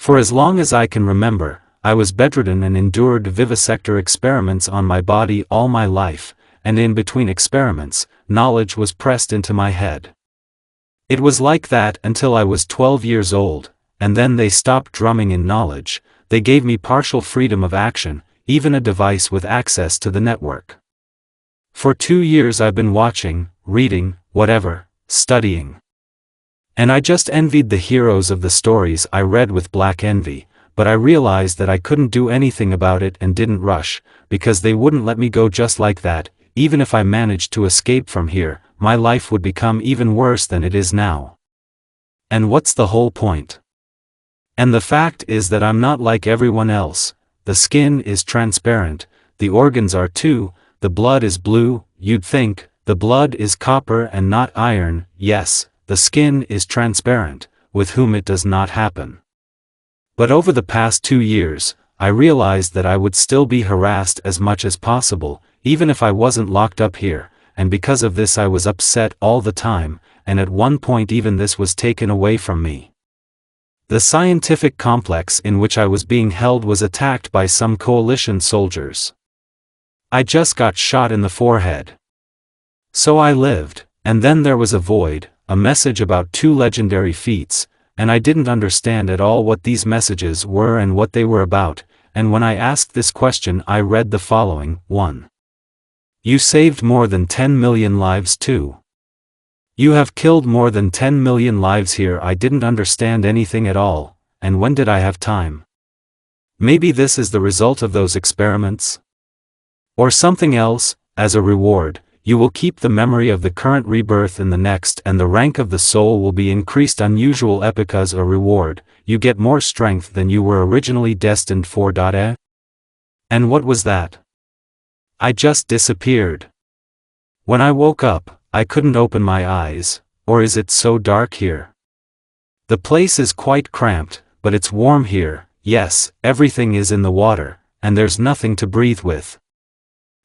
For as long as I can remember, I was bedridden and endured vivisector experiments on my body all my life, and in between experiments, knowledge was pressed into my head. It was like that until I was 12 years old, and then they stopped drumming in knowledge. They gave me partial freedom of action, even a device with access to the network. For 2 years I've been watching, reading, whatever, studying. And I just envied the heroes of the stories I read with black envy, but I realized that I couldn't do anything about it and didn't rush, because they wouldn't let me go just like that. Even if I managed to escape from here, my life would become even worse than it is now. And what's the whole point? And the fact is that I'm not like everyone else. The skin is transparent, the organs are too, the blood is blue. You'd think, the blood is copper and not iron. Yes, the skin is transparent, with whom it does not happen. But over the past 2 years, I realized that I would still be harassed as much as possible, even if I wasn't locked up here, and because of this I was upset all the time, and at one point even this was taken away from me. The scientific complex in which I was being held was attacked by some coalition soldiers. I just got shot in the forehead. So I lived, and then there was a void, a message about 2 legendary feats, and I didn't understand at all what these messages were and what they were about, and when I asked this question I read the following. 1. You saved more than 10 million lives too. You have killed more than 10 million lives here. I didn't understand anything at all, and when did I have time? Maybe this is the result of those experiments? Or something else. As a reward, you will keep the memory of the current rebirth in the next, and the rank of the soul will be increased. Unusual epic. As a reward, you get more strength than you were originally destined for. And what was that? I just disappeared. When I woke up, I couldn't open my eyes. Or is it so dark here? The place is quite cramped, but it's warm here. Yes, everything is in the water, and there's nothing to breathe with.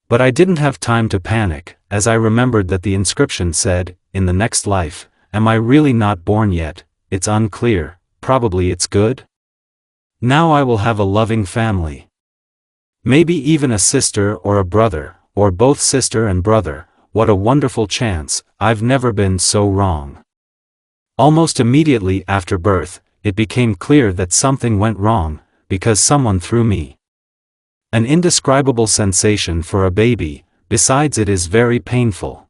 But I didn't have time to panic, as I remembered that the inscription said, in the next life. Am I really not born yet? It's unclear. Probably it's good. Now I will have a loving family. Maybe even a sister or a brother, or both sister and brother. What a wonderful chance. I've never been so wrong. Almost immediately after birth, it became clear that something went wrong, because someone threw me. An indescribable sensation for a baby, besides it is very painful.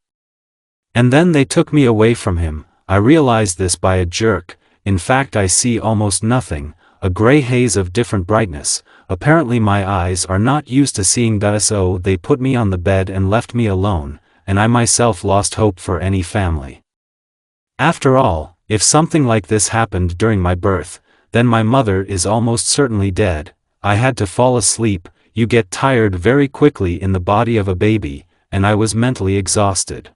And then they took me away from him. I realized this by a jerk. In fact I see almost nothing, a gray haze of different brightness. Apparently my eyes are not used to seeing that, so they put me on the bed and left me alone, and I myself lost hope for any family. After all, if something like this happened during my birth, then my mother is almost certainly dead. I had to fall asleep. You get tired very quickly in the body of a baby, and I was mentally exhausted.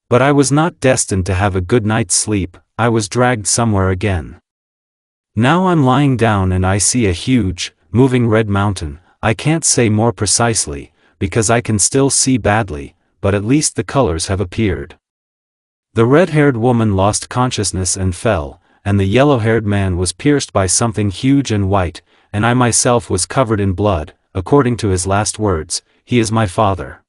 But I was not destined to have a good night's sleep. I was dragged somewhere again. Now I'm lying down and I see a huge, moving red mountain. I can't say more precisely, because I can still see badly, but at least the colors have appeared. The red-haired woman lost consciousness and fell, and the yellow-haired man was pierced by something huge and white, and I myself was covered in blood. According to his last words, he is my father.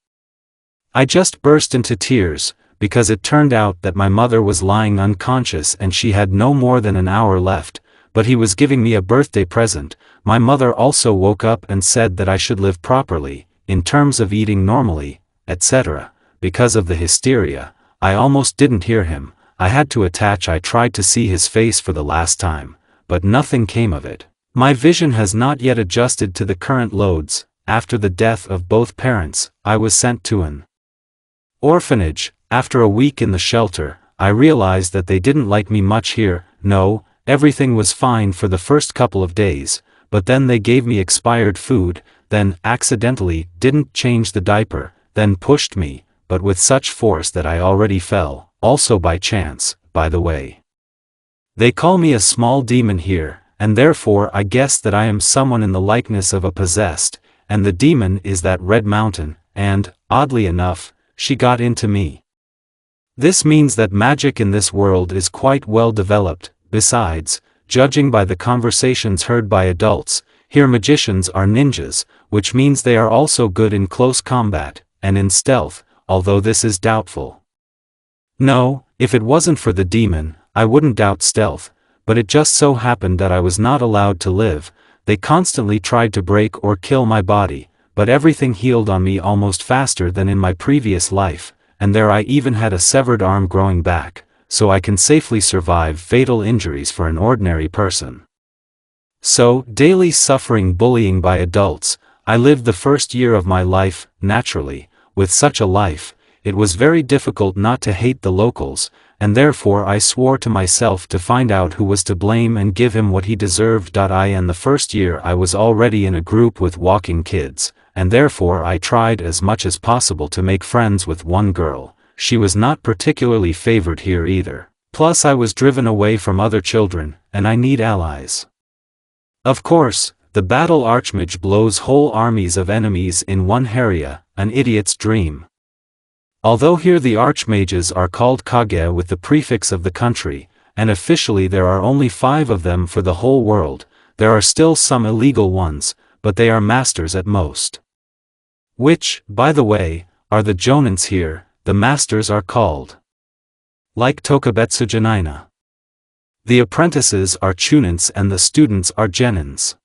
I just burst into tears, because it turned out that my mother was lying unconscious and she had no more than an hour left, but he was giving me a birthday present. My mother also woke up and said that I should live properly, in terms of eating normally, etc. Because of the hysteria, I almost didn't hear him. I had to attach. I tried to see his face for the last time, but nothing came of it. My vision has not yet adjusted to the current loads. After the death of both parents, I was sent to an orphanage. After a week in the shelter, I realized that they didn't like me much here. No, everything was fine for the first couple of days, but then they gave me expired food, then accidentally didn't change the diaper, then pushed me, but with such force that I already fell, also by chance, by the way. They call me a small demon here, and therefore I guess that I am someone in the likeness of a possessed, and the demon is that red mountain, and, oddly enough, she got into me. This means that magic in this world is quite well developed. Besides, judging by the conversations heard by adults, here magicians are ninjas, which means they are also good in close combat, and in stealth, although this is doubtful. No, if it wasn't for the demon, I wouldn't doubt stealth, but it just so happened that I was not allowed to live. They constantly tried to break or kill my body, but everything healed on me almost faster than in my previous life, and there I even had a severed arm growing back, so I can safely survive fatal injuries for an ordinary person. So, daily suffering bullying by adults, I lived the first year of my life, naturally. With such a life, it was very difficult not to hate the locals, and therefore I swore to myself to find out who was to blame and give him what he deserved. And the first year I was already in a group with walking kids, and therefore I tried as much as possible to make friends with one girl. She was not particularly favored here either. Plus I was driven away from other children, and I need allies. Of course, the battle archmage blows whole armies of enemies in one area, an idiot's dream. Although here the archmages are called Kage with the prefix of the country, and officially there are only 5 of them for the whole world, there are still some illegal ones, but they are masters at most. Which, by the way, are the jonins here, the masters are called. Like Tokubetsu Janina. The apprentices are chunins and the students are genins.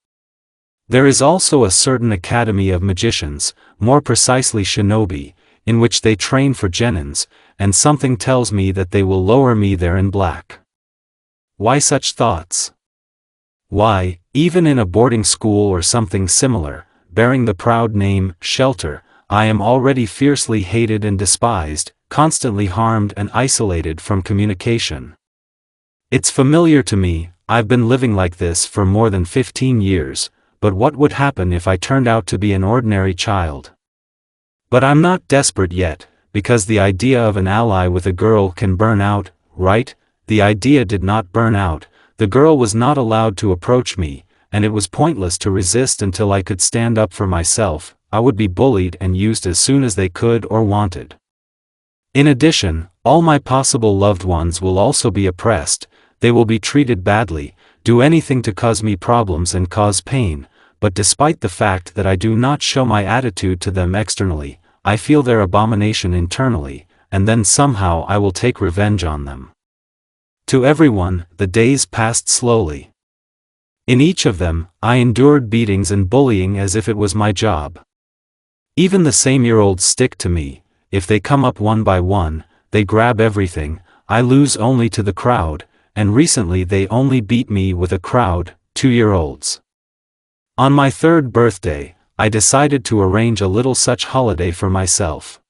There is also a certain academy of magicians, more precisely shinobi, in which they train for genins, and something tells me that they will lower me there in black. Why such thoughts? Why, even in a boarding school or something similar, bearing the proud name, shelter, I am already fiercely hated and despised, constantly harmed and isolated from communication. It's familiar to me, I've been living like this for more than 15 years, but what would happen if I turned out to be an ordinary child? But I'm not desperate yet, because the idea of an ally with a girl can burn out, right? The idea did not burn out, the girl was not allowed to approach me, and it was pointless to resist until I could stand up for myself. I would be bullied and used as soon as they could or wanted. In addition, all my possible loved ones will also be oppressed, they will be treated badly, do anything to cause me problems and cause pain. But despite the fact that I do not show my attitude to them externally, I feel their abomination internally, and then somehow I will take revenge on them. To everyone, the days passed slowly. In each of them, I endured beatings and bullying as if it was my job. Even the same-year-olds stick to me, if they come up one by one, they grab everything, I lose only to the crowd, and recently they only beat me with a crowd, 2-year-olds. On my 3rd birthday, I decided to arrange a little such holiday for myself.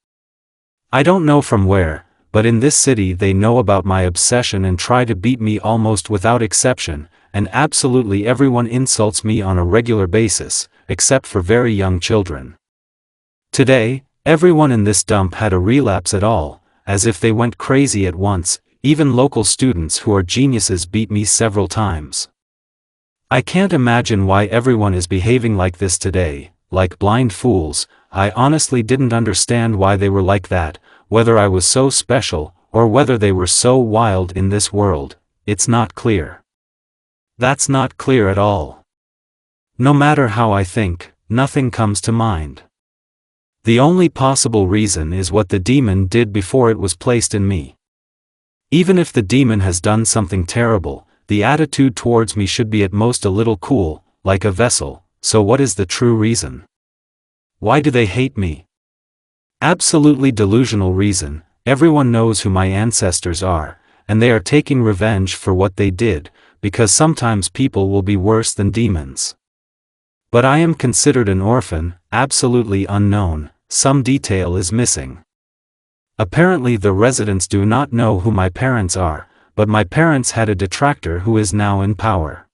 I don't know from where, but in this city they know about my obsession and try to beat me almost without exception, and absolutely everyone insults me on a regular basis, except for very young children. Today, everyone in this dump had a relapse at all, as if they went crazy at once, even local students who are geniuses beat me several times. I can't imagine why everyone is behaving like this today, like blind fools. I honestly didn't understand why they were like that, whether I was so special, or whether they were so wild in this world, it's not clear. That's not clear at all. No matter how I think, nothing comes to mind. The only possible reason is what the demon did before it was placed in me. Even if the demon has done something terrible, the attitude towards me should be at most a little cool, like a vessel. So what is the true reason? Why do they hate me? Absolutely delusional reason. Everyone knows who my ancestors are, and they are taking revenge for what they did, because sometimes people will be worse than demons. But I am considered an orphan, absolutely unknown, some detail is missing. Apparently the residents do not know who my parents are, but my parents had a detractor who is now in power.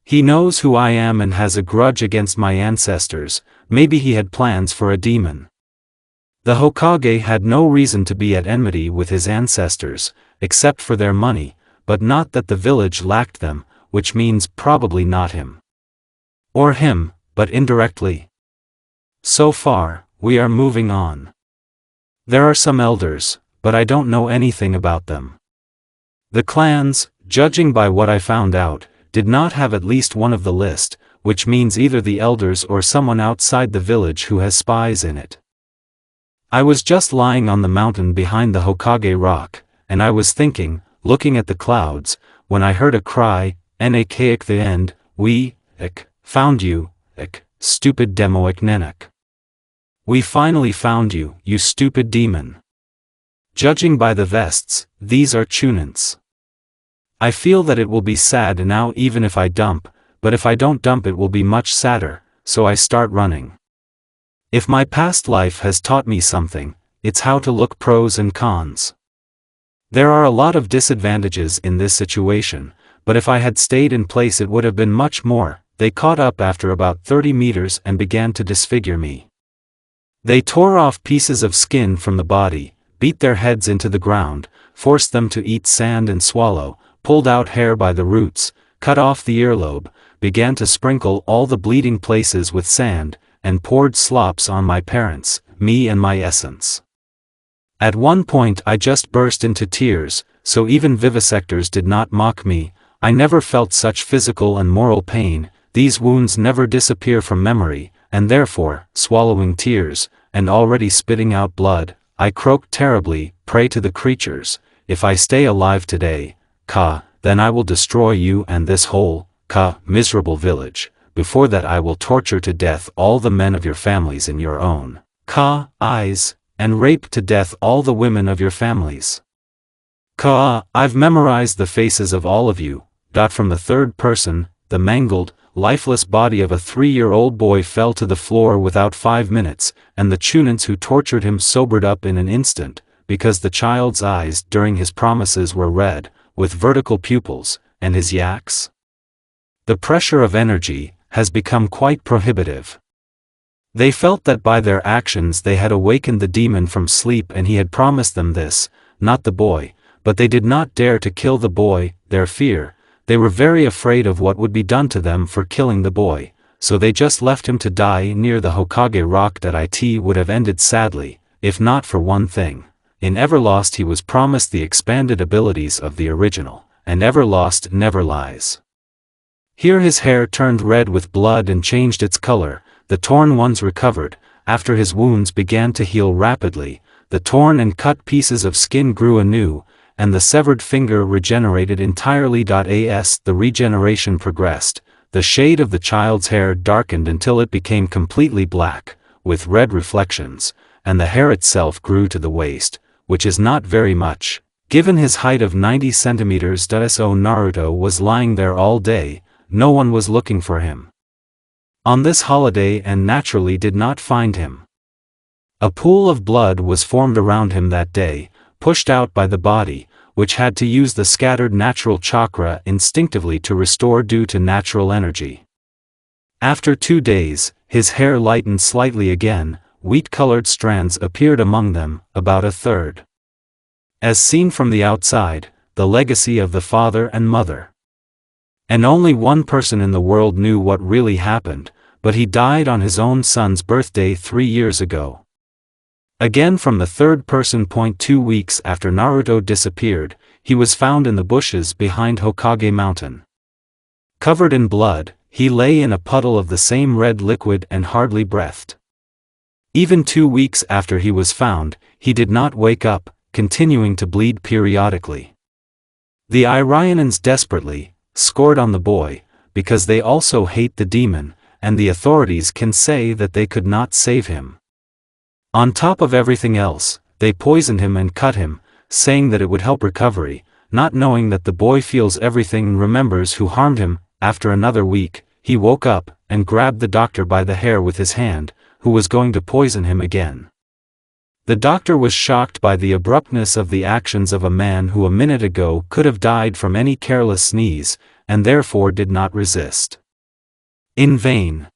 He knows who I am and has a grudge against my ancestors, maybe he had plans for a demon. The Hokage had no reason to be at enmity with his ancestors, except for their money, but not that the village lacked them, which means probably not him. Or him, but indirectly. So far, we are moving on. There are some elders, but I don't know anything about them. The clans, judging by what I found out, did not have at least one of the list, which means either the elders or someone outside the village who has spies in it. I was just lying on the mountain behind the Hokage rock, and I was thinking, looking at the clouds, when I heard a cry, "Nak the end, we, found you, stupid Demoik Nenek. We finally found you, you stupid demon. Judging by the vests, these are Chunins. I feel that it will be sad now even if I dump, but if I don't dump it will be much sadder, so I start running. If my past life has taught me something, it's how to look pros and cons. There are a lot of disadvantages in this situation, but if I had stayed in place it would have been much more. They caught up after about 30 meters and began to disfigure me. They tore off pieces of skin from the body, beat their heads into the ground, forced them to eat sand and swallow, pulled out hair by the roots, cut off the earlobe, began to sprinkle all the bleeding places with sand, and poured slops on my parents, me and my essence. At one point I just burst into tears, so even vivisectors did not mock me. I never felt such physical and moral pain. These wounds never disappear from memory, and therefore, swallowing tears, and already spitting out blood, I croaked terribly, pray to the creatures, if I stay alive today, then I will destroy you and this whole, miserable village. Before that I will torture to death all the men of your families in your own, eyes, and rape to death all the women of your families. I've memorized the faces of all of you. From the third person, the mangled, lifeless body of a 3-year-old boy fell to the floor without 5 minutes, and the Chunins who tortured him sobered up in an instant, because the child's eyes during his promises were red, with vertical pupils, and his yaks. The pressure of energy has become quite prohibitive. They felt that by their actions they had awakened the demon from sleep and he had promised them this, not the boy, but they did not dare to kill the boy, their fear. They were very afraid of what would be done to them for killing the boy, so they just left him to die near the Hokage rock. That it would have ended sadly, if not for one thing. In Everlost he was promised the expanded abilities of the original, and Everlost never lies. Here his hair turned red with blood and changed its color, the torn ones recovered, after his wounds began to heal rapidly, the torn and cut pieces of skin grew anew, and the severed finger regenerated entirely. As the regeneration progressed, the shade of the child's hair darkened until it became completely black, with red reflections, and the hair itself grew to the waist, which is not very much, given his height of 90 centimeters. So Naruto was lying there all day, no one was looking for him on this holiday and naturally did not find him. A pool of blood was formed around him that day, pushed out by the body, which had to use the scattered natural chakra instinctively to restore due to natural energy. After 2 days, his hair lightened slightly again, wheat-colored strands appeared among them, about a third. As seen from the outside, the legacy of the father and mother. And only one person in the world knew what really happened, but he died on his own son's birthday 3 years ago. Again from the third person. 2 weeks after Naruto disappeared, he was found in the bushes behind Hokage Mountain. Covered in blood, he lay in a puddle of the same red liquid and hardly breathed. Even 2 weeks after he was found, he did not wake up, continuing to bleed periodically. The Irionans desperately scored on the boy, because they also hate the demon, and the authorities can say that they could not save him. On top of everything else, they poisoned him and cut him, saying that it would help recovery, not knowing that the boy feels everything and remembers who harmed him. After another week, he woke up, and grabbed the doctor by the hair with his hand, who was going to poison him again. The doctor was shocked by the abruptness of the actions of a man who a minute ago could have died from any careless sneeze, and therefore did not resist. In vain.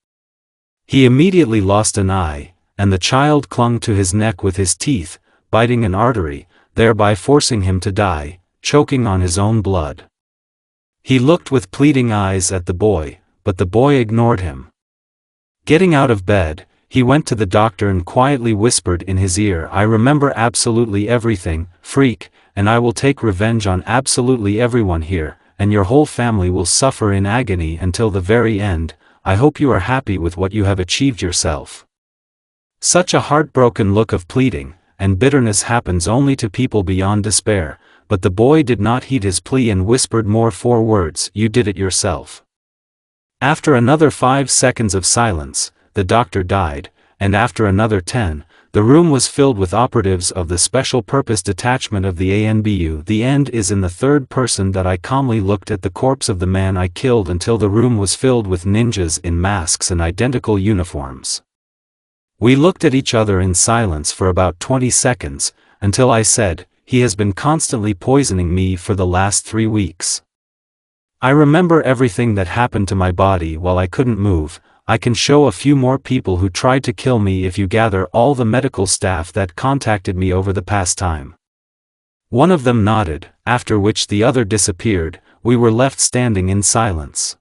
He immediately lost an eye, and the child clung to his neck with his teeth, biting an artery, thereby forcing him to die, choking on his own blood. He looked with pleading eyes at the boy, but the boy ignored him. Getting out of bed, he went to the doctor and quietly whispered in his ear, "I remember absolutely everything, freak, and I will take revenge on absolutely everyone here, and your whole family will suffer in agony until the very end. I hope you are happy with what you have achieved yourself." Such a heartbroken look of pleading and bitterness happens only to people beyond despair, but the boy did not heed his plea and whispered more 4 words, "You did it yourself." After another 5 seconds of silence, the doctor died, and after another 10, the room was filled with operatives of the Special Purpose Detachment of the ANBU. The end is in the third person that I calmly looked at the corpse of the man I killed until the room was filled with ninjas in masks and identical uniforms. We looked at each other in silence for about 20 seconds, until I said, "He has been constantly poisoning me for the last 3 weeks. I remember everything that happened to my body while I couldn't move. I can show a few more people who tried to kill me if you gather all the medical staff that contacted me over the past time." One of them nodded, after which the other disappeared. We were left standing in silence.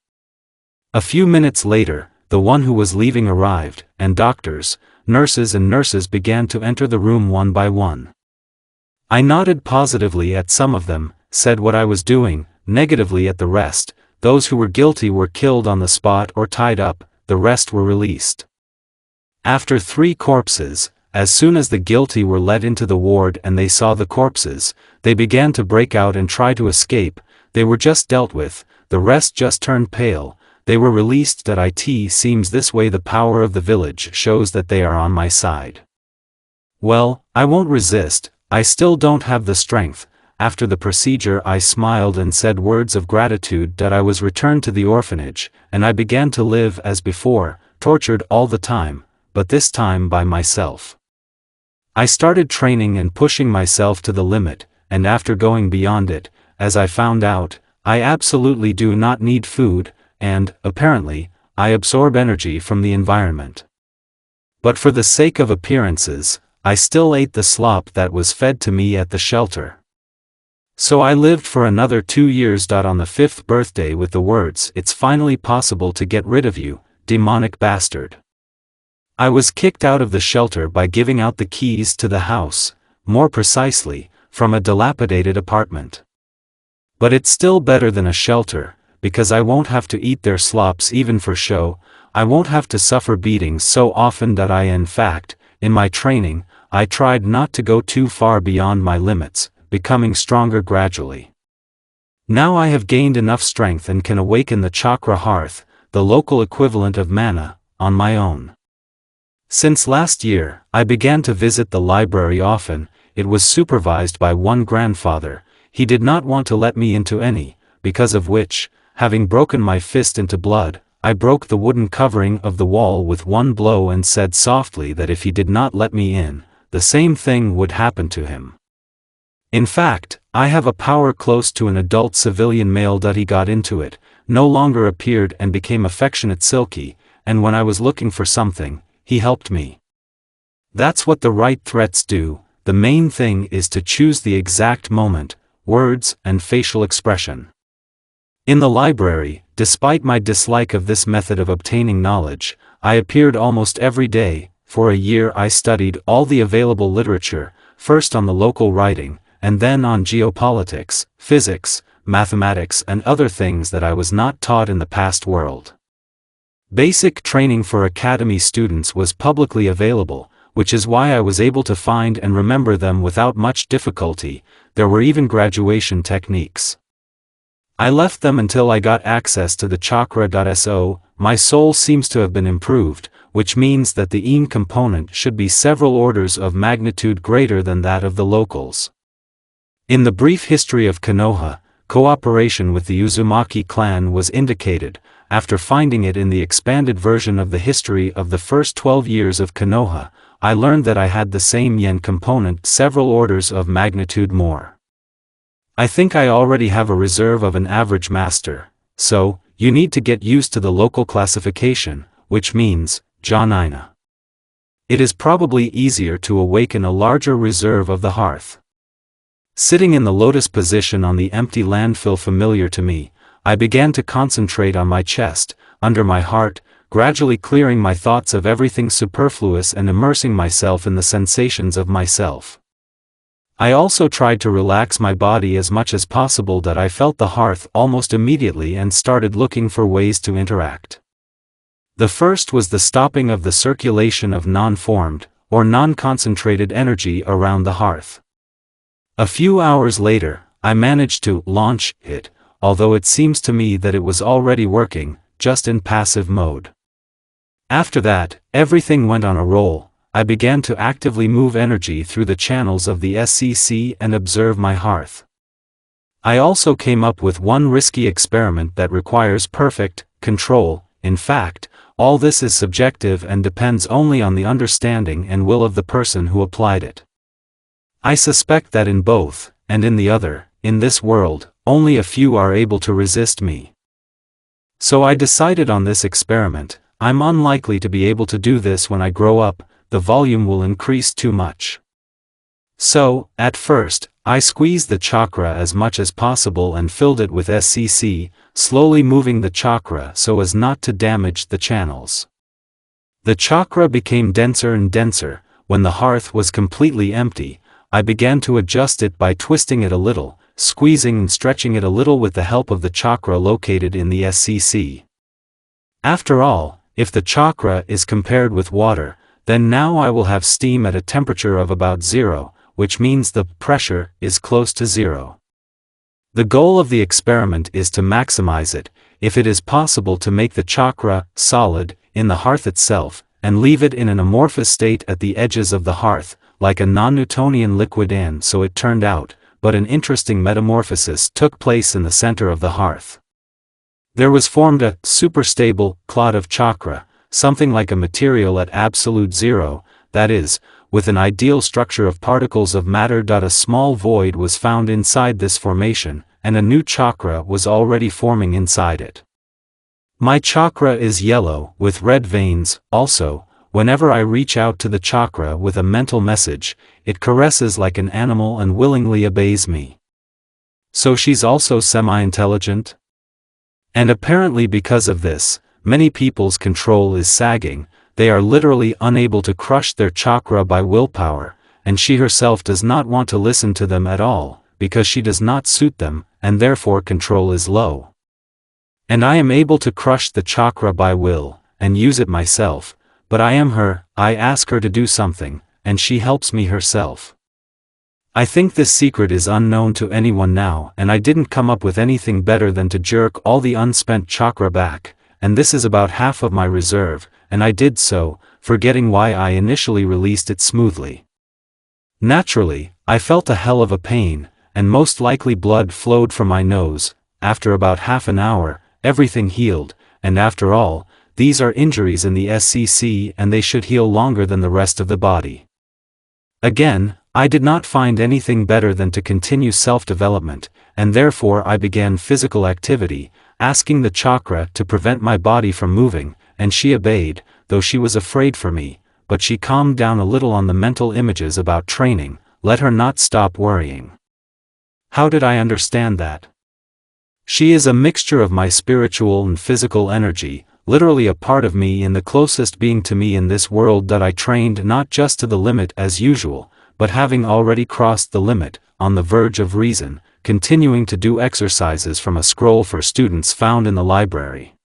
A few minutes later, the one who was leaving arrived, and doctors, nurses began to enter the room one by one. I nodded positively at some of them, said what I was doing, negatively at the rest. Those who were guilty were killed on the spot or tied up, the rest were released. After 3 corpses, as soon as the guilty were led into the ward and they saw the corpses, they began to break out and try to escape. They were just dealt with, the rest just turned pale. They were released. It seems this way the power of the village shows that they are on my side. Well, I won't resist. I still don't have the strength. After the procedure I smiled and said words of gratitude. I was returned to the orphanage, and I began to live as before, tortured all the time, but this time by myself. I started training and pushing myself to the limit, and after going beyond it, as I found out, I absolutely do not need food, and, apparently, I absorb energy from the environment. But for the sake of appearances, I still ate the slop that was fed to me at the shelter. So I lived for another 2 years. On the 5th birthday with the words, "It's finally possible to get rid of you, demonic bastard." I was kicked out of the shelter by giving out the keys to the house, more precisely, from a dilapidated apartment. But it's still better than a shelter, because I won't have to eat their slops even for show. I won't have to suffer beatings so often. In fact, in my training, I tried not to go too far beyond my limits, becoming stronger gradually. Now I have gained enough strength and can awaken the chakra hearth, the local equivalent of mana, on my own. Since last year, I began to visit the library often. It was supervised by one grandfather. He did not want to let me into any, because of which, having broken my fist into blood, I broke the wooden covering of the wall with one blow and said softly that if he did not let me in, the same thing would happen to him. In fact, I have a power close to an adult civilian male. He got into it, no longer appeared and became affectionate silky, and when I was looking for something, he helped me. That's what the right threats do. The main thing is to choose the exact moment, words and facial expression. In the library, despite my dislike of this method of obtaining knowledge, I appeared almost every day. For a year I studied all the available literature, first on the local writing, and then on geopolitics, physics, mathematics and other things that I was not taught in the past world. Basic training for academy students was publicly available, which is why I was able to find and remember them without much difficulty. There were even graduation techniques. I left them until I got access to the chakra.so. My soul seems to have been improved, which means that the yin component should be several orders of magnitude greater than that of the locals. In the brief history of Konoha, cooperation with the Uzumaki clan was indicated. After finding it in the expanded version of the history of the first 12 years of Konoha, I learned that I had the same yen component several orders of magnitude more. I think I already have a reserve of an average master, so, you need to get used to the local classification, which means, Janina. It is probably easier to awaken a larger reserve of the hearth. Sitting in the lotus position on the empty landfill familiar to me, I began to concentrate on my chest, under my heart, gradually clearing my thoughts of everything superfluous and immersing myself in the sensations of myself. I also tried to relax my body as much as possible that I felt the hearth almost immediately and started looking for ways to interact. The first was the stopping of the circulation of non-formed, or non-concentrated energy around the hearth. A few hours later, I managed to launch it, although it seems to me that it was already working, just in passive mode. After that, everything went on a roll. I began to actively move energy through the channels of the SCC and observe my hearth. I also came up with one risky experiment that requires perfect control. In fact, all this is subjective and depends only on the understanding and will of the person who applied it. I suspect that in both, and in the other, in this world, only a few are able to resist me. So I decided on this experiment. I'm unlikely to be able to do this when I grow up. The volume will increase too much. So, at first, I squeezed the chakra as much as possible and filled it with SCC, slowly moving the chakra so as not to damage the channels. The chakra became denser and denser. When the hearth was completely empty, I began to adjust it by twisting it a little, squeezing and stretching it a little with the help of the chakra located in the SCC. After all, if the chakra is compared with water, then now I will have steam at a temperature of about 0, which means the pressure is close to 0. The goal of the experiment is to maximize it, if it is possible to make the chakra solid in the hearth itself, and leave it in an amorphous state at the edges of the hearth, like a non-Newtonian liquid, and so it turned out, but an interesting metamorphosis took place in the center of the hearth. There was formed a superstable clot of chakra, something like a material at absolute 0, that is, with an ideal structure of particles of matter. A small void was found inside this formation, and a new chakra was already forming inside it. My chakra is yellow, with red veins. Also, whenever I reach out to the chakra with a mental message, it caresses like an animal and willingly obeys me. So she's also semi-intelligent? And apparently because of this, many people's control is sagging. They are literally unable to crush their chakra by willpower, and she herself does not want to listen to them at all, because she does not suit them, and therefore control is low. And I am able to crush the chakra by will, and use it myself, but I am her. I ask her to do something, and she helps me herself. I think this secret is unknown to anyone now, and I didn't come up with anything better than to jerk all the unspent chakra back, and this is about half of my reserve, and I did so, forgetting why I initially released it smoothly. Naturally, I felt a hell of a pain, and most likely blood flowed from my nose. After about half an hour, everything healed, and after all, these are injuries in the SCC and they should heal longer than the rest of the body. Again, I did not find anything better than to continue self-development, and therefore I began physical activity, asking the chakra to prevent my body from moving, and she obeyed, though she was afraid for me, but she calmed down a little on the mental images about training. Let her not stop worrying. How did I understand that? She is a mixture of my spiritual and physical energy, literally a part of me and the closest being to me in this world. That I trained not just to the limit as usual, but having already crossed the limit, on the verge of reason, continuing to do exercises from a scroll for students found in the library.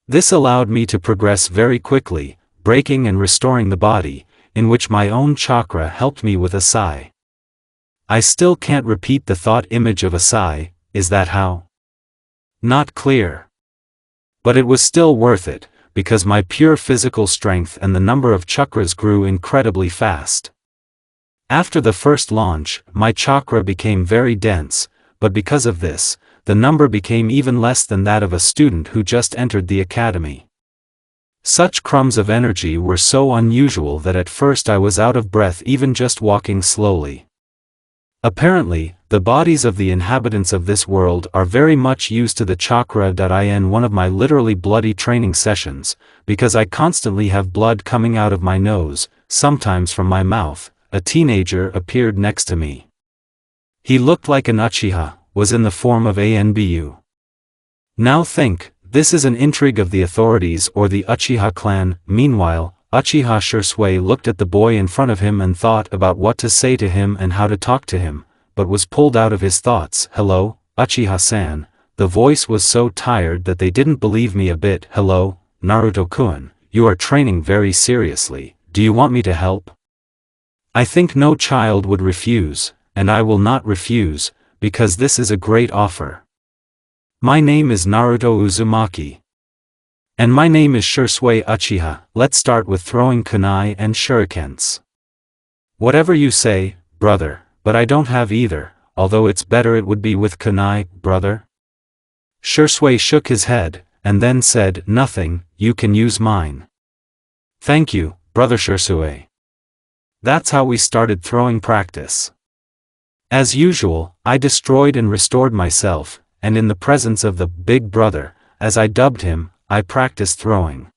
This allowed me to progress very quickly, breaking and restoring the body, in which my own chakra helped me with a sigh. I still can't repeat the thought image of a sigh. Is that how? Not clear. But it was still worth it, because my pure physical strength and the number of chakras grew incredibly fast. After the first launch, my chakra became very dense, but because of this, the number became even less than that of a student who just entered the academy. Such crumbs of energy were so unusual that at first I was out of breath even just walking slowly. Apparently, the bodies of the inhabitants of this world are very much used to the chakra. In one of my literally bloody training sessions, because I constantly have blood coming out of my nose, sometimes from my mouth, a teenager appeared next to me. He looked like an Uchiha, was in the form of Anbu. Now think, this is an intrigue of the authorities or the Uchiha clan. Meanwhile, Uchiha Shisui looked at the boy in front of him and thought about what to say to him and how to talk to him, but was pulled out of his thoughts. Hello, Uchiha-san. The voice was so tired that they didn't believe me a bit. Hello, Naruto-kun, you are training very seriously, do you want me to help? I think no child would refuse, and I will not refuse, because this is a great offer. My name is Naruto Uzumaki. And my name is Shisui Uchiha. Let's start with throwing kunai and shurikens. Whatever you say, brother, but I don't have either, although it's better it would be with kunai, brother. Shisui shook his head, and then said, nothing, you can use mine. Thank you, brother Shisui. That's how we started throwing practice. As usual, I destroyed and restored myself, and in the presence of the big brother, as I dubbed him, I practiced throwing.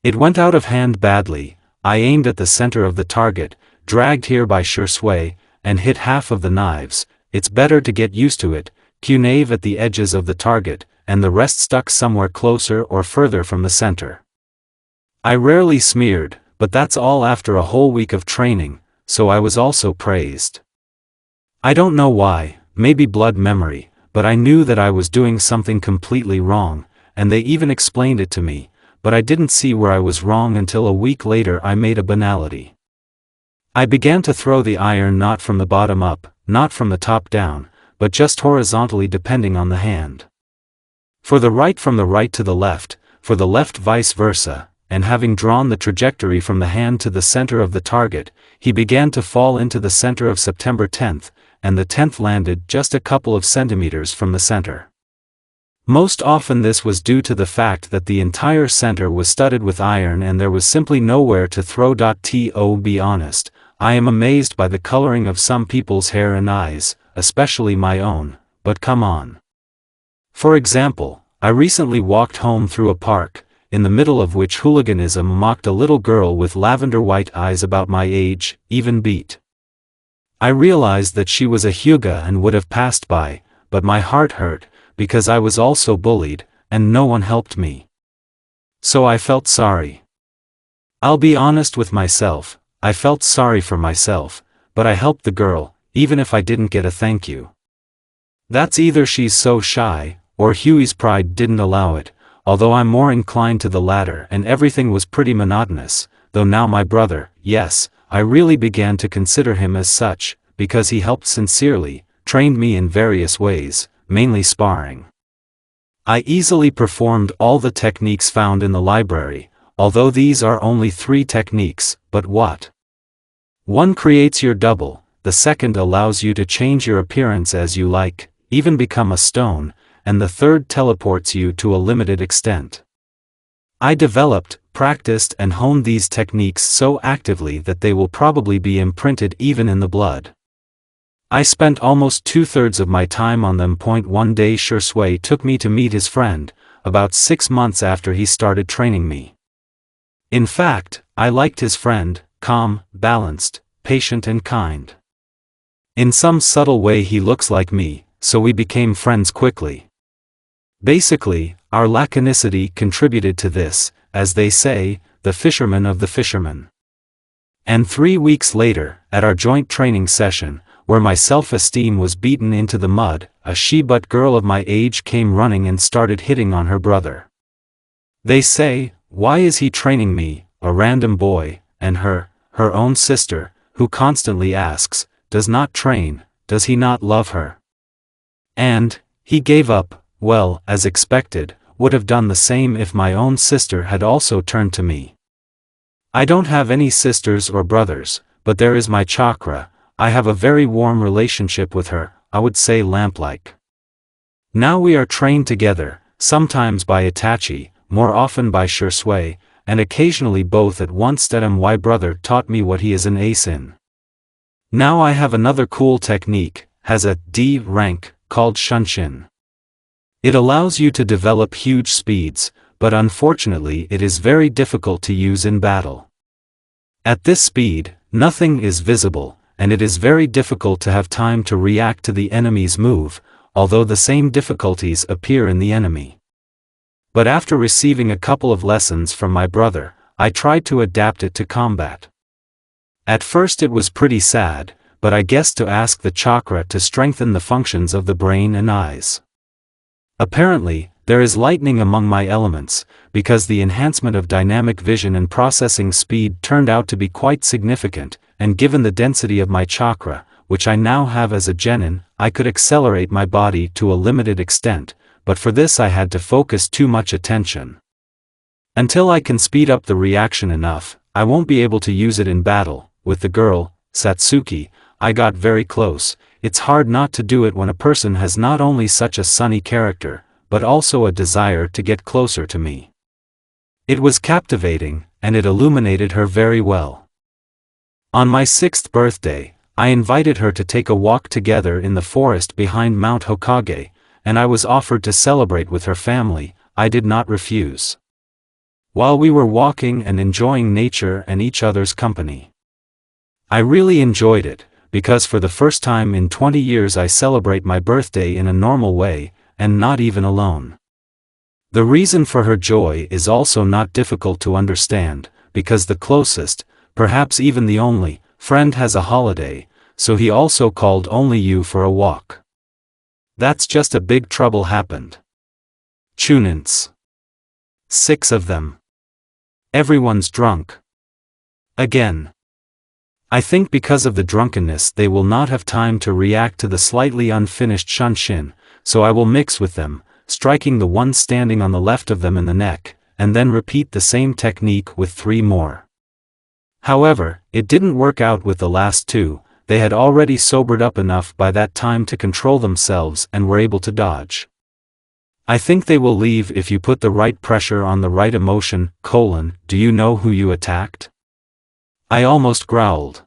It went out of hand badly. I aimed at the center of the target, dragged here by Shisui, and hit half of the knives. It's better to get used to it. Kunave at the edges of the target, and the rest stuck somewhere closer or further from the center. I rarely smeared, but that's all after a whole week of training, so I was also praised. I don't know why, maybe blood memory, but I knew that I was doing something completely wrong, and they even explained it to me, but I didn't see where I was wrong until a week later I made a banality. I began to throw the iron not from the bottom up, not from the top down, but just horizontally depending on the hand. For the right from the right to the left, for the left vice versa, and having drawn the trajectory from the hand to the center of the target, he began to fall into the center of September 10th, and the 10th landed just a couple of centimeters from the center. Most often this was due to the fact that the entire center was studded with iron and there was simply nowhere to throw. To be honest, I am amazed by the coloring of some people's hair and eyes, especially my own, but come on. For example, I recently walked home through a park, in the middle of which hooliganism mocked a little girl with lavender white eyes about my age, even beat. I realized that she was a Hyuga and would have passed by, but my heart hurt, because I was also bullied, and no one helped me. So I felt sorry. I'll be honest with myself, I felt sorry for myself, but I helped the girl, even if I didn't get a thank you. That's either she's so shy, or Huey's pride didn't allow it, although I'm more inclined to the latter, and everything was pretty monotonous, though now my brother, yes, I really began to consider him as such, because he helped sincerely, trained me in various ways, mainly sparring. I easily performed all the techniques found in the library, although these are only 3 techniques, but what? One creates your double, the second allows you to change your appearance as you like, even become a stone, and the third teleports you to a limited extent. I developed, practiced and honed these techniques so actively that they will probably be imprinted even in the blood. I spent almost 2/3 of my time on them. One day Shisui took me to meet his friend, about 6 months after he started training me. In fact, I liked his friend, calm, balanced, patient and kind. In some subtle way he looks like me, so we became friends quickly. Basically, our laconicity contributed to this, as they say, the fisherman of the fishermen. And 3 weeks later, at our joint training session, where my self-esteem was beaten into the mud, a she-butt girl of my age came running and started hitting on her brother. They say, why is he training me, a random boy, and her own sister, who constantly asks, does not train, does he not love her? And, he gave up, well, as expected, would have done the same if my own sister had also turned to me. I don't have any sisters or brothers, but there is my chakra. I have a very warm relationship with her, I would say lamp-like. Now we are trained together, sometimes by Itachi, more often by Shisui, and occasionally both at once. My brother taught me what he is an ace in. Now I have another cool technique, has a D rank, called Shunshin. It allows you to develop huge speeds, but unfortunately it is very difficult to use in battle. At this speed, nothing is visible, and it is very difficult to have time to react to the enemy's move, although the same difficulties appear in the enemy. But after receiving a couple of lessons from my brother, I tried to adapt it to combat. At first it was pretty sad, but I guessed to ask the chakra to strengthen the functions of the brain and eyes. Apparently, there is lightning among my elements, because the enhancement of dynamic vision and processing speed turned out to be quite significant, and given the density of my chakra, which I now have as a genin, I could accelerate my body to a limited extent, but for this I had to focus too much attention. Until I can speed up the reaction enough, I won't be able to use it in battle. With the girl, Satsuki, I got very close. It's hard not to do it when a person has not only such a sunny character, but also a desire to get closer to me. It was captivating, and it illuminated her very well. On my 6th birthday, I invited her to take a walk together in the forest behind Mount Hokage, and I was offered to celebrate with her family. I did not refuse. While we were walking and enjoying nature and each other's company, I really enjoyed it, because for the first time in 20 years I celebrate my birthday in a normal way, and not even alone. The reason for her joy is also not difficult to understand, because the closest, perhaps even the only, friend has a holiday, so he also called only you for a walk. That's just a big trouble happened. Chunins. 6 of them. Everyone's drunk. Again. I think because of the drunkenness they will not have time to react to the slightly unfinished shunshin, so I will mix with them, striking the one standing on the left of them in the neck, and then repeat the same technique with 3 more. However, it didn't work out with the last 2, they had already sobered up enough by that time to control themselves and were able to dodge. I think they will leave if you put the right pressure on the right emotion. Do you know who you attacked? I almost growled.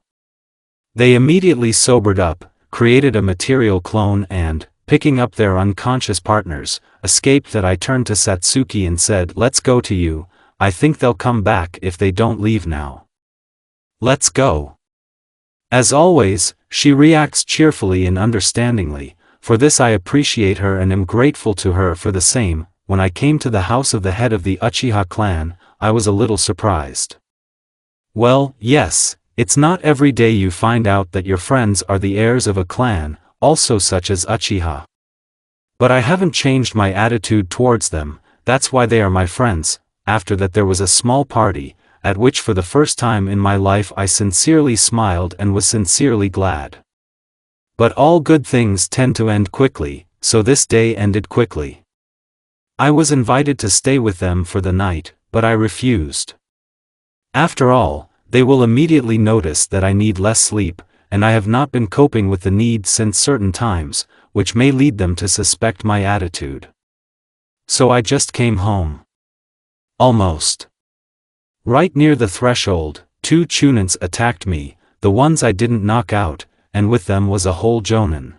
They immediately sobered up, created a material clone and, picking up their unconscious partners, escaped. That I turned to Satsuki and said, "Let's go to you, I think they'll come back if they don't leave now. Let's go." As always, she reacts cheerfully and understandingly. For this I appreciate her and am grateful to her for the same. When I came to the house of the head of the Uchiha clan, I was a little surprised. Well, yes, it's not every day you find out that your friends are the heirs of a clan, also such as Uchiha. But I haven't changed my attitude towards them, that's why they are my friends. After that there was a small party, at which for the first time in my life I sincerely smiled and was sincerely glad. But all good things tend to end quickly, so this day ended quickly. I was invited to stay with them for the night, but I refused. After all, they will immediately notice that I need less sleep, and I have not been coping with the need since certain times, which may lead them to suspect my attitude. So I just came home. Almost. Right near the threshold, 2 chunins attacked me, the ones I didn't knock out, and with them was a whole jonin.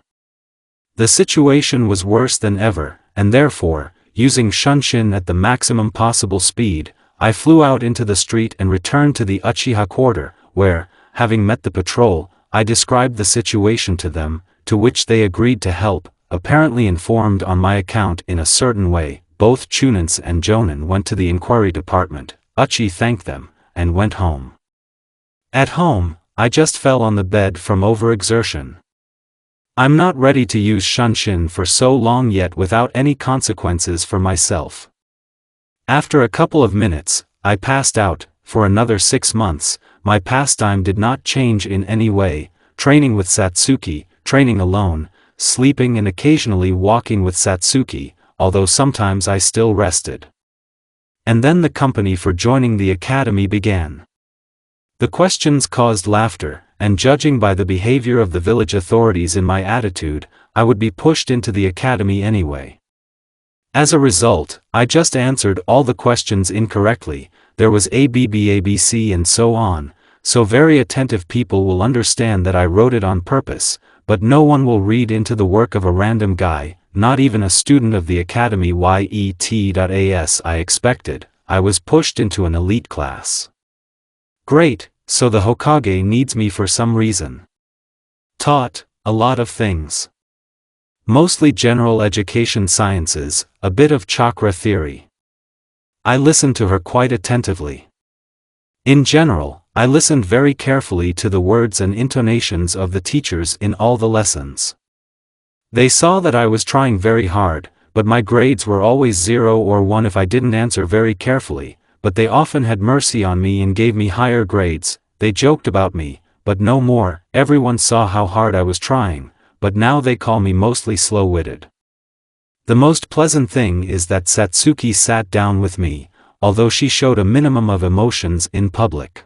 The situation was worse than ever, and therefore, using shunshin at the maximum possible speed, I flew out into the street and returned to the Uchiha quarter, where, having met the patrol, I described the situation to them, to which they agreed to help, apparently informed on my account in a certain way. Both chunins and jonin went to the inquiry department. Uchi thanked them, and went home. At home, I just fell on the bed from overexertion. I'm not ready to use shunshin for so long yet without any consequences for myself. After a couple of minutes, I passed out. For another 6 months, my pastime did not change in any way, training with Satsuki, training alone, sleeping and occasionally walking with Satsuki, although sometimes I still rested. And then the company for joining the academy began. The questions caused laughter, and judging by the behavior of the village authorities in my attitude, I would be pushed into the academy anyway. As a result, I just answered all the questions incorrectly. There was ABBABC and so on, so very attentive people will understand that I wrote it on purpose, but no one will read into the work of a random guy, not even a student of the academy YET.AS. I expected, I was pushed into an elite class. Great, so the Hokage needs me for some reason. Taught a lot of things. Mostly general education sciences, a bit of chakra theory. I listened to her quite attentively. In general, I listened very carefully to the words and intonations of the teachers in all the lessons. They saw that I was trying very hard, but my grades were always 0 or 1 if I didn't answer very carefully, but they often had mercy on me and gave me higher grades. They joked about me, but no more. Everyone saw how hard I was trying, but now they call me mostly slow-witted. The most pleasant thing is that Satsuki sat down with me, although she showed a minimum of emotions in public.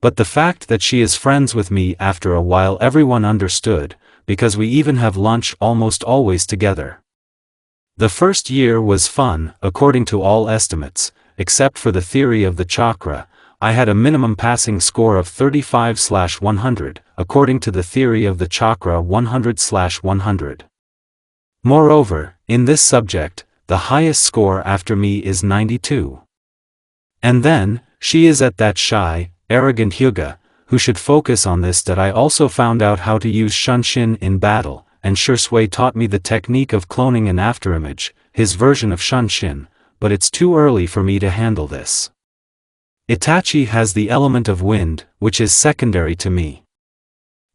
But the fact that she is friends with me after a while everyone understood, because we even have lunch almost always together. The first year was fun, according to all estimates, except for the theory of the chakra. I had a minimum passing score of 35/100, according to the theory of the chakra 100/100. Moreover, in this subject, the highest score after me is 92. And then, she is at that shy, arrogant Hyuga, who should focus on this. That I also found out how to use Shunshin in battle, and Shursui taught me the technique of cloning an afterimage, his version of Shunshin, but it's too early for me to handle this. Itachi has the element of wind, which is secondary to me.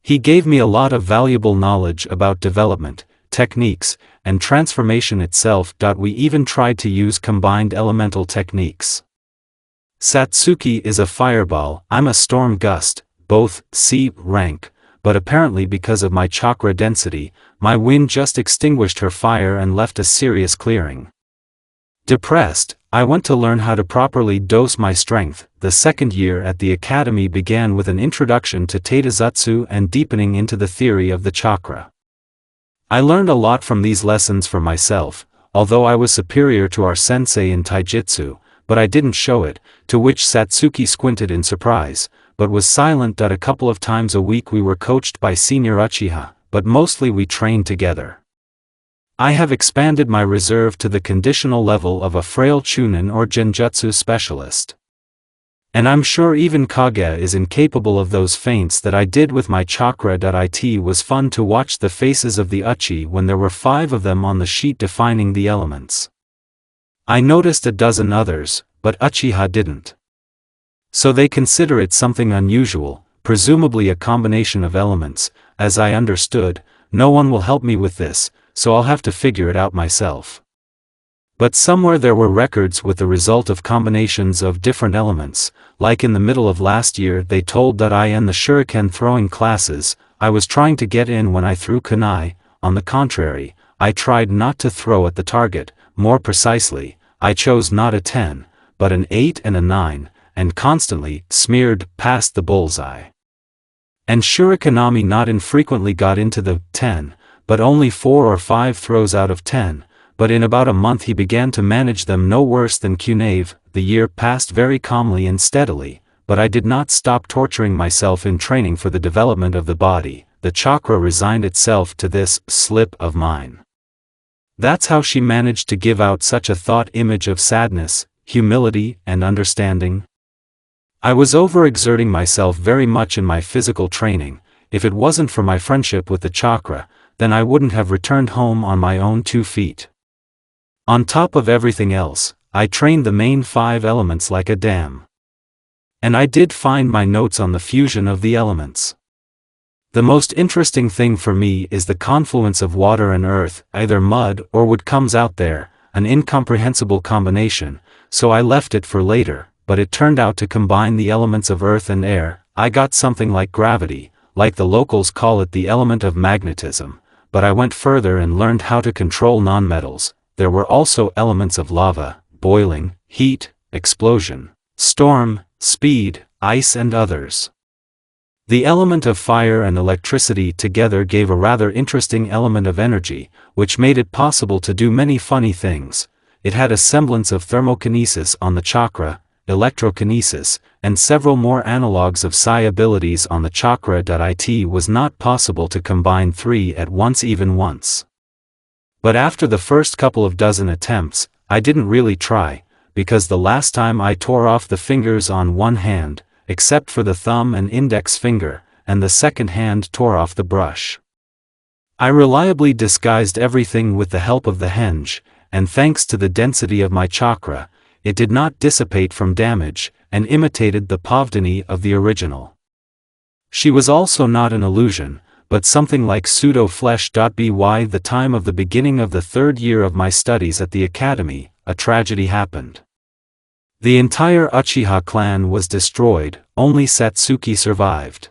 He gave me a lot of valuable knowledge about development, techniques, and transformation itself. We even tried to use combined elemental techniques. Satsuki is a fireball, I'm a storm gust, both C rank, but apparently because of my chakra density, my wind just extinguished her fire and left a serious clearing. Depressed, I went to learn how to properly dose my strength. The second year at the academy began with an introduction to Taizutsu and deepening into the theory of the chakra. I learned a lot from these lessons for myself, although I was superior to our sensei in taijutsu, but I didn't show it, to which Satsuki squinted in surprise, but was silent. A couple of times a week we were coached by Senior Uchiha, but mostly we trained together. I have expanded my reserve to the conditional level of a frail chunin or genjutsu specialist. And I'm sure even Kage is incapable of those feints that I did with my chakra. It was fun to watch the faces of the Uchi when there were 5 of them on the sheet defining the elements. I noticed a dozen others, but Uchiha didn't. So they consider it something unusual, presumably a combination of elements. As I understood, no one will help me with this, so I'll have to figure it out myself. But somewhere there were records with the result of combinations of different elements. Like in the middle of last year they told that I in the shuriken throwing classes, I was trying to get in when I threw kunai. On the contrary, I tried not to throw at the target. More precisely, I chose not a 10, but an 8 and a 9, and constantly smeared past the bullseye. And shurikenami not infrequently got into the 10, but only 4 or 5 throws out of 10, but in about a month he began to manage them no worse than Kunave. The year passed very calmly and steadily, but I did not stop torturing myself in training for the development of the body. The chakra resigned itself to this slip of mine. That's how she managed to give out such a thought image of sadness, humility, and understanding. I was overexerting myself very much in my physical training. If it wasn't for my friendship with the chakra, then I wouldn't have returned home on my own 2 feet. On top of everything else, I trained the main 5 elements like a dam. And I did find my notes on the fusion of the elements. The most interesting thing for me is the confluence of water and earth. Either mud or wood comes out there, an incomprehensible combination, so I left it for later, but it turned out to combine the elements of earth and air. I got something like gravity, like the locals call it the element of magnetism, but I went further and learned how to control nonmetals. There were also elements of lava, boiling, heat, explosion, storm, speed, ice and others. The element of fire and electricity together gave a rather interesting element of energy, which made it possible to do many funny things. It had a semblance of thermokinesis on the chakra, electrokinesis, and several more analogues of psi abilities on the chakra. It was not possible to combine 3 at once even once. But after the first couple of dozen attempts, I didn't really try, because the last time I tore off the fingers on one hand, except for the thumb and index finger, and the second hand tore off the brush. I reliably disguised everything with the help of the henge, and thanks to the density of my chakra, it did not dissipate from damage, and imitated the Pavdini of the original. She was also not an illusion, but something like pseudo-flesh. By the time of the beginning of the third year of my studies at the academy, a tragedy happened. The entire Uchiha clan was destroyed, only Satsuki survived.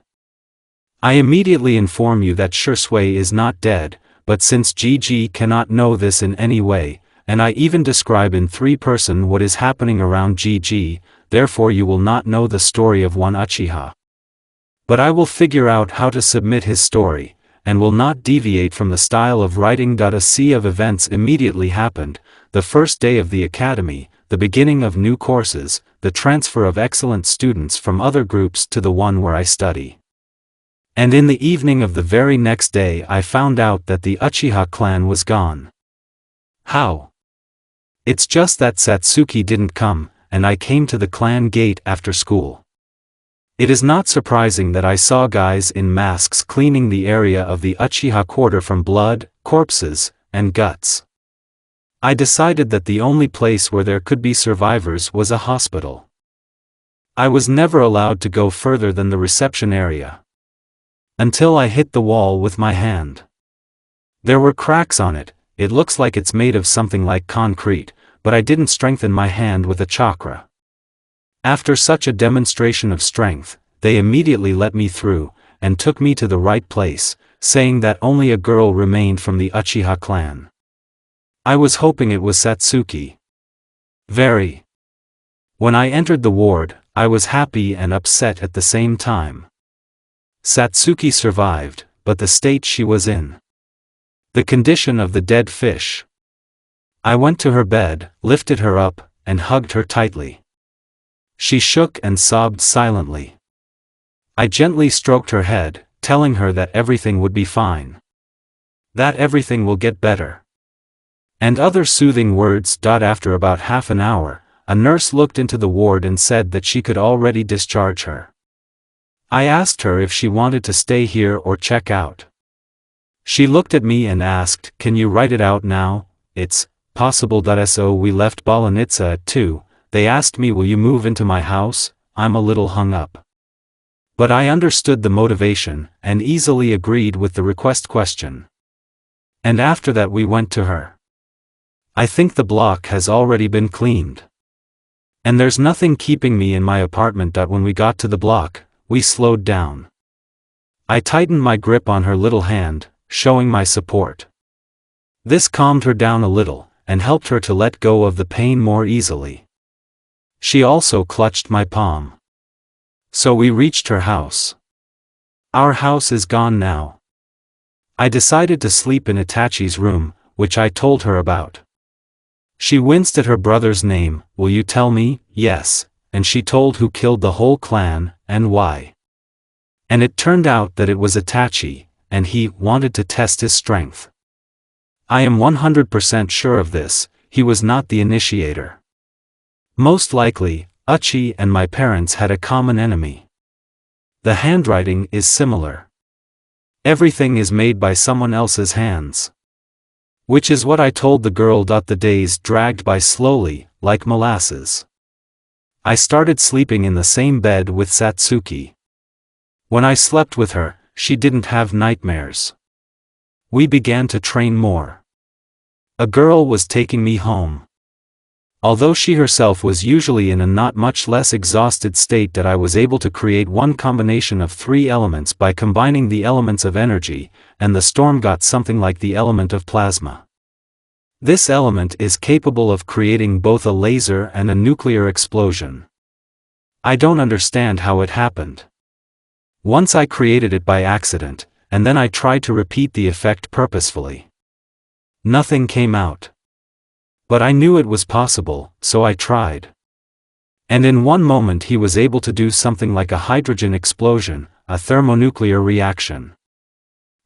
I immediately inform you that Shursui is not dead, but since Gigi cannot know this in any way, and I even describe in third-person what is happening around Gigi, therefore you will not know the story of one Uchiha. But I will figure out how to submit his story, and will not deviate from the style of writing. A sea of events immediately happened, the first day of the academy, the beginning of new courses, the transfer of excellent students from other groups to the one where I study. And in the evening of the very next day I found out that the Uchiha clan was gone. How? It's just that Satsuki didn't come, and I came to the clan gate after school. It is not surprising that I saw guys in masks cleaning the area of the Uchiha quarter from blood, corpses, and guts. I decided that the only place where there could be survivors was a hospital. I was never allowed to go further than the reception area. Until I hit the wall with my hand. There were cracks on it, it looks like it's made of something like concrete, but I didn't strengthen my hand with a chakra. After such a demonstration of strength, they immediately let me through, and took me to the right place, saying that only a girl remained from the Uchiha clan. I was hoping it was Satsuki. Very. When I entered the ward, I was happy and upset at the same time. Satsuki survived, but the state she was in. The condition of the dead fish. I went to her bed, lifted her up, and hugged her tightly. She shook and sobbed silently. I gently stroked her head, telling her that everything would be fine. That everything will get better. And other soothing words. After about half an hour, a nurse looked into the ward and said that she could already discharge her. I asked her if she wanted to stay here or check out. She looked at me and asked, "Can you write it out now?" It's possible. So we left Balanitsa at 2. They asked me, "Will you move into my house?" I'm a little hung up. But I understood the motivation, and easily agreed with the request question. And after that we went to her. I think the block has already been cleaned. And there's nothing keeping me in my apartment. When we got to the block, we slowed down. I tightened my grip on her little hand, showing my support. This calmed her down a little, and helped her to let go of the pain more easily. She also clutched my palm. So we reached her house. Our house is gone now. I decided to sleep in Itachi's room, which I told her about. She winced at her brother's name. "Will you tell me?" "Yes," and she told who killed the whole clan, and why. And it turned out that it was Itachi, and he wanted to test his strength. I am 100% sure of this, he was not the initiator. Most likely, Uchi and my parents had a common enemy. The handwriting is similar. Everything is made by someone else's hands. Which is what I told the girl. The days dragged by slowly, like molasses. I started sleeping in the same bed with Satsuki. When I slept with her, she didn't have nightmares. We began to train more. A girl was taking me home. Although she herself was usually in a not much less exhausted state, that I was able to create one combination of 3 elements by combining the elements of energy, and the storm got something like the element of plasma. This element is capable of creating both a laser and a nuclear explosion. I don't understand how it happened. Once I created it by accident, and then I tried to repeat the effect purposefully. Nothing came out. But I knew it was possible, so I tried. And in one moment he was able to do something like a hydrogen explosion, a thermonuclear reaction.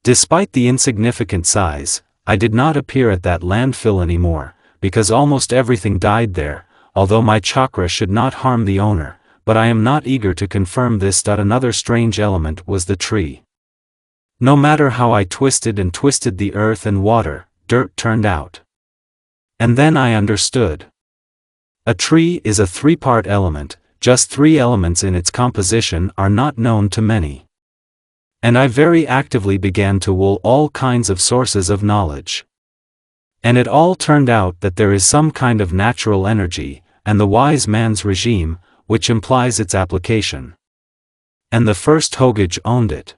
Despite the insignificant size, I did not appear at that landfill anymore, because almost everything died there, although my chakra should not harm the owner, but I am not eager to confirm this. Another strange element was the tree. No matter how I twisted and twisted the earth and water, dirt turned out. And then I understood. A tree is a three-part element, just three elements in its composition are not known to many. And I very actively began to wool all kinds of sources of knowledge. And it all turned out that there is some kind of natural energy, and the wise man's regime, which implies its application. And the first Hokage owned it.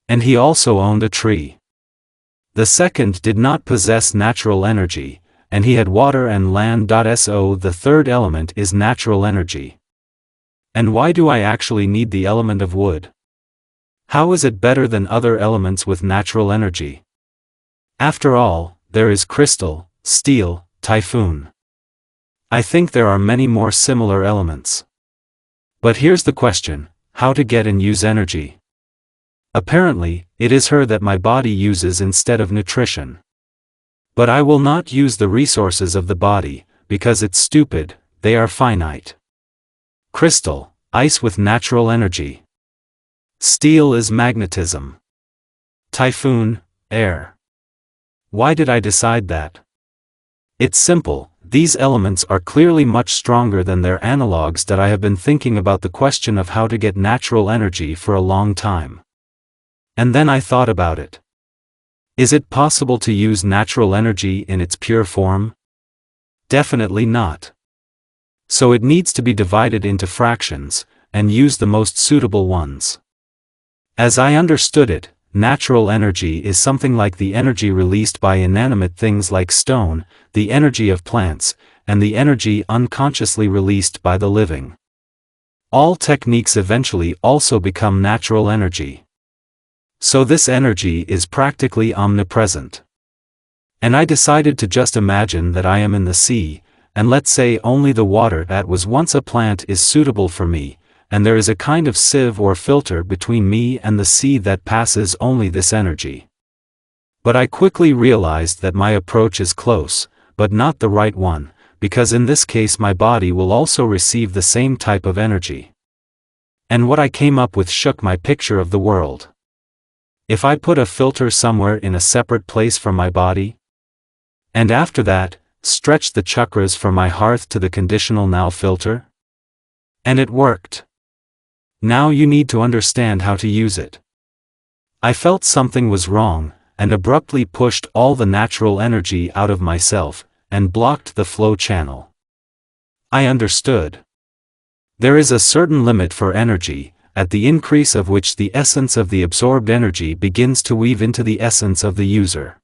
And he also owned a tree. The second did not possess natural energy, and he had water and land. So the third element is natural energy. And why do I actually need the element of wood? How is it better than other elements with natural energy? After all, there is crystal, steel, typhoon. I think there are many more similar elements. But here's the question: how to get and use energy? Apparently, it is her that my body uses instead of nutrition. But I will not use the resources of the body, because it's stupid, they are finite. Crystal, ice with natural energy. Steel is magnetism. Typhoon, air. Why did I decide that? It's simple, these elements are clearly much stronger than their analogues. That I have been thinking about the question of how to get natural energy for a long time. And then I thought about it. Is it possible to use natural energy in its pure form? Definitely not. So it needs to be divided into fractions, and use the most suitable ones. As I understood it, natural energy is something like the energy released by inanimate things like stone, the energy of plants, and the energy unconsciously released by the living. All techniques eventually also become natural energy. So this energy is practically omnipresent. And I decided to just imagine that I am in the sea, and let's say only the water that was once a plant is suitable for me, and there is a kind of sieve or filter between me and the sea that passes only this energy. But I quickly realized that my approach is close, but not the right one, because in this case my body will also receive the same type of energy. And what I came up with shook my picture of the world. If I put a filter somewhere in a separate place from my body, and after that, stretch the chakras from my hearth to the conditional now filter? And it worked. Now you need to understand how to use it. I felt something was wrong, and abruptly pushed all the natural energy out of myself, and blocked the flow channel. I understood. There is a certain limit for energy, at the increase of which the essence of the absorbed energy begins to weave into the essence of the user.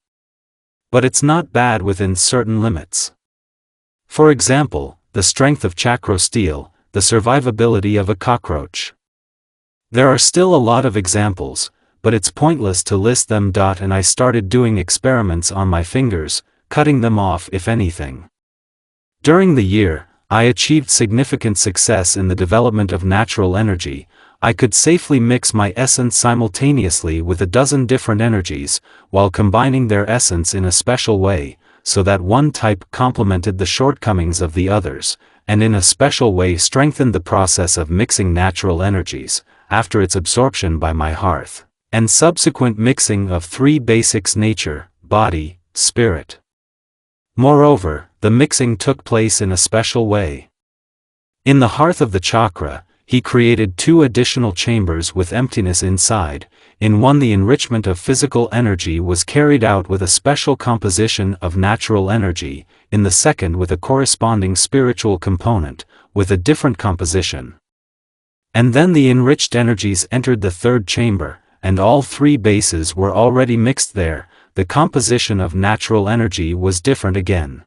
But it's not bad within certain limits. For example, the strength of chakra steel, the survivability of a cockroach. There are still a lot of examples, but it's pointless to list them. And I started doing experiments on my fingers, cutting them off if anything. During the year, I achieved significant success in the development of natural energy. I could safely mix my essence simultaneously with a dozen different energies, while combining their essence in a special way, so that one type complemented the shortcomings of the others, and in a special way strengthened the process of mixing natural energies, after its absorption by my hearth, and subsequent mixing of three basics: nature, body, spirit. Moreover, the mixing took place in a special way. In the hearth of the chakra, he created two additional chambers with emptiness inside. In one the enrichment of physical energy was carried out with a special composition of natural energy, in the second with a corresponding spiritual component, with a different composition. And then the enriched energies entered the third chamber, and all three bases were already mixed there. The composition of natural energy was different again.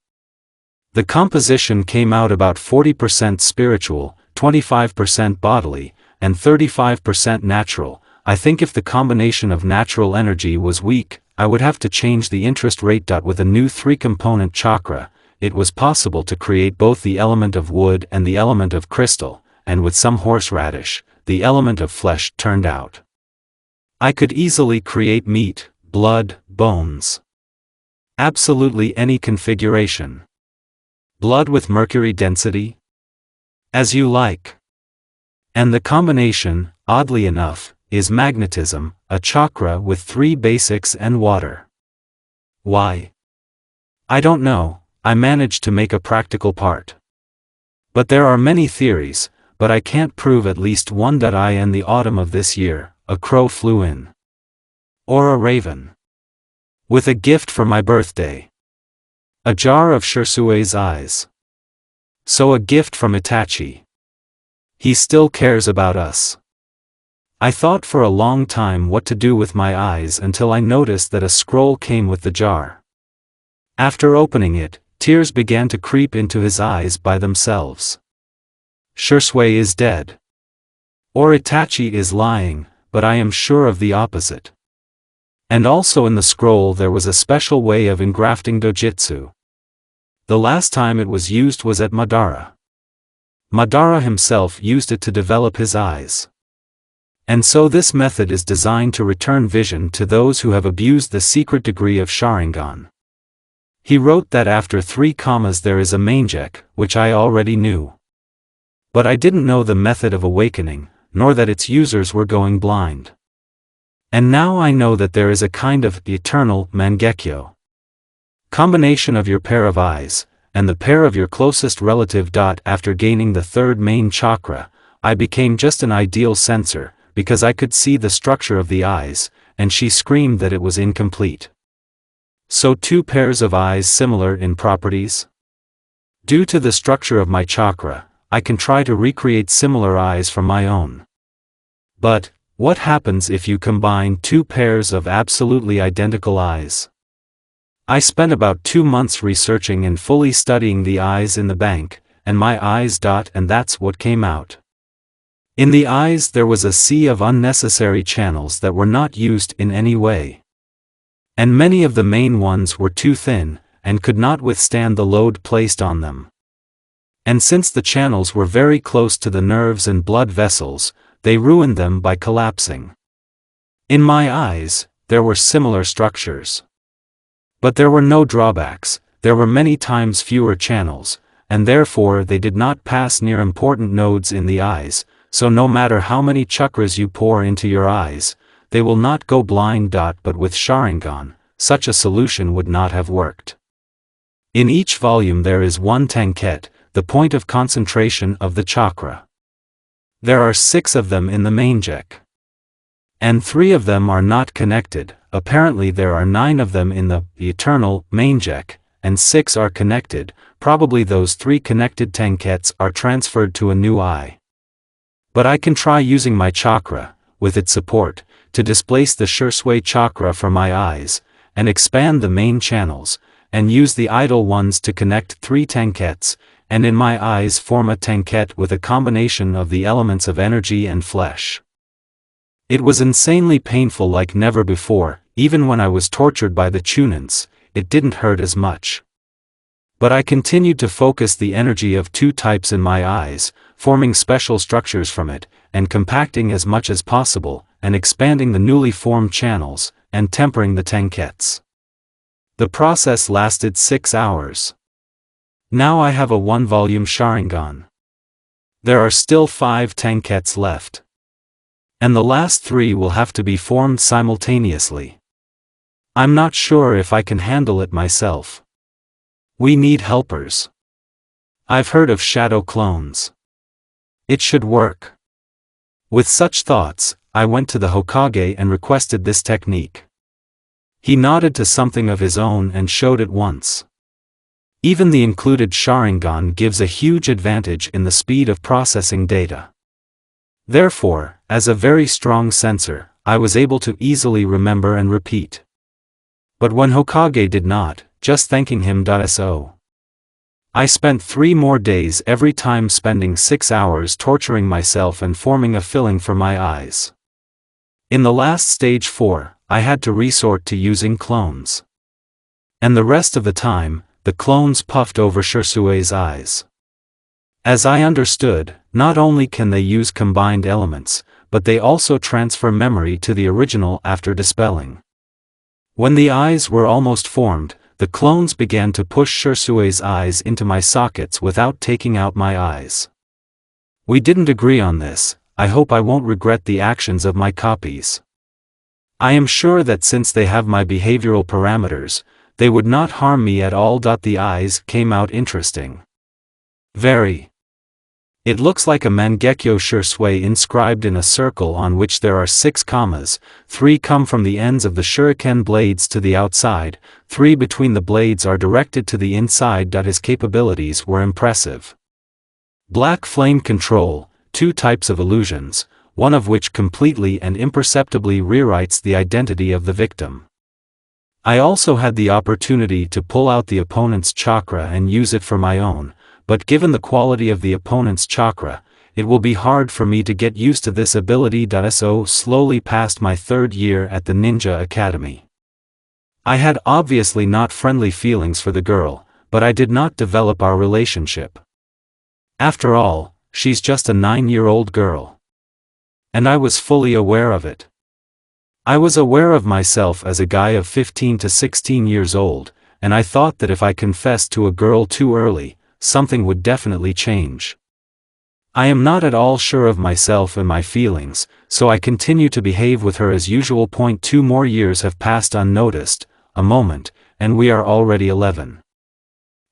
The composition came out about 40% spiritual, 25% bodily, and 35% natural. I think if the combination of natural energy was weak, I would have to change the interest rate. With a new three-component chakra, it was possible to create both the element of wood and the element of crystal, and with some horseradish, the element of flesh turned out. I could easily create meat, blood, bones. Absolutely any configuration. Blood with mercury density? As you like. And the combination, oddly enough, is magnetism, a chakra with three basics and water. Why? I don't know. I managed to make a practical part. But there are many theories, but I can't prove at least one. In the autumn of this year, a crow flew in. Or a raven. With a gift for my birthday. A jar of Shirsue's eyes. So a gift from Itachi. He still cares about us. I thought for a long time what to do with my eyes until I noticed that a scroll came with the jar. After opening it, tears began to creep into his eyes by themselves. Shirsue is dead. Or Itachi is lying, but I am sure of the opposite. And also in the scroll there was a special way of engrafting dojutsu. The last time it was used was at Madara. Madara himself used it to develop his eyes. And so this method is designed to return vision to those who have abused the secret degree of Sharingan. He wrote that after 3 commas there is a Mangek, which I already knew. But I didn't know the method of awakening, nor that its users were going blind. And now I know that there is a kind of eternal Mangekyo. Combination of your pair of eyes, and the pair of your closest relative. After gaining the 3rd main chakra, I became just an ideal sensor, because I could see the structure of the eyes, and she screamed that it was incomplete. So 2 pairs of eyes similar in properties? Due to the structure of my chakra, I can try to recreate similar eyes from my own. But, what happens if you combine 2 pairs of absolutely identical eyes? I spent about 2 months researching and fully studying the eyes in the bank, and my eyes. And that's what came out. In the eyes there was a sea of unnecessary channels that were not used in any way. And many of the main ones were too thin, and could not withstand the load placed on them. And since the channels were very close to the nerves and blood vessels, they ruined them by collapsing. In my eyes, there were similar structures. But there were no drawbacks, there were many times fewer channels, and therefore they did not pass near important nodes in the eyes, so no matter how many chakras you pour into your eyes, they will not go blind. But with Sharingan, such a solution would not have worked. In each volume there is 1 tenket, the point of concentration of the chakra. There are 6 of them in the Mangek. And 3 of them are not connected. Apparently there are 9 of them in the eternal Mangek, and 6 are connected. Probably those 3 connected tenkets are transferred to a new eye. But I can try using my chakra, with its support, to displace the Shirsue chakra from my eyes, and expand the main channels, and use the idle ones to connect 3 tenkets, and in my eyes form a tenket with a combination of the elements of energy and flesh. It was insanely painful like never before. Even when I was tortured by the Chunins, it didn't hurt as much. But I continued to focus the energy of 2 types in my eyes, forming special structures from it, and compacting as much as possible, and expanding the newly formed channels, and tempering the tenkets. The process lasted 6 hours. Now I have a 1-volume Sharingan. There are still 5 tenkets left. And the last 3 will have to be formed simultaneously. I'm not sure if I can handle it myself. We need helpers. I've heard of shadow clones. It should work. With such thoughts, I went to the Hokage and requested this technique. He nodded to something of his own and showed it once. Even the included Sharingan gives a huge advantage in the speed of processing data. Therefore, as a very strong sensor, I was able to easily remember and repeat. But when Hokage did not, just thanking him. So I spent 3 more days every time, spending 6 hours torturing myself and forming a filling for my eyes. In the last stage 4, I had to resort to using clones. And the rest of the time, the clones puffed over Shirsue's eyes. As I understood, not only can they use combined elements, but they also transfer memory to the original after dispelling. When the eyes were almost formed, the clones began to push Shirsue's eyes into my sockets without taking out my eyes. We didn't agree on this. I hope I won't regret the actions of my copies. I am sure that since they have my behavioral parameters, they would not harm me at all. The eyes came out interesting. Very. It looks like a Mangekyo Shursui inscribed in a circle on which there are 6 commas, 3 come from the ends of the shuriken blades to the outside, 3 between the blades are directed to the inside. His capabilities were impressive. Black flame control, 2 types of illusions, one of which completely and imperceptibly rewrites the identity of the victim. I also had the opportunity to pull out the opponent's chakra and use it for my own, but given the quality of the opponent's chakra, it will be hard for me to get used to this ability. So slowly passed my 3rd year at the Ninja Academy. I had obviously not friendly feelings for the girl, but I did not develop our relationship. After all, she's just a 9-year-old girl. And I was fully aware of it. I was aware of myself as a guy of 15 to 16 years old, and I thought that if I confessed to a girl too early, something would definitely change. I am not at all sure of myself and my feelings, so I continue to behave with her as usual. 2 more years have passed unnoticed, a moment, and we are already 11.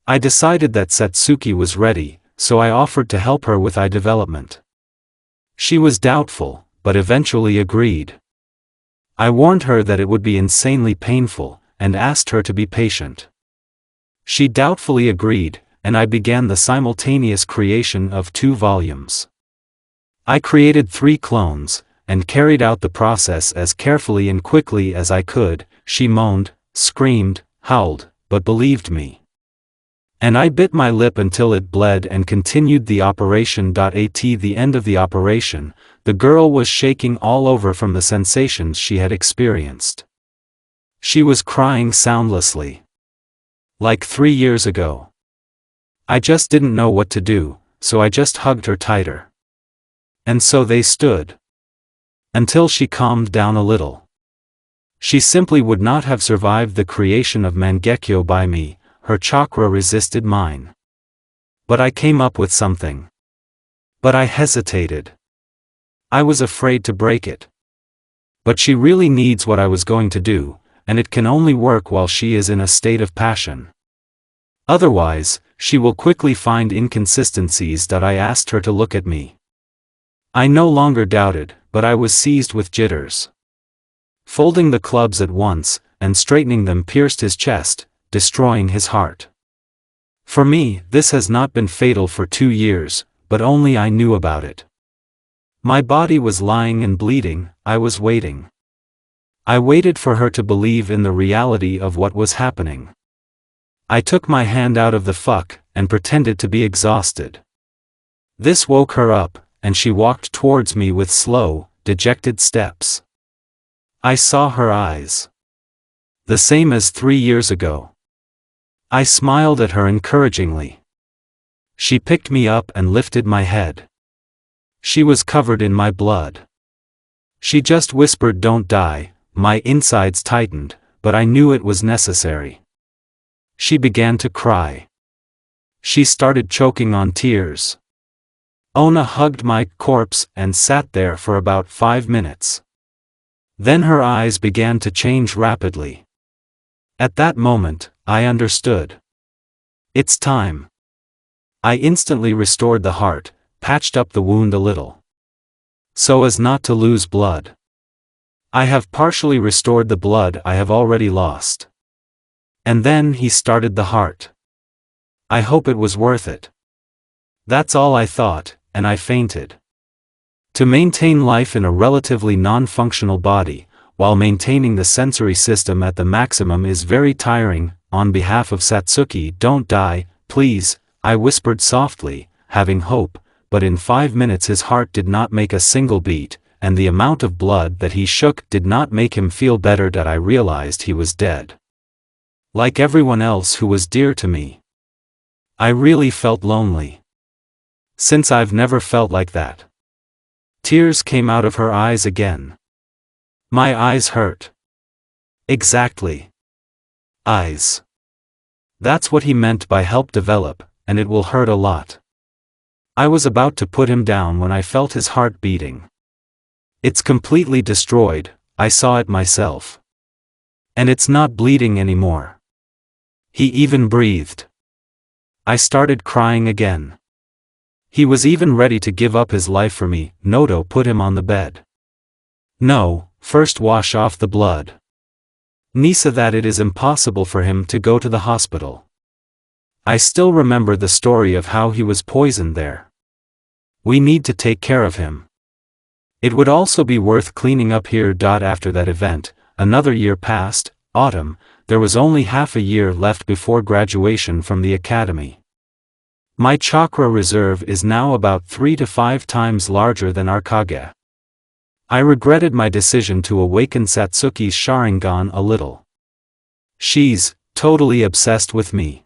I decided that Satsuki was ready, so I offered to help her with eye development. She was doubtful, but eventually agreed. I warned her that it would be insanely painful, and asked her to be patient. She doubtfully agreed, and I began the simultaneous creation of 2 volumes. I created 3 clones, and carried out the process as carefully and quickly as I could. She moaned, screamed, howled, but believed me. And I bit my lip until it bled and continued the operation. At the end of the operation, the girl was shaking all over from the sensations she had experienced. She was crying soundlessly. Like 3 years ago. I just didn't know what to do, so I just hugged her tighter. And so they stood. Until she calmed down a little. She simply would not have survived the creation of Mangekyo by me, her chakra resisted mine. But I came up with something. But I hesitated. I was afraid to break it. But she really needs what I was going to do, and it can only work while she is in a state of passion. Otherwise, she will quickly find inconsistencies. I asked her to look at me. I no longer doubted, but I was seized with jitters. Folding the clubs at once, and straightening them pierced his chest, destroying his heart. For me, this has not been fatal for 2 years, but only I knew about it. My body was lying and bleeding. I was waiting. I waited for her to believe in the reality of what was happening. I took my hand out of the fuck, and pretended to be exhausted. This woke her up, and she walked towards me with slow, dejected steps. I saw her eyes. The same as 3 years ago. I smiled at her encouragingly. She picked me up and lifted my head. She was covered in my blood. She just whispered, "Don't die." My insides tightened, but I knew it was necessary. She began to cry. She started choking on tears. Ona hugged my corpse and sat there for about 5 minutes. Then her eyes began to change rapidly. At that moment, I understood. It's time. I instantly restored the heart, patched up the wound a little. So as not to lose blood. I have partially restored the blood I have already lost. And then he started the heart. I hope it was worth it. That's all I thought, and I fainted. To maintain life in a relatively non-functional body, while maintaining the sensory system at the maximum is very tiring. On behalf of Satsuki, don't die, please, I whispered softly, having hope, but in 5 minutes his heart did not make a single beat, and the amount of blood that he shook did not make him feel better. I realized he was dead. Like everyone else who was dear to me. I really felt lonely. Since I've never felt like that. Tears came out of her eyes again. My eyes hurt. Exactly. Eyes. That's what he meant by help develop, and it will hurt a lot. I was about to put him down when I felt his heart beating. It's completely destroyed, I saw it myself. And it's not bleeding anymore. He even breathed. I started crying again. He was even ready to give up his life for me. Noto put him on the bed. No, first wash off the blood. Nisa that it is impossible for him to go to the hospital. I still remember the story of how he was poisoned there. We need to take care of him. It would also be worth cleaning up here. After that event, another year passed, autumn, there was only half a year left before graduation from the academy. My chakra reserve is now about 3 to 5 times larger than our Kage. I regretted my decision to awaken Satsuki's Sharingan a little. She's totally obsessed with me.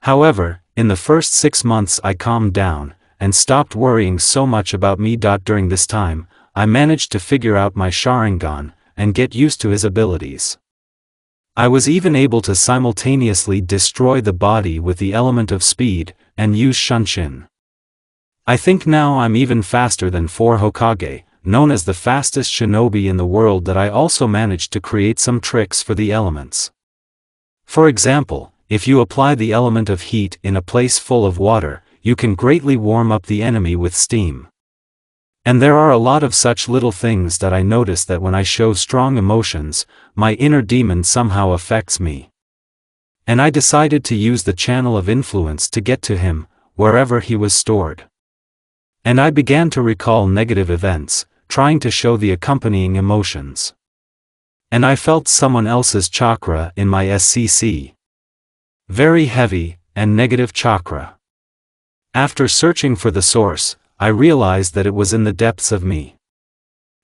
However, in the first 6 months I calmed down, and stopped worrying so much about me. During this time, I managed to figure out my Sharingan, and get used to his abilities. I was even able to simultaneously destroy the body with the element of speed, and use Shunshin. I think now I'm even faster than 4 Hokage, known as the fastest shinobi in the world. That I also managed to create some tricks for the elements. For example, if you apply the element of heat in a place full of water, you can greatly warm up the enemy with steam. And there are a lot of such little things that I notice that when I show strong emotions, my inner demon somehow affects me. And I decided to use the channel of influence to get to him, wherever he was stored. And I began to recall negative events, trying to show the accompanying emotions. And I felt someone else's chakra in my SCC. Very heavy, and negative chakra. After searching for the source, I realized that it was in the depths of me.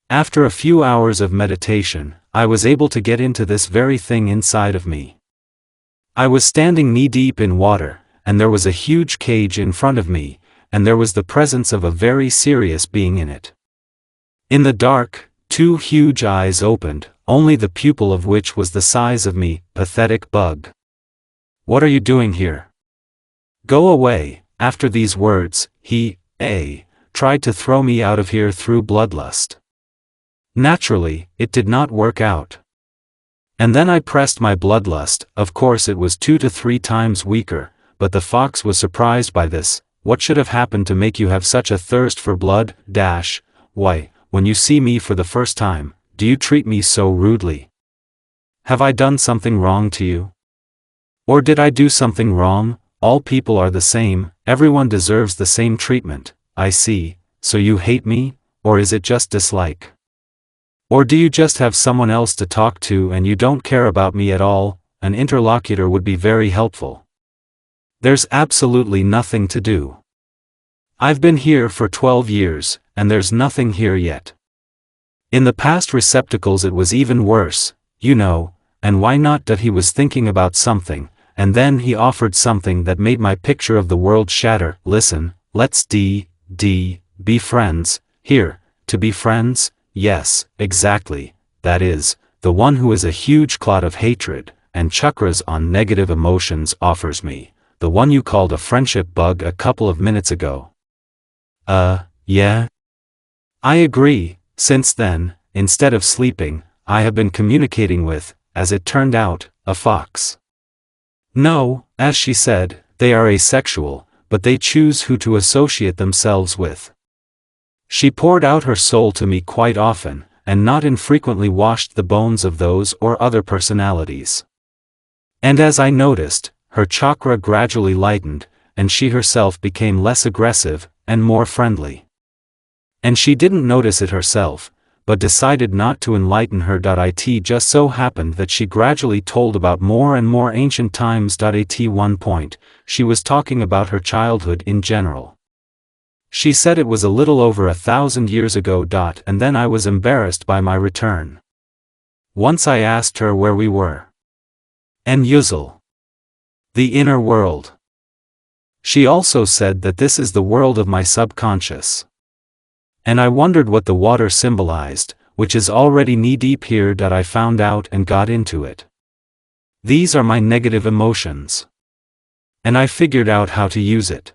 After a few hours of meditation, I was able to get into this very thing inside of me. I was standing knee-deep in water, and there was a huge cage in front of me, and there was the presence of a very serious being in it. In the dark, 2 huge eyes opened, only the pupil of which was the size of me. Pathetic bug. What are you doing here? Go away. After these words, he tried to throw me out of here through bloodlust. Naturally, it did not work out. And then I pressed my bloodlust. Of course it was 2 to 3 times weaker, but the fox was surprised by this. What should have happened to make you have such a thirst for blood? Why, when you see me for the first time, do you treat me so rudely? Have I done something wrong to you? Or did I do something wrong? All people are the same, everyone deserves the same treatment. I see. So you hate me, or is it just dislike? Or do you just have someone else to talk to and you don't care about me at all? An interlocutor would be very helpful. There's absolutely nothing to do. I've been here for 12 years, and there's nothing here yet. In the past receptacles it was even worse, you know, and why not? That he was thinking about something, and then he offered something that made my picture of the world shatter. Listen, let's be friends. Here, to be friends? Yes, exactly, that is, the one who is a huge clot of hatred, and chakras on negative emotions offers me, the one you called a friendship bug a couple of minutes ago. Yeah? I agree. Since then, instead of sleeping, I have been communicating with, as it turned out, a fox. No, as she said, they are asexual, but they choose who to associate themselves with. She poured out her soul to me quite often, and not infrequently washed the bones of those or other personalities. And as I noticed, her chakra gradually lightened, and she herself became less aggressive, and more friendly. And she didn't notice it herself, but decided not to enlighten her. It just so happened that she gradually told about more and more ancient times. At one point, she was talking about her childhood in general. She said it was a little over 1,000 years ago. And then I was embarrassed by my return. Once I asked her where we were. En Yuzal. The inner world. She also said that this is the world of my subconscious. And I wondered what the water symbolized, which is already knee-deep here. I found out and got into it. These are my negative emotions. And I figured out how to use it.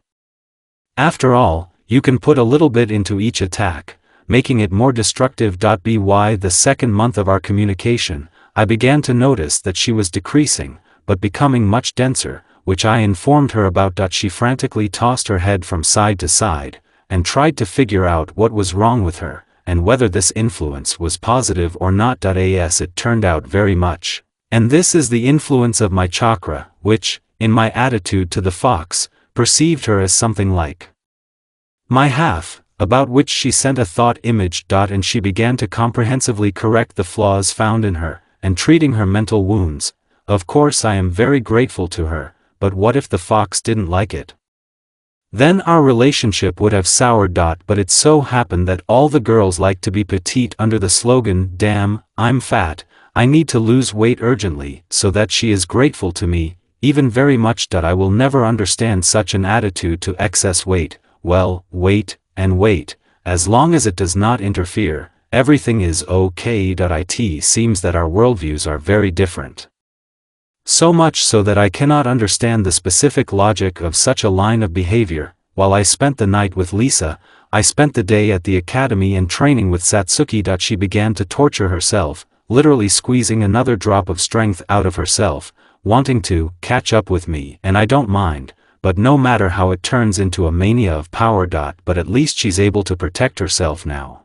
After all, you can put a little bit into each attack, making it more destructive. By the second month of our communication, I began to notice that she was decreasing, but becoming much denser, which I informed her about. She frantically tossed her head from side to side, and tried to figure out what was wrong with her, and whether this influence was positive or not. As it turned out, very much. And this is the influence of my chakra, which, in my attitude to the fox, perceived her as something like my half, about which she sent a thought image. And she began to comprehensively correct the flaws found in her, and treating her mental wounds. Of course I am very grateful to her, but what if the fox didn't like it? Then our relationship would have soured. But it so happened that all the girls like to be petite under the slogan, "Damn, I'm fat, I need to lose weight urgently," so that she is grateful to me, even very much. I will never understand such an attitude to excess weight. Well, wait, and wait, as long as it does not interfere, everything is okay. It seems that our worldviews are very different. So much so that I cannot understand the specific logic of such a line of behavior. While I spent the night with Lisa, I spent the day at the academy and training with Satsuki. She began to torture herself, literally squeezing another drop of strength out of herself, wanting to catch up with me, and I don't mind, but no matter how it turns into a mania of power. But at least she's able to protect herself now.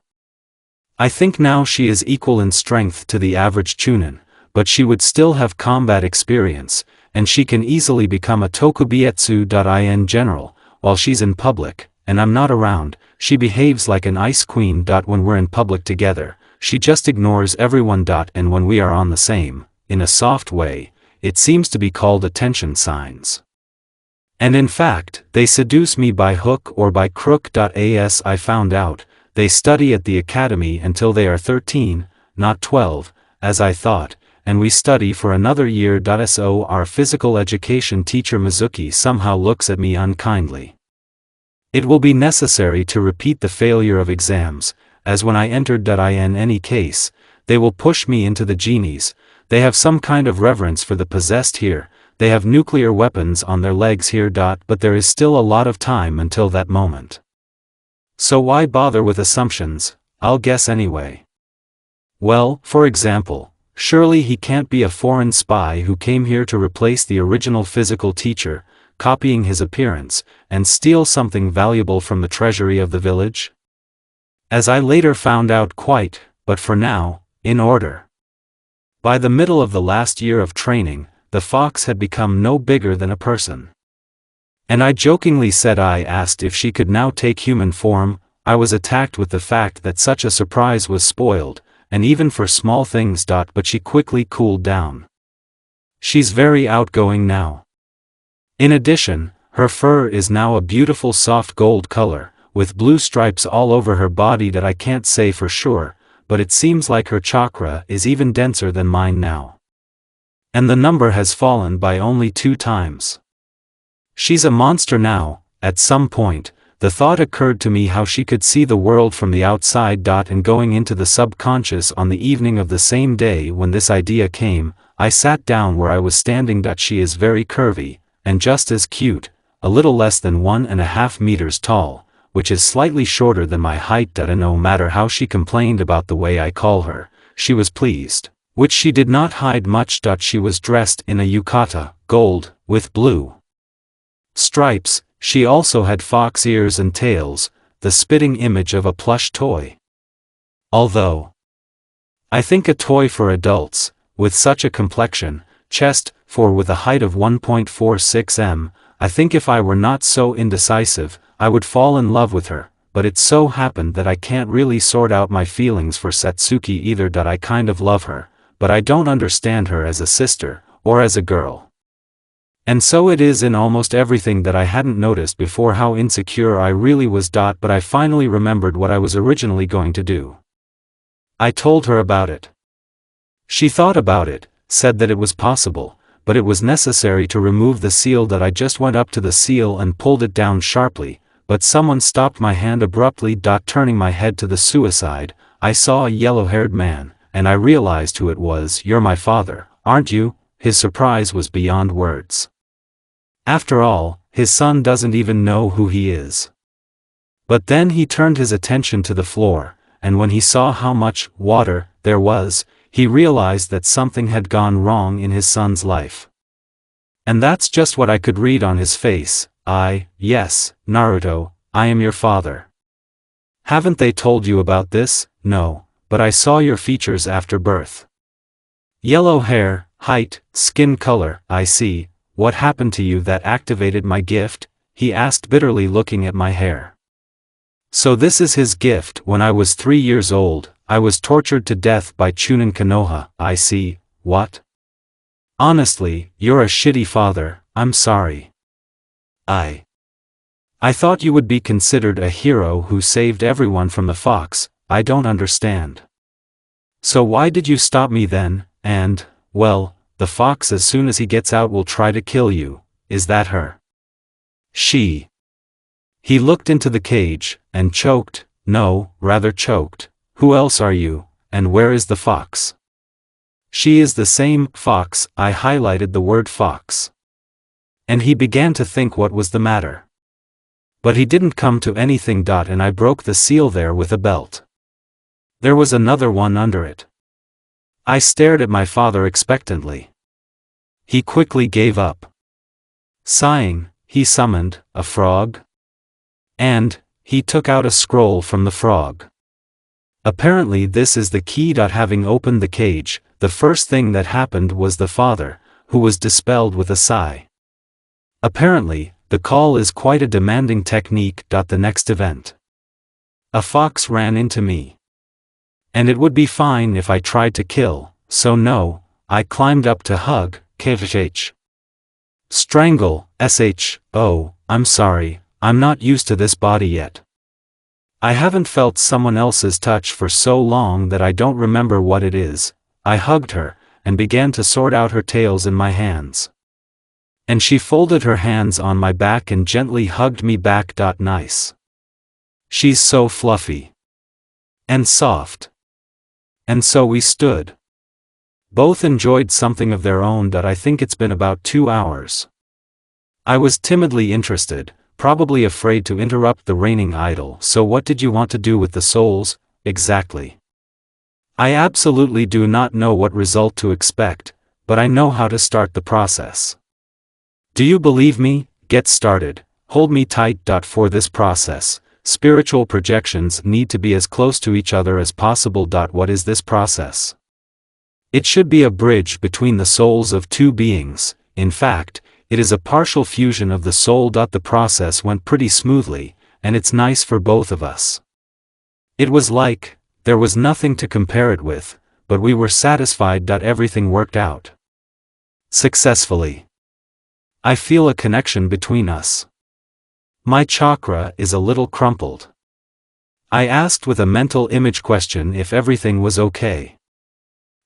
I think now she is equal in strength to the average chunin, but she would still have combat experience, and she can easily become a tokubietsu. In general, while she's in public, and I'm not around, she behaves like an ice queen. When we're in public together, she just ignores everyone. And when we are on the same, in a soft way, it seems to be called attention signs. And in fact, they seduce me by hook or by crook. As I found out, they study at the academy until they are 13, not 12, as I thought, and we study for another year. So our physical education teacher Mizuki somehow looks at me unkindly. It will be necessary to repeat the failure of exams, as when I entered. In any case, they will push me into the genies. They have some kind of reverence for the possessed here. They have nuclear weapons on their legs here. But there is still a lot of time until that moment. So why bother with assumptions? I'll guess anyway. Well, for example, surely he can't be a foreign spy who came here to replace the original physical teacher, copying his appearance, and steal something valuable from the treasury of the village? As I later found out, quite, but for now, in order. By the middle of the last year of training, the fox had become no bigger than a person. And I jokingly said I asked if she could now take human form. I was attacked with the fact that such a surprise was spoiled, and even for small things. But she quickly cooled down. She's very outgoing now. In addition, her fur is now a beautiful soft gold color, with blue stripes all over her body. I can't say for sure, but it seems like her chakra is even denser than mine now. And the number has fallen by only 2 times. She's a monster now. At some point, the thought occurred to me how she could see the world from the outside. And going into the subconscious on the evening of the same day when this idea came, I sat down where I was standing. She is very curvy, and just as cute, a little less than 1.5 meters tall, which is slightly shorter than my height. And no matter how she complained about the way I call her, she was pleased, which she did not hide much. She was dressed in a yukata, gold, with blue stripes. She also had fox ears and tails, the spitting image of a plush toy. Although I think a toy for adults, with such a complexion, chest, for with a height of 1.46 m, I think if I were not so indecisive, I would fall in love with her. But it so happened that I can't really sort out my feelings for Satsuki either. I kind of love her, but I don't understand her as a sister, or as a girl. And so it is in almost everything that I hadn't noticed before how insecure I really was. But I finally remembered what I was originally going to do. I told her about it. She thought about it, said that it was possible, but it was necessary to remove the seal. I just went up to the seal and pulled it down sharply, but someone stopped my hand abruptly. Turning my head to the suicide, I saw a yellow-haired man, and I realized who it was. "You're my father, aren't you?" His surprise was beyond words. After all, his son doesn't even know who he is. But then he turned his attention to the floor, and when he saw how much water there was, he realized that something had gone wrong in his son's life. And that's just what I could read on his face. Yes, Naruto, I am your father. Haven't they told you about this? No, but I saw your features after birth. Yellow hair, height, skin color, I see. What happened to you that activated my gift? He asked bitterly, looking at my hair. So this is his gift. When I was 3 years old, I was tortured to death by Chunin Konoha. I see. What? Honestly, you're a shitty father. I'm sorry. I thought you would be considered a hero who saved everyone from the fox. I don't understand. So why did you stop me then? And, well, the fox, as soon as he gets out, will try to kill you. Is that her? She. He looked into the cage, and choked. No, rather choked. Who else are you, and where is the fox? She is the same fox. I highlighted the word fox. And he began to think what was the matter. But he didn't come to anything. And I broke the seal there with a belt. There was another one under it. I stared at my father expectantly. He quickly gave up. Sighing, he summoned a frog. And he took out a scroll from the frog. Apparently this is the key. Having opened the cage, the first thing that happened was the father, who was dispelled with a sigh. Apparently, the call is quite a demanding technique. The next event. A fox ran into me. And it would be fine if I tried to kill, so no, I climbed up to hug, ksh. Strangle, sh. Oh, I'm sorry, I'm not used to this body yet. I haven't felt someone else's touch for so long that I don't remember what it is. I hugged her, and began to sort out her tails in my hands. And she folded her hands on my back and gently hugged me back. Nice. She's so fluffy. And soft. And so we stood. Both enjoyed something of their own. I think it's been about 2 hours. I was timidly interested, probably afraid to interrupt the reigning idol. So what did you want to do with the souls, exactly? I absolutely do not know what result to expect, but I know how to start the process. Do you believe me? Get started, hold me tight. For this process, spiritual projections need to be as close to each other as possible. What is this process? It should be a bridge between the souls of two beings. In fact, it is a partial fusion of the soul. The process went pretty smoothly, and it's nice for both of us. It was like, there was nothing to compare it with, but we were satisfied. Everything worked out successfully. I feel a connection between us. My chakra is a little crumpled. I asked with a mental image question if everything was okay.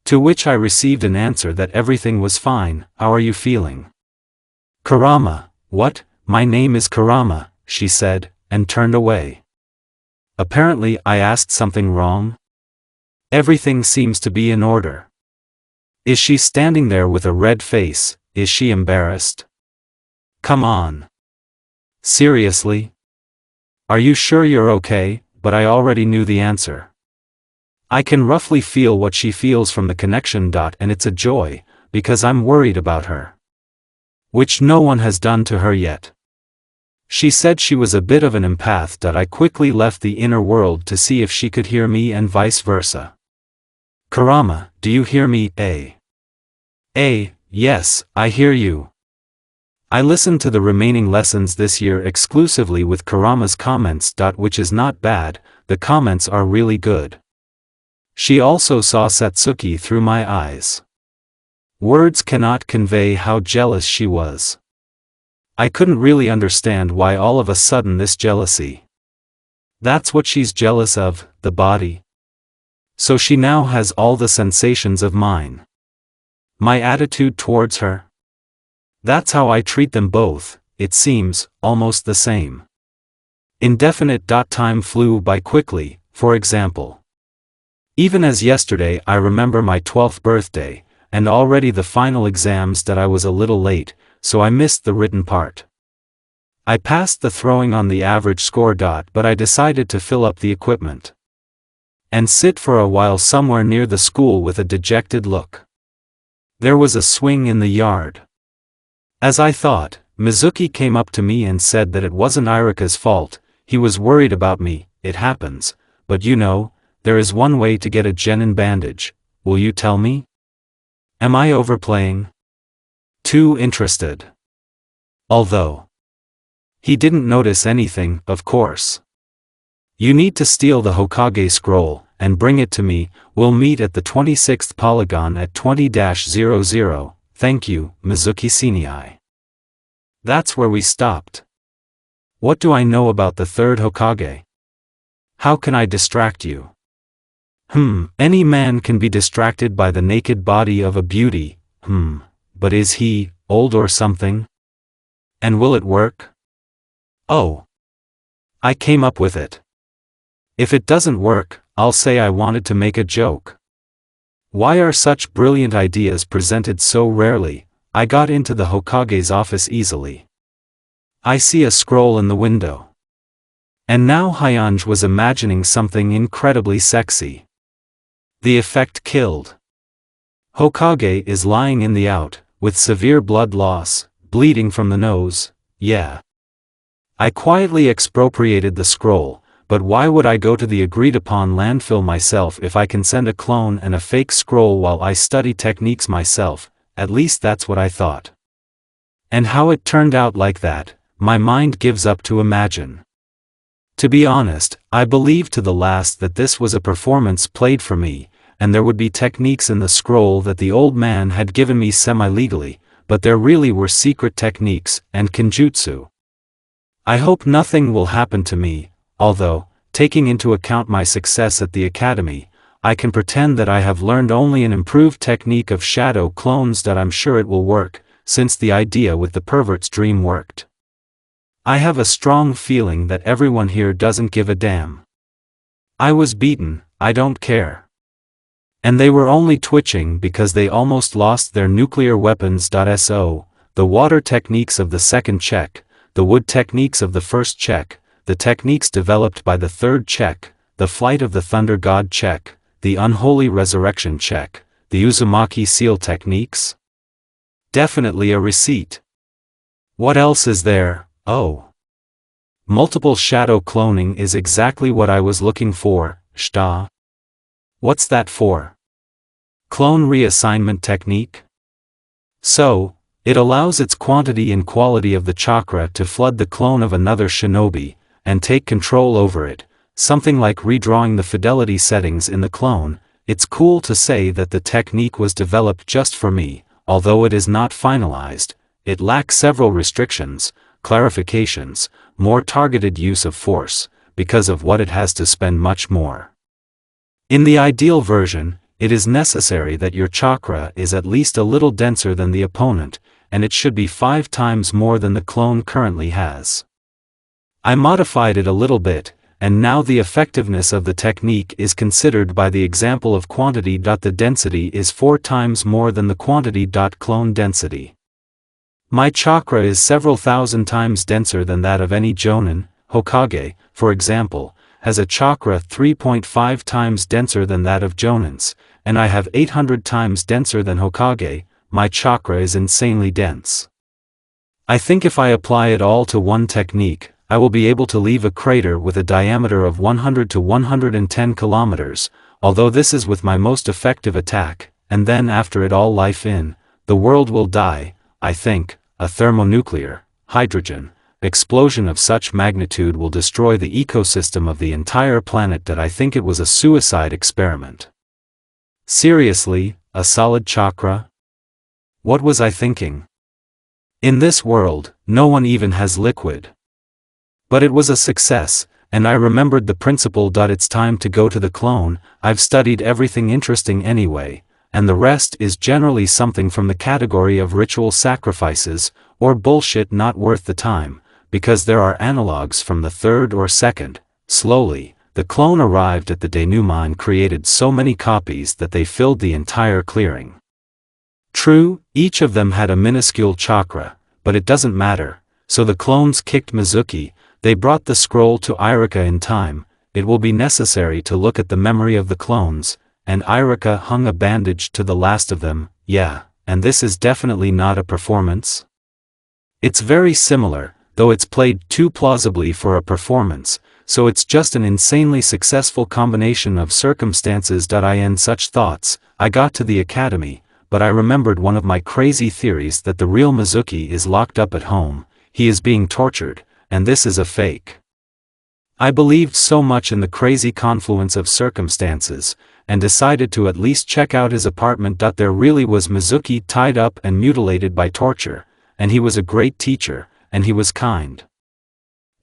To which I received an answer that everything was fine. How are you feeling? Kurama. What? My name is Kurama, she said, and turned away. Apparently I asked something wrong. Everything seems to be in order. Is she standing there with a red face? Is she embarrassed? Come on. Seriously? Are you sure you're okay? But I already knew the answer. I can roughly feel what she feels from the connection. And it's a joy, because I'm worried about her. Which no one has done to her yet. She said she was a bit of an empath. I quickly left the inner world to see if she could hear me and vice versa. Kurama, do you hear me? Yes, I hear you. I listened to the remaining lessons this year exclusively with Kurama's comments. Which is not bad, the comments are really good. She also saw Satsuki through my eyes. Words cannot convey how jealous she was. I couldn't really understand why all of a sudden this jealousy. That's what she's jealous of, the body. So she now has all the sensations of mine. My attitude towards her? That's how I treat them both, it seems, almost the same. Indefinite. Time flew by quickly, for example. Even as yesterday I remember my 12th birthday, and already the final exams. I was a little late, so I missed the written part. I passed the throwing on the average score. But I decided to fill up the equipment. And sit for a while somewhere near the school with a dejected look. There was a swing in the yard. As I thought, Mizuki came up to me and said that it wasn't Irika's fault, he was worried about me. It happens, but you know, there is one way to get a genin bandage, will you tell me? Am I overplaying? Too interested. Although he didn't notice anything, of course. You need to steal the Hokage scroll, and bring it to me. We'll meet at the 26th polygon at 20-00, thank you, Mizuki Senii. That's where we stopped. What do I know about the third Hokage? How can I distract you? Any man can be distracted by the naked body of a beauty, but is he old or something? And will it work? Oh. I came up with it. If it doesn't work, I'll say I wanted to make a joke. Why are such brilliant ideas presented so rarely? I got into the Hokage's office easily. I see a scroll in the window. And now Hyange was imagining something incredibly sexy. The effect killed. Hokage is lying in the out, with severe blood loss, bleeding from the nose, yeah. I quietly expropriated the scroll, but why would I go to the agreed-upon landfill myself if I can send a clone and a fake scroll while I study techniques myself? At least that's what I thought. And how it turned out like that, my mind gives up to imagine. To be honest, I believed to the last that this was a performance played for me, and there would be techniques in the scroll that the old man had given me semi-legally, but there really were secret techniques and kenjutsu. I hope nothing will happen to me, although, taking into account my success at the academy, I can pretend that I have learned only an improved technique of shadow clones that I'm sure it will work, since the idea with the pervert's dream worked. I have a strong feeling that everyone here doesn't give a damn. I was beaten, I don't care. And they were only twitching because they almost lost their nuclear weapons. So, the water techniques of the second check, the wood techniques of the first check, the techniques developed by the third check, the flight of the thunder god check, the unholy resurrection check, the Uzumaki seal techniques? Definitely a receipt. What else is there? Oh. Multiple shadow cloning is exactly what I was looking for, shta. What's that for? Clone reassignment technique? So, it allows its quantity and quality of the chakra to flood the clone of another shinobi, and take control over it, something like redrawing the fidelity settings in the clone. It's cool to say that the technique was developed just for me, although it is not finalized. It lacks several restrictions, clarifications, more targeted use of force, because of what it has to spend much more. In the ideal version, it is necessary that your chakra is at least a little denser than the opponent, and it should be 5 times more than the clone currently has. I modified it a little bit, and now the effectiveness of the technique is considered by the example of quantity. The density is 4 times more than the quantity. Clone density. My chakra is several thousand times denser than that of any Jonin. Hokage, for example, has a chakra 3.5 times denser than that of Jonin's, and I have 800 times denser than Hokage. My chakra is insanely dense. I think if I apply it all to one technique, I will be able to leave a crater with a diameter of 100 to 110 kilometers, although this is with my most effective attack, and then after it all life in, the world will die. I think, a thermonuclear, hydrogen, explosion of such magnitude will destroy the ecosystem of the entire planet. That I think it was a suicide experiment. Seriously, a solid chakra? What was I thinking? In this world, no one even has liquid. But it was a success, and I remembered the principle. It's time to go to the clone. I've studied everything interesting anyway, and the rest is generally something from the category of ritual sacrifices, or bullshit not worth the time, because there are analogues from the third or second. Slowly, the clone arrived at the denouement and created so many copies that they filled the entire clearing. True, each of them had a minuscule chakra, but it doesn't matter, so the clones kicked Mizuki. They brought the scroll to Irika in time. It will be necessary to look at the memory of the clones, and Irika hung a bandage to the last of them. Yeah, and this is definitely not a performance. It's very similar, though it's played too plausibly for a performance, so it's just an insanely successful combination of circumstances. In such thoughts, I got to the academy, but I remembered one of my crazy theories that the real Mizuki is locked up at home, he is being tortured, and this is a fake. I believed so much in the crazy confluence of circumstances, and decided to at least check out his apartment. There really was Mizuki tied up and mutilated by torture, and he was a great teacher, and he was kind.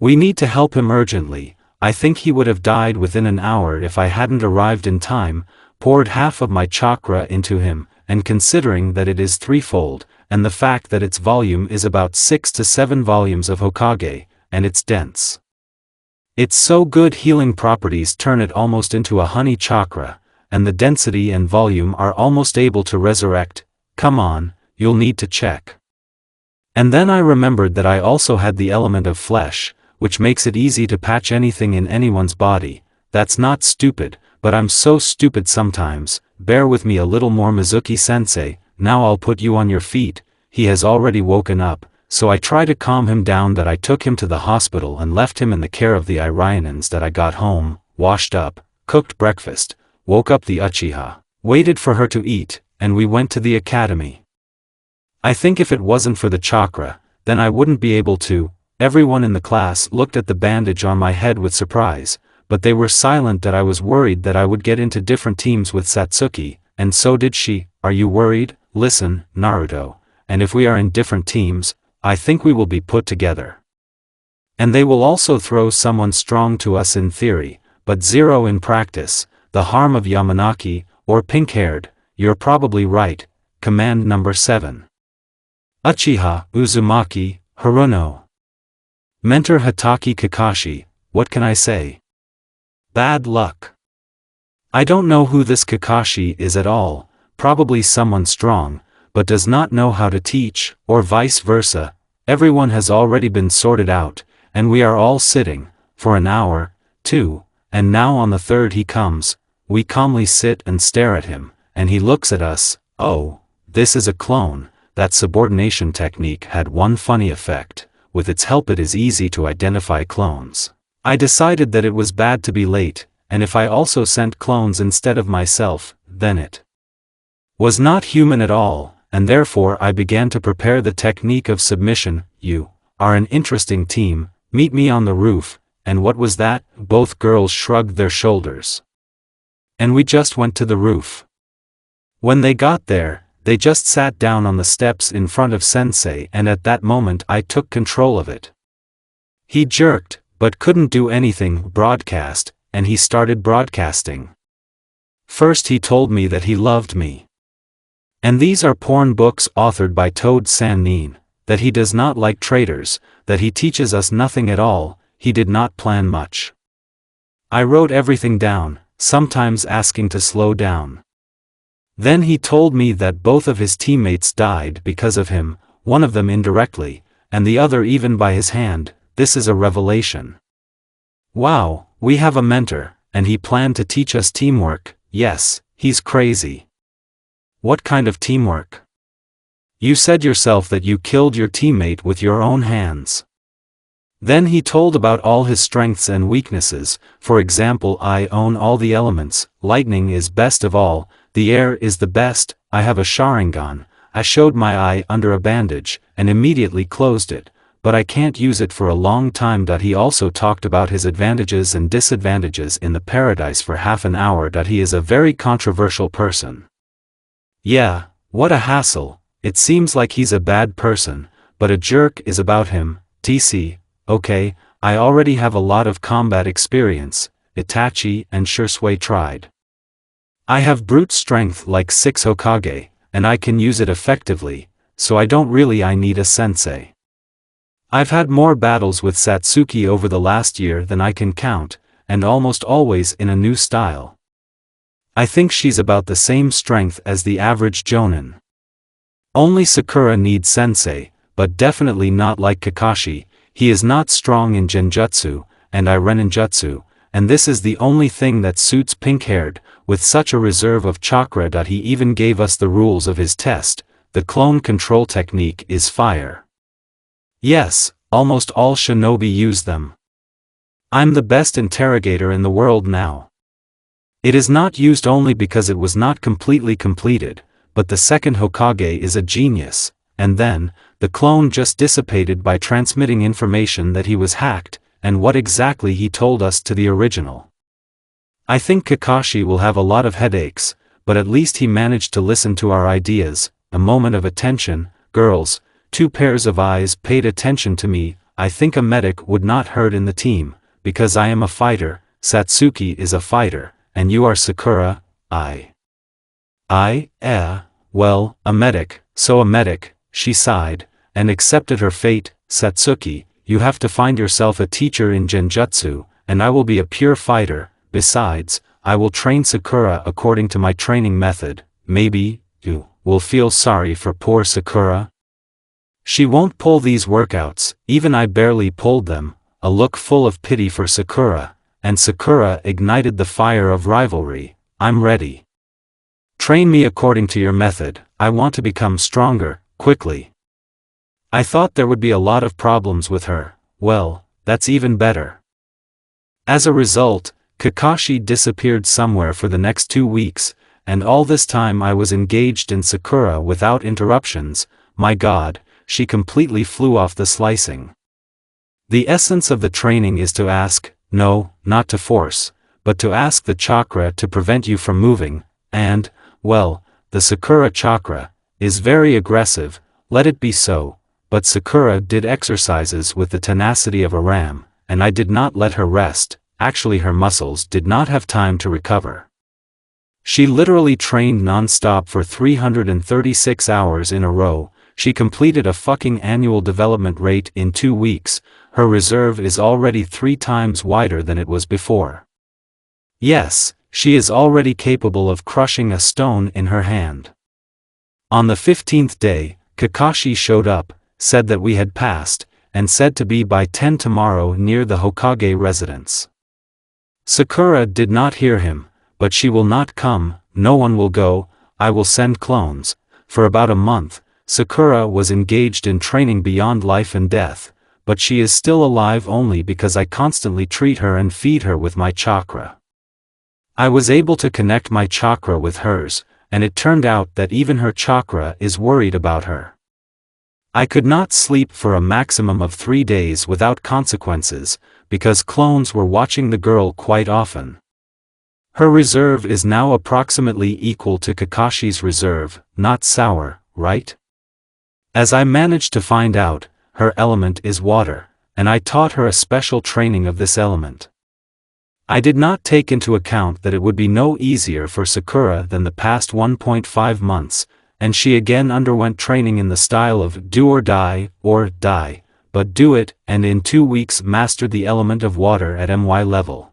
We need to help him urgently. I think he would have died within an hour if I hadn't arrived in time, poured half of my chakra into him, and considering that it is threefold, and the fact that its volume is about 6 to 7 volumes of Hokage, and it's dense. Its so good healing properties turn it almost into a honey chakra, and the density and volume are almost able to resurrect. Come on, you'll need to check. And then I remembered that I also had the element of flesh, which makes it easy to patch anything in anyone's body. That's not stupid, but I'm so stupid sometimes. Bear with me a little more, Mizuki-sensei. Now I'll put you on your feet. He has already woken up, so I try to calm him down. I took him to the hospital and left him in the care of the Iranians. I got home, washed up, cooked breakfast, woke up the Uchiha, waited for her to eat, and we went to the academy. I think if it wasn't for the chakra, then I wouldn't be able to. Everyone in the class looked at the bandage on my head with surprise, but they were silent. I was worried that I would get into different teams with Satsuki, and so did she. Are you worried? Listen, Naruto, and if we are in different teams, I think we will be put together. And they will also throw someone strong to us in theory, but zero in practice. The harem of Yamanaki, or pink-haired. You're probably right. Command number 7. Uchiha, Uzumaki, Haruno. Mentor Hatake Kakashi. What can I say? Bad luck. I don't know who this Kakashi is at all, probably someone strong, but does not know how to teach, or vice versa. Everyone has already been sorted out, and we are all sitting, for an hour, 2, and now on the 3rd he comes. We calmly sit and stare at him, and he looks at us. Oh, this is a clone. That subordination technique had one funny effect. With its help it is easy to identify clones. I decided that it was bad to be late, and if I also sent clones instead of myself, then it was not human at all, and therefore I began to prepare the technique of submission. You are an interesting team, meet me on the roof. And what was that? Both girls shrugged their shoulders. And we just went to the roof. When they got there, they just sat down on the steps in front of Sensei, and at that moment I took control of it. He jerked, but couldn't do anything. Broadcast, and he started broadcasting. First he told me that he loved me. And these are porn books authored by Toad San-nin, that he does not like traitors, that he teaches us nothing at all. He did not plan much. I wrote everything down, sometimes asking to slow down. Then he told me that both of his teammates died because of him, one of them indirectly, and the other even by his hand. This is a revelation. Wow, we have a mentor, and he planned to teach us teamwork. Yes, he's crazy. What kind of teamwork? You said yourself that you killed your teammate with your own hands. Then he told about all his strengths and weaknesses. For example, I own all the elements, lightning is best of all, the air is the best, I have a Sharingan. I showed my eye under a bandage, and immediately closed it, but I can't use it for a long time. He also talked about his advantages and disadvantages in the paradise for half an hour. He is a very controversial person. Yeah, what a hassle. It seems like he's a bad person, but a jerk is about him. TC, okay, I already have a lot of combat experience. Itachi and Shursui tried. I have brute strength like 6 Hokage, and I can use it effectively, so I don't really need a sensei. I've had more battles with Satsuki over the last year than I can count, and almost always in a new style. I think she's about the same strength as the average jonin. Only Sakura needs sensei, but definitely not like Kakashi. He is not strong in Genjutsu, and Ireninjutsu, and this is the only thing that suits pink-haired, with such a reserve of chakra. He even gave us the rules of his test. The clone control technique is fire. Yes, almost all shinobi use them. I'm the best interrogator in the world now. It is not used only because it was not completely completed, but the second Hokage is a genius, and then, the clone just dissipated by transmitting information that he was hacked, and what exactly he told us to the original. I think Kakashi will have a lot of headaches, but at least he managed to listen to our ideas. A moment of attention, girls, 2 pairs of eyes paid attention to me. I think a medic would not hurt in the team, because I am a fighter, Satsuki is a fighter, and you are Sakura. Well, a medic, so a medic, she sighed, and accepted her fate. Satsuki, you have to find yourself a teacher in Genjutsu, and I will be a pure fighter. Besides, I will train Sakura according to my training method. Maybe, you will feel sorry for poor Sakura? She won't pull these workouts, even I barely pulled them. A look full of pity for Sakura, and Sakura ignited the fire of rivalry. I'm ready. Train me according to your method, I want to become stronger, quickly. I thought there would be a lot of problems with her. Well, that's even better. As a result, Kakashi disappeared somewhere for the next 2 weeks, and all this time I was engaged in Sakura without interruptions. My God, she completely flew off the slicing. The essence of the training is to ask, no, not to force, but to ask the chakra to prevent you from moving, and, well, the Sakura chakra is very aggressive, let it be so, but Sakura did exercises with the tenacity of a ram, and I did not let her rest. Actually, her muscles did not have time to recover. She literally trained non-stop for 336 hours in a row. She completed a fucking annual development rate in 2 weeks. Her reserve is already 3 times wider than it was before. Yes, she is already capable of crushing a stone in her hand. On the 15th day, Kakashi showed up, said that we had passed, and said to be by 10 tomorrow near the Hokage residence. Sakura did not hear him, but she will not come, no one will go, I will send clones. For about a month, Sakura was engaged in training beyond life and death, but she is still alive only because I constantly treat her and feed her with my chakra. I was able to connect my chakra with hers, and it turned out that even her chakra is worried about her. I could not sleep for a maximum of 3 days without consequences, because clones were watching the girl quite often. Her reserve is now approximately equal to Kakashi's reserve, not sour, right? As I managed to find out, her element is water, and I taught her a special training of this element. I did not take into account that it would be no easier for Sakura than the past 1.5 months, and she again underwent training in the style of do or die, but do it, and in 2 weeks mastered the element of water at MY level.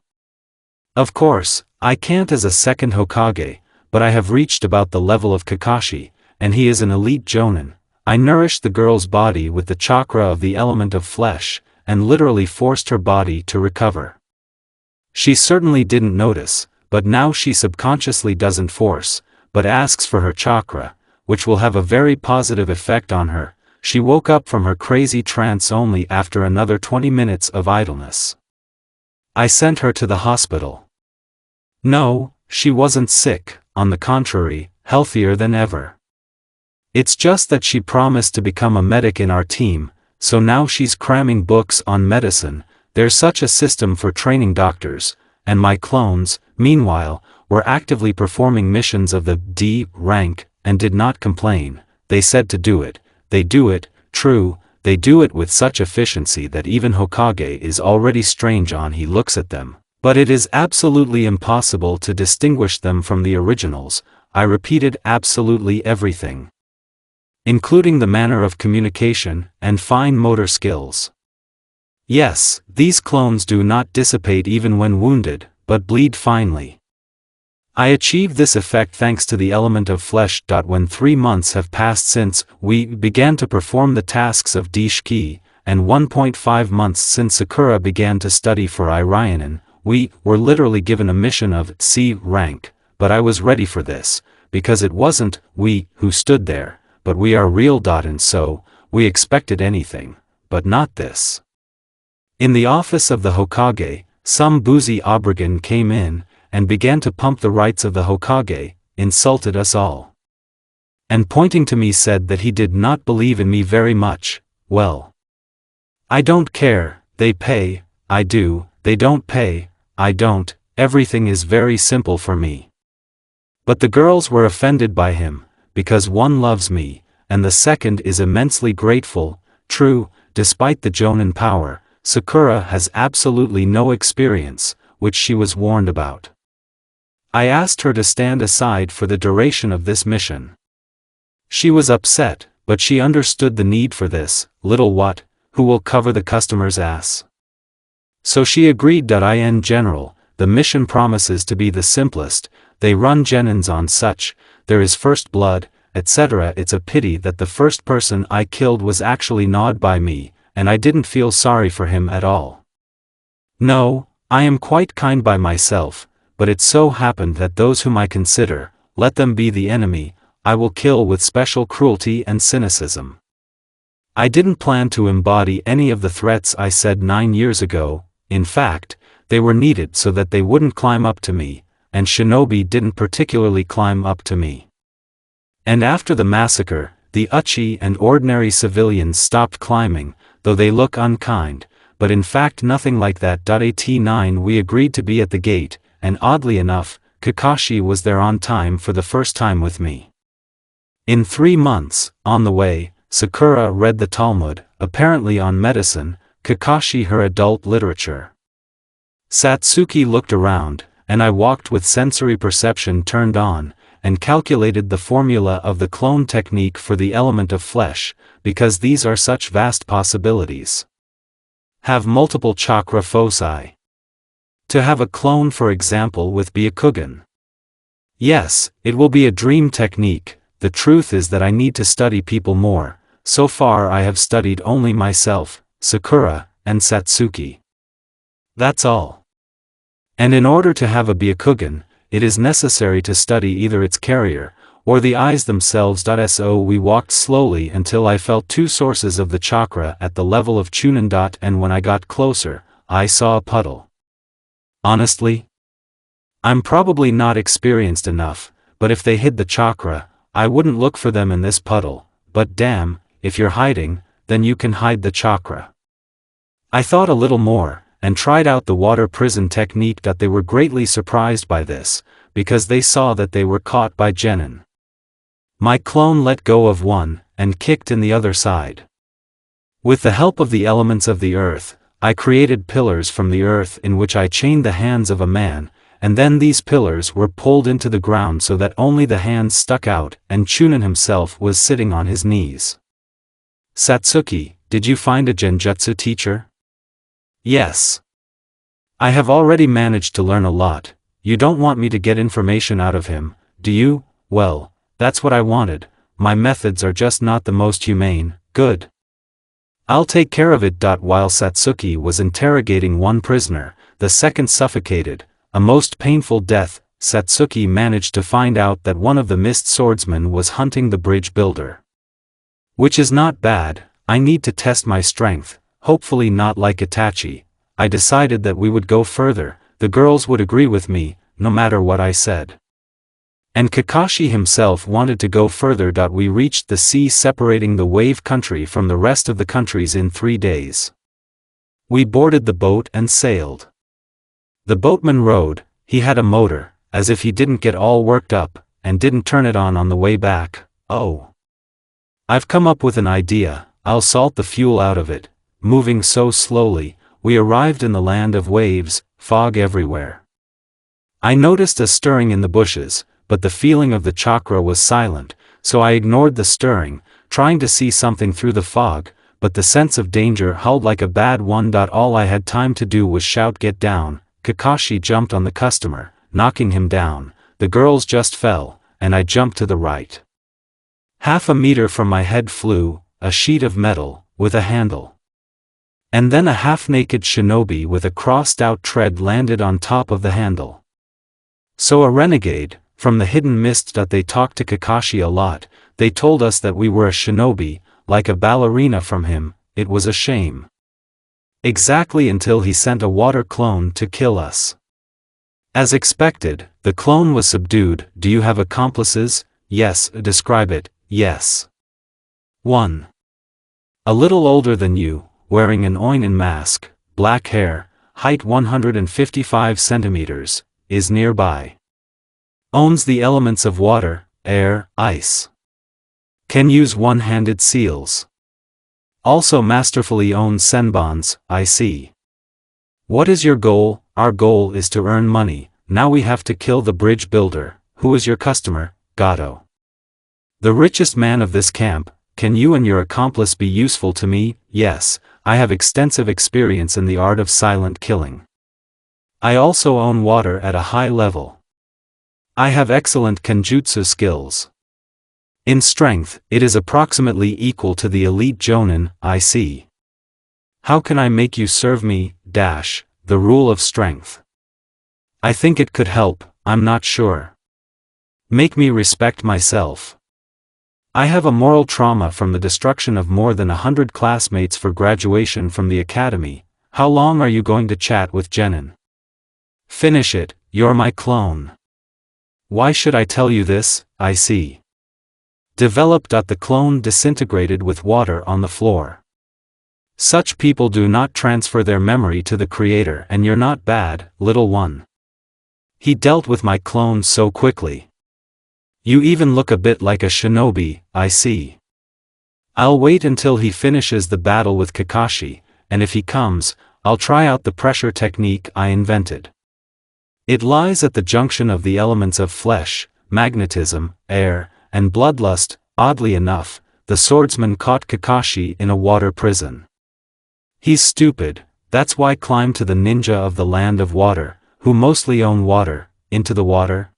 Of course, I can't as a second Hokage, but I have reached about the level of Kakashi, and he is an elite jonin. I nourished the girl's body with the chakra of the element of flesh, and literally forced her body to recover. She certainly didn't notice, but now she subconsciously doesn't force, but asks for her chakra, which will have a very positive effect on her. She woke up from her crazy trance only after another 20 minutes of idleness. I sent her to the hospital. No, she wasn't sick, on the contrary, healthier than ever. It's just that she promised to become a medic in our team, so now she's cramming books on medicine. There's such a system for training doctors, and my clones, meanwhile, were actively performing missions of the D rank, and did not complain. They said to do it, they do it, true, they do it with such efficiency that even Hokage is already strange on he looks at them, but it is absolutely impossible to distinguish them from the originals. I repeated absolutely everything, including the manner of communication, and fine motor skills. Yes, these clones do not dissipate even when wounded, but bleed finely. I achieved this effect thanks to the element of flesh. When 3 months have passed since we began to perform the tasks of Dishiki, and 1.5 months since Sakura began to study for Irionin, we were literally given a mission of C rank, but I was ready for this, because it wasn't we who stood there, but we are real. And so, we expected anything, but not this. In the office of the Hokage, some boozy brigand came in, and began to pump the rights of the Hokage, insulted us all. And pointing to me said that he did not believe in me very much. Well, I don't care, they pay, I do, they don't pay, I don't, everything is very simple for me. But the girls were offended by him, because one loves me, and the second is immensely grateful. True, despite the Jonin power, Sakura has absolutely no experience, which she was warned about. I asked her to stand aside for the duration of this mission. She was upset, but she understood the need for this. Little what, who will cover the customer's ass? So she agreed. In general, the mission promises to be the simplest. They run genins on such, there is first blood, etc. It's a pity that the first person I killed was actually gnawed by me, and I didn't feel sorry for him at all. No, I am quite kind by myself, but it so happened that those whom I consider, let them be the enemy, I will kill with special cruelty and cynicism. I didn't plan to embody any of the threats I said 9 years ago. In fact, they were needed so that they wouldn't climb up to me, and shinobi didn't particularly climb up to me. And after the massacre, the uchi and ordinary civilians stopped climbing, though they look unkind, but in fact nothing like that. At9 we agreed to be at the gate, and oddly enough, Kakashi was there on time for the first time with me. In 3 months, on the way, Sakura read the Talmud, apparently on medicine, Kakashi her adult literature. Satsuki looked around, and I walked with sensory perception turned on, and calculated the formula of the clone technique for the element of flesh, because these are such vast possibilities. Have multiple chakra foci. To have a clone, for example, with Byakugan. Yes, it will be a dream technique. The truth is that I need to study people more. So far I have studied only myself, Sakura, and Satsuki. That's all. And in order to have a Byakugan, it is necessary to study either its carrier, or the eyes themselves. So we walked slowly until I felt 2 sources of the chakra at the level of Chunin. And when I got closer, I saw a puddle. Honestly? I'm probably not experienced enough, but if they hid the chakra, I wouldn't look for them in this puddle. But damn, if you're hiding, then you can hide the chakra. I thought a little more, and tried out the water prison technique. They were greatly surprised by this, because they saw that they were caught by genin. My clone let go of one, and kicked in the other side. With the help of the elements of the earth, I created pillars from the earth in which I chained the hands of a man, and then these pillars were pulled into the ground so that only the hands stuck out, and Chunin himself was sitting on his knees. Satsuki, did you find a genjutsu teacher? Yes. I have already managed to learn a lot. You don't want me to get information out of him, do you? Well, that's what I wanted. My methods are just not the most humane. Good. I'll take care of it. While Satsuki was interrogating one prisoner, the second suffocated, a most painful death. Satsuki managed to find out that one of the mist swordsmen was hunting the bridge builder. Which is not bad. I need to test my strength, hopefully not like Itachi. I decided that we would go further, the girls would agree with me, no matter what I said. And Kakashi himself wanted to go further. We reached the sea separating the wave country from the rest of the countries in 3 days. We boarded the boat and sailed. The boatman rowed, he had a motor, as if he didn't get all worked up, and didn't turn it on the way back. Oh. I've come up with an idea, I'll salt the fuel out of it. Moving so slowly, we arrived in the land of waves, fog everywhere. I noticed a stirring in the bushes, but the feeling of the chakra was silent, so I ignored the stirring, trying to see something through the fog, but the sense of danger howled like a bad one. All I had time to do was shout, "Get down!" Kakashi jumped on the customer, knocking him down. The girls just fell, and I jumped to the right. Half a meter from my head flew a sheet of metal, with a handle. And then a half-naked shinobi with a crossed-out tread landed on top of the handle. So a renegade, from the hidden mist. They talked to Kakashi a lot, they told us that we were a shinobi, like a ballerina from him, it was a shame. Exactly until he sent a water clone to kill us. As expected, the clone was subdued. Do you have accomplices? Yes. Describe it. Yes. 1. A little older than you, wearing an oinen mask, black hair, height 155 centimeters, is nearby. Owns the elements of water, air, ice. Can use one-handed seals. Also masterfully owns senbons. I see. What is your goal? Our goal is to earn money. Now we have to kill the bridge builder. Who is your customer? Gato. The richest man of this camp. Can you and your accomplice be useful to me? Yes, I have extensive experience in the art of silent killing. I also own water at a high level. I have excellent kenjutsu skills. In strength, it is approximately equal to the elite jonin. I see. How can I make you serve me? The rule of strength. I think it could help, I'm not sure. Make me respect myself. I have a moral trauma from the destruction of more than 100 classmates for graduation from the academy. How long are you going to chat with Genin? Finish it, you're my clone. Why should I tell you this? I see. Developed. The clone disintegrated with water on the floor. Such people do not transfer their memory to the creator, and you're not bad, little one. He dealt with my clone so quickly. You even look a bit like a shinobi. I see. I'll wait until he finishes the battle with Kakashi, and if he comes, I'll try out the pressure technique I invented. It lies at the junction of the elements of flesh, magnetism, air, and bloodlust. Oddly enough, the swordsman caught Kakashi in a water prison. He's stupid, that's why climb to the ninja of the land of water, who mostly own water, into the water.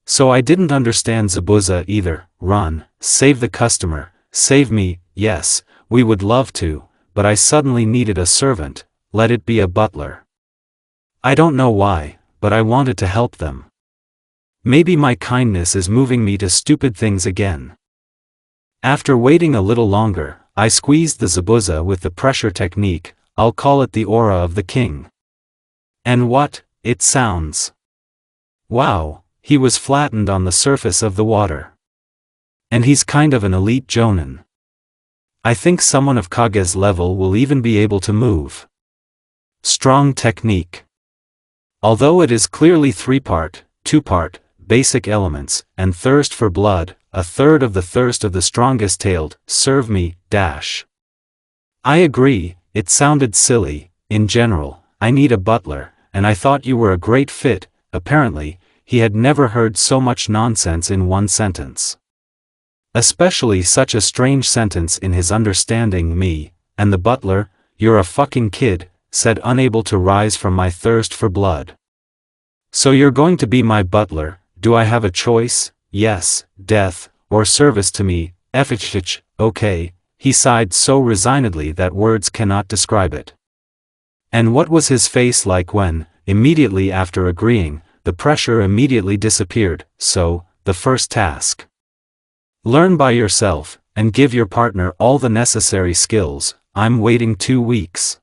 So I didn't understand Zabuza either. Run, save the customer, save me. Yes, we would love to, but I suddenly needed a servant, let it be a butler. I don't know why, but I wanted to help them. Maybe my kindness is moving me to stupid things again. After waiting a little longer, I squeezed the Zabuza with the pressure technique. I'll call it the aura of the king. And what? It sounds. Wow. He was flattened on the surface of the water. And he's kind of an elite jonin. I think someone of Kage's level will even be able to move. Strong technique. Although it is clearly 3-part, 2-part, basic elements, and thirst for blood, a third of the thirst of the strongest tailed, serve me, I agree, it sounded silly. In general, I need a butler, and I thought you were a great fit. Apparently, he had never heard so much nonsense in one sentence. Especially such a strange sentence in his understanding. Me, and the butler, you're a fucking kid, said, unable to rise from my thirst for blood. So you're going to be my butler? Do I have a choice? Yes, death, or service to me. Efich, okay, he sighed so resignedly that words cannot describe it. And what was his face like when, immediately after agreeing, the pressure immediately disappeared? So, the first task. Learn by yourself, and give your partner all the necessary skills. I'm waiting 2 weeks.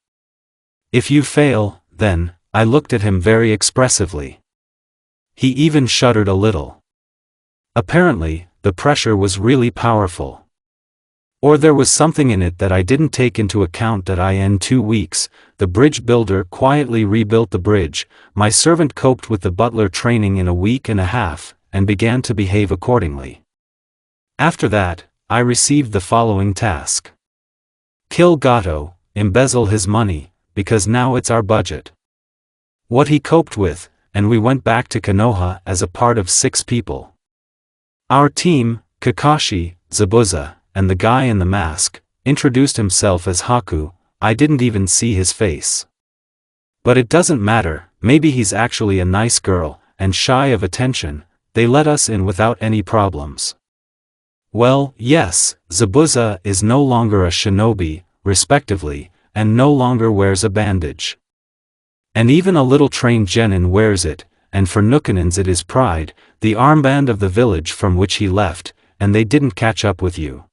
If you fail, then, I looked at him very expressively. He even shuddered a little. Apparently, the pressure was really powerful. Or there was something in it that I didn't take into account. In 2 weeks, the bridge builder quietly rebuilt the bridge. My servant coped with the butler training in a week and a half, and began to behave accordingly. After that, I received the following task. Kill Gato, embezzle his money, because now it's our budget. What he coped with, and we went back to Konoha as a part of 6 people. Our team, Kakashi, Zabuza, and the guy in the mask, introduced himself as Haku. I didn't even see his face. But it doesn't matter, maybe he's actually a nice girl, and shy of attention. They let us in without any problems. Well, yes, Zabuza is no longer a shinobi, respectively, and no longer wears a bandage. And even a little trained genin wears it, and for Nukanins it is pride, the armband of the village from which he left, and they didn't catch up with you.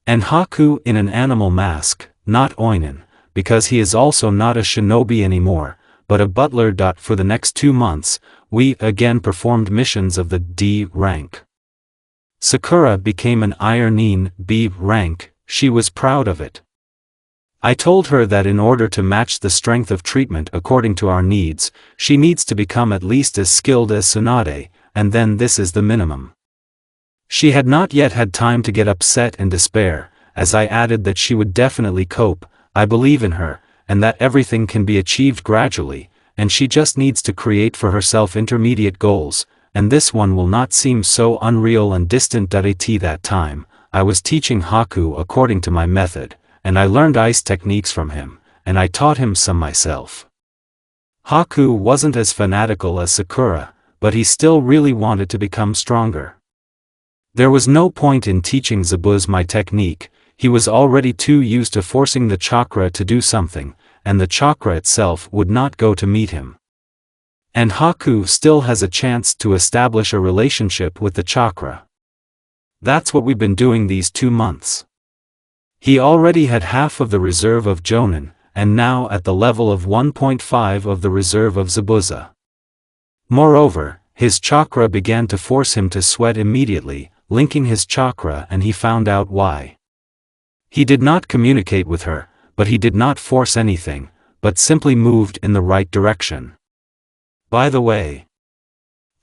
And Haku in an animal mask, not Oinen, because he is also not a shinobi anymore, but a butler. For the next 2 months, we again performed missions of the D rank. Sakura became an Ironin B rank, she was proud of it. I told her that in order to match the strength of treatment according to our needs, she needs to become at least as skilled as Tsunade, and then this is the minimum. She had not yet had time to get upset and despair, as I added that she would definitely cope. I believe in her, and that everything can be achieved gradually, and she just needs to create for herself intermediate goals, and this one will not seem so unreal and distant. At that time, I was teaching Haku according to my method, and I learned ice techniques from him, and I taught him some myself. Haku wasn't as fanatical as Sakura, but he still really wanted to become stronger. There was no point in teaching Zabuz my technique, he was already too used to forcing the chakra to do something, and the chakra itself would not go to meet him. And Haku still has a chance to establish a relationship with the chakra. That's what we've been doing these 2 months. He already had half of the reserve of Jonin, and now at the level of 1.5 of the reserve of Zabuza. Moreover, his chakra began to force him to sweat immediately, linking his chakra, and he found out why. He did not communicate with her, but he did not force anything, but simply moved in the right direction. By the way,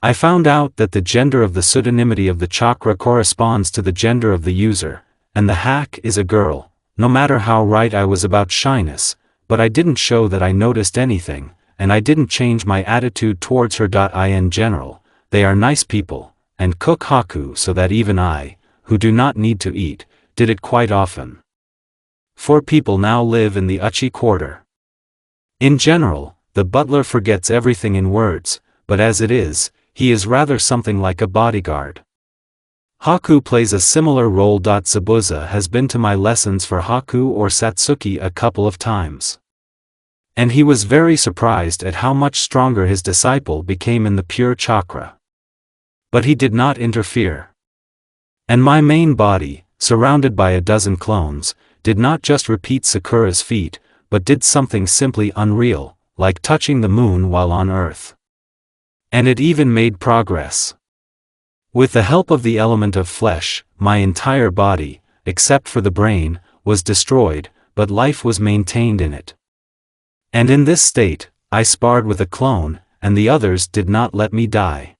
I found out that the gender of the pseudonymity of the chakra corresponds to the gender of the user, and the hack is a girl. No matter how right I was about shyness, but I didn't show that I noticed anything, and I didn't change my attitude towards her. In general, they are nice people, and cook Haku so that even I, who do not need to eat, did it quite often. 4 people now live in the Uchi quarter. In general, the butler forgets everything in words, but as it is, he is rather something like a bodyguard. Haku plays a similar role. Zabuza has been to my lessons for Haku or Satsuki a couple of times. And he was very surprised at how much stronger his disciple became in the pure chakra. But he did not interfere. And my main body, surrounded by a dozen clones, did not just repeat Sakura's feat, but did something simply unreal, like touching the moon while on Earth. And it even made progress. With the help of the element of flesh, my entire body, except for the brain, was destroyed, but life was maintained in it. And in this state, I sparred with a clone, and the others did not let me die.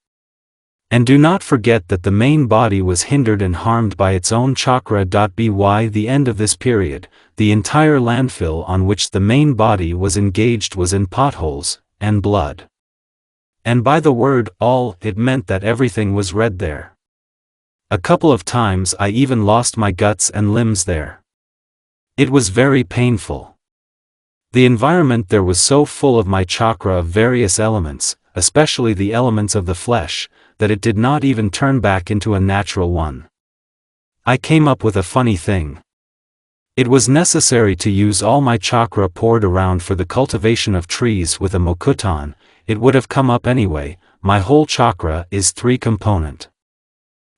And do not forget that the main body was hindered and harmed by its own chakra. By the end of this period, the entire landfill on which the main body was engaged was in potholes, and blood. And by the word all, it meant that everything was red there. A couple of times I even lost my guts and limbs there. It was very painful. The environment there was so full of my chakra of various elements, especially the elements of the flesh, that it did not even turn back into a natural one. I came up with a funny thing. It was necessary to use all my chakra poured around for the cultivation of trees with a mokutan. It would have come up anyway. My whole chakra is 3-component.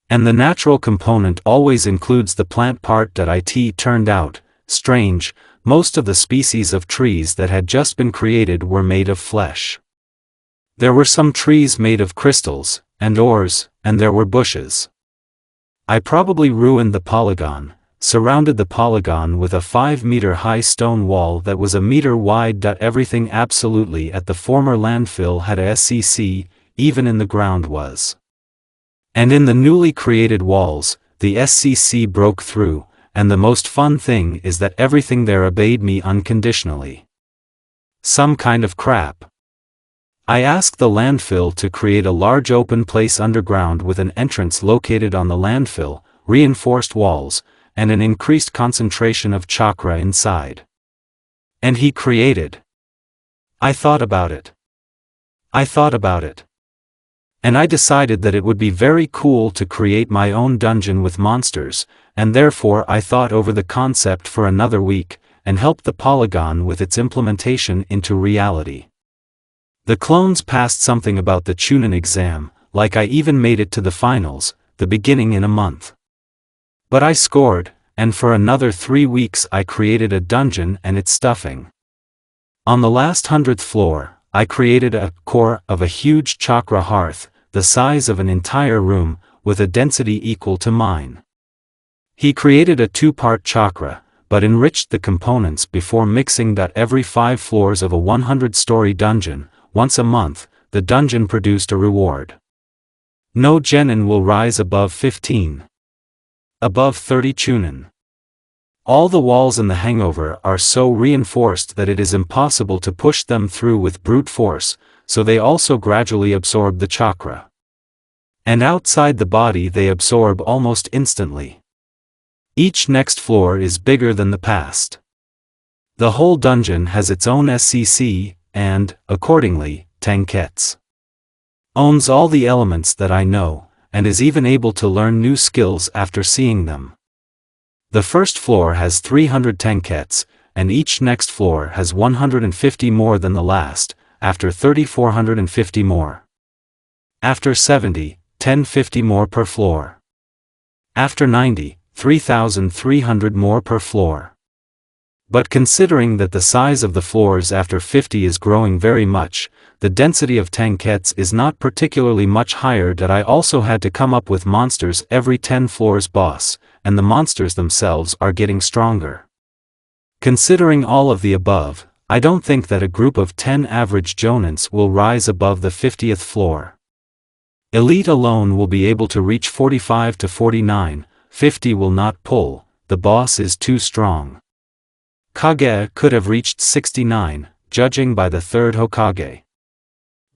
And the natural component always includes the plant part. It turned out, strange, most of the species of trees that had just been created were made of flesh. There were some trees made of crystals, and ores, and there were bushes. I probably ruined the polygon, surrounded the polygon with a 5-meter-high stone wall that was a meter wide. Everything absolutely at the former landfill had a SCC, even in the ground was. And in the newly created walls, the SCC broke through, and the most fun thing is that everything there obeyed me unconditionally. Some kind of crap. I asked the landfill to create a large open place underground with an entrance located on the landfill, reinforced walls, and an increased concentration of chakra inside. And he created. I thought about it. And I decided that it would be very cool to create my own dungeon with monsters, and therefore I thought over the concept for another week, and helped the polygon with its implementation into reality. The clones passed something about the Chunin exam, like I even made it to the finals, the beginning in a month. But I scored, and for another 3 weeks I created a dungeon and its stuffing. On the last 100th floor, I created a core of a huge chakra hearth, the size of an entire room, with a density equal to mine. He created a 2-part chakra, but enriched the components before mixing that every 5 floors of a 100-story dungeon, once a month, the dungeon produced a reward. No genin will rise above 15. Above 30 chunin. All the walls in the hangover are so reinforced that it is impossible to push them through with brute force, so they also gradually absorb the chakra. And outside the body they absorb almost instantly. Each next floor is bigger than the past. The whole dungeon has its own SCC, and, accordingly, Tenketsu. Owns all the elements that I know, and is even able to learn new skills after seeing them. The first floor has 300 Tenketsu, and each next floor has 150 more than the last, after 30 450 more. After 70, 1050 more per floor. After 90, 3,300 more per floor. But considering that the size of the floors after 50 is growing very much, the density of Tenketsu is not particularly much higher, that I also had to come up with monsters every 10 floors boss, and the monsters themselves are getting stronger. Considering all of the above, I don't think that a group of 10 average jonins will rise above the 50th floor. Elite alone will be able to reach 45 to 49, 50 will not pull, the boss is too strong. Kage could have reached 69, judging by the third Hokage.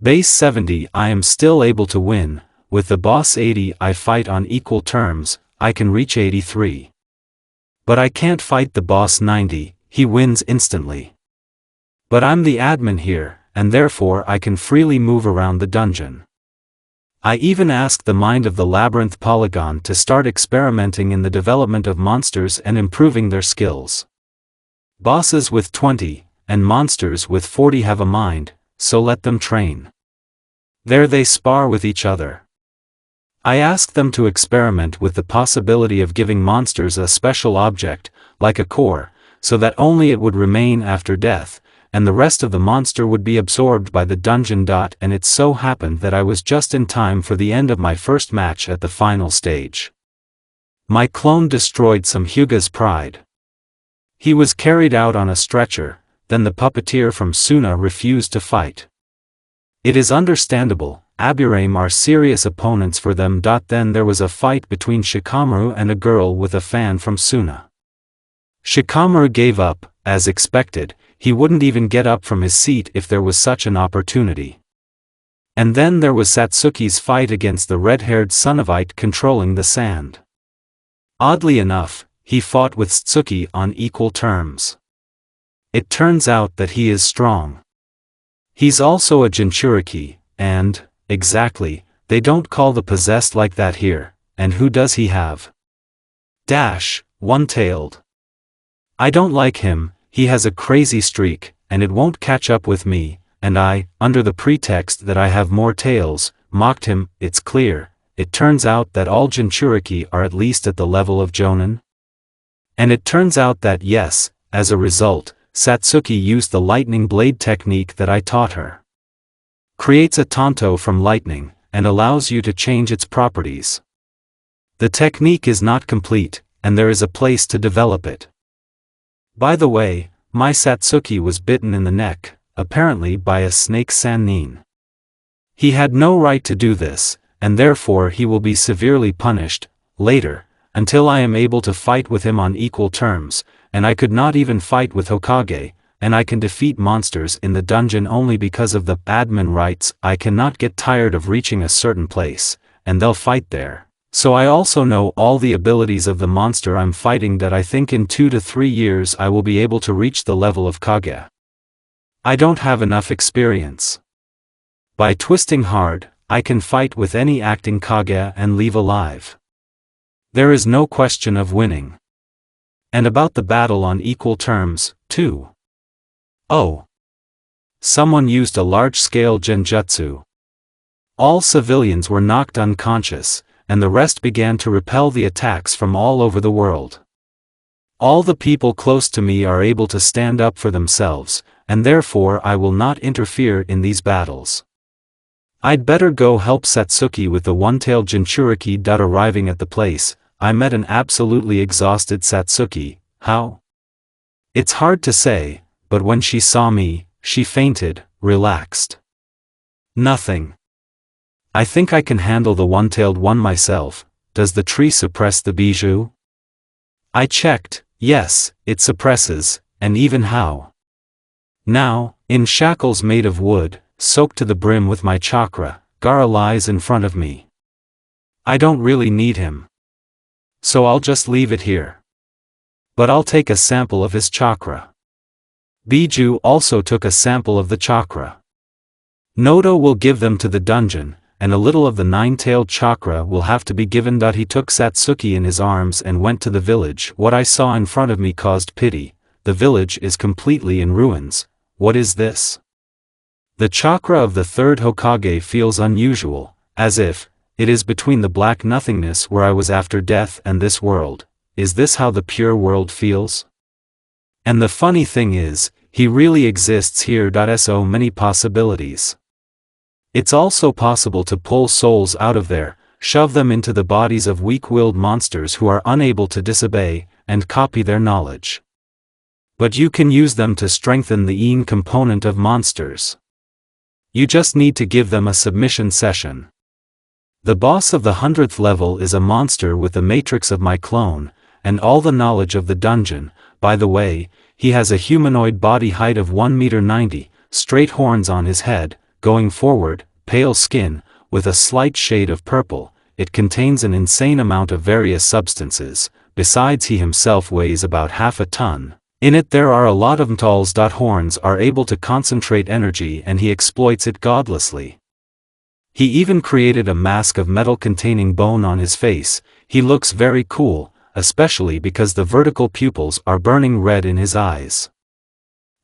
Base 70 I am still able to win, with the boss 80 I fight on equal terms, I can reach 83. But I can't fight the boss 90, he wins instantly. But I'm the admin here, and therefore I can freely move around the dungeon. I even asked the mind of the labyrinth polygon to start experimenting in the development of monsters and improving their skills. Bosses with 20, and monsters with 40 have a mind, so let them train. There they spar with each other. I asked them to experiment with the possibility of giving monsters a special object, like a core, so that only it would remain after death, and the rest of the monster would be absorbed by the dungeon. And it so happened that I was just in time for the end of my first match at the final stage. My clone destroyed some Hyuga's pride. He was carried out on a stretcher, then the puppeteer from Suna refused to fight. It is understandable, Aburame are serious opponents for them. Then there was a fight between Shikamaru and a girl with a fan from Suna. Shikamaru gave up, as expected, he wouldn't even get up from his seat if there was such an opportunity. And then there was Satsuki's fight against the red-haired Sunavite controlling the sand. Oddly enough, he fought with Satsuki on equal terms. It turns out that he is strong. He's also a Jinchuriki, and, exactly, they don't call the possessed like that here, and who does he have? One-tailed. I don't like him, he has a crazy streak, and it won't catch up with me, and I, under the pretext that I have more tails, mocked him. It's clear, it turns out that all Jinchuriki are at least at the level of Jonin. And it turns out that yes, as a result, Satsuki used the lightning blade technique that I taught her. Creates a tanto from lightning, and allows you to change its properties. The technique is not complete, and there is a place to develop it. By the way, my Satsuki was bitten in the neck, apparently by a snake Sannin. He had no right to do this, and therefore he will be severely punished, later, until I am able to fight with him on equal terms, and I could not even fight with Hokage, and I can defeat monsters in the dungeon only because of the admin rights. I cannot get tired of reaching a certain place, and they'll fight there. So I also know all the abilities of the monster I'm fighting. That I think in 2 to 3 years I will be able to reach the level of Kage. I don't have enough experience. By twisting hard, I can fight with any acting Kage and leave alive. There is no question of winning. And about the battle on equal terms, too. Oh. Someone used a large-scale genjutsu. All civilians were knocked unconscious, and the rest began to repel the attacks from all over the world. All the people close to me are able to stand up for themselves, and therefore I will not interfere in these battles. I'd better go help Satsuki with the one-tailed Jinchuriki. Arriving at the place, I met an absolutely exhausted Satsuki. How? It's hard to say, but when she saw me, she fainted, relaxed. Nothing. I think I can handle the one-tailed one myself. Does the tree suppress the bijou? I checked. Yes, it suppresses, and even how. Now, in shackles made of wood, soaked to the brim with my chakra, Gaara lies in front of me. I don't really need him. So I'll just leave it here. But I'll take a sample of his chakra. Bijou also took a sample of the chakra. Noto will give them to the dungeon, and a little of the nine-tailed chakra will have to be given. He took Satsuki in his arms and went to the village. What I saw in front of me caused pity. The village is completely in ruins. What is this? The chakra of the third Hokage feels unusual, as if it is between the black nothingness where I was after death and this world. Is this how the pure world feels? And the funny thing is, he really exists here. So many possibilities. It's also possible to pull souls out of there, shove them into the bodies of weak-willed monsters who are unable to disobey, and copy their knowledge. But you can use them to strengthen the yin component of monsters. You just need to give them a submission session. The boss of the 100th level is a monster with the matrix of my clone, and all the knowledge of the dungeon. By the way, he has a humanoid body height of 1.90 m, straight horns on his head, going forward, pale skin, with a slight shade of purple. It contains an insane amount of various substances. Besides, he himself weighs about half a ton. In it there are a lot of metals. Horns are able to concentrate energy and he exploits it godlessly. He even created a mask of metal containing bone on his face. He looks very cool, especially because the vertical pupils are burning red in his eyes.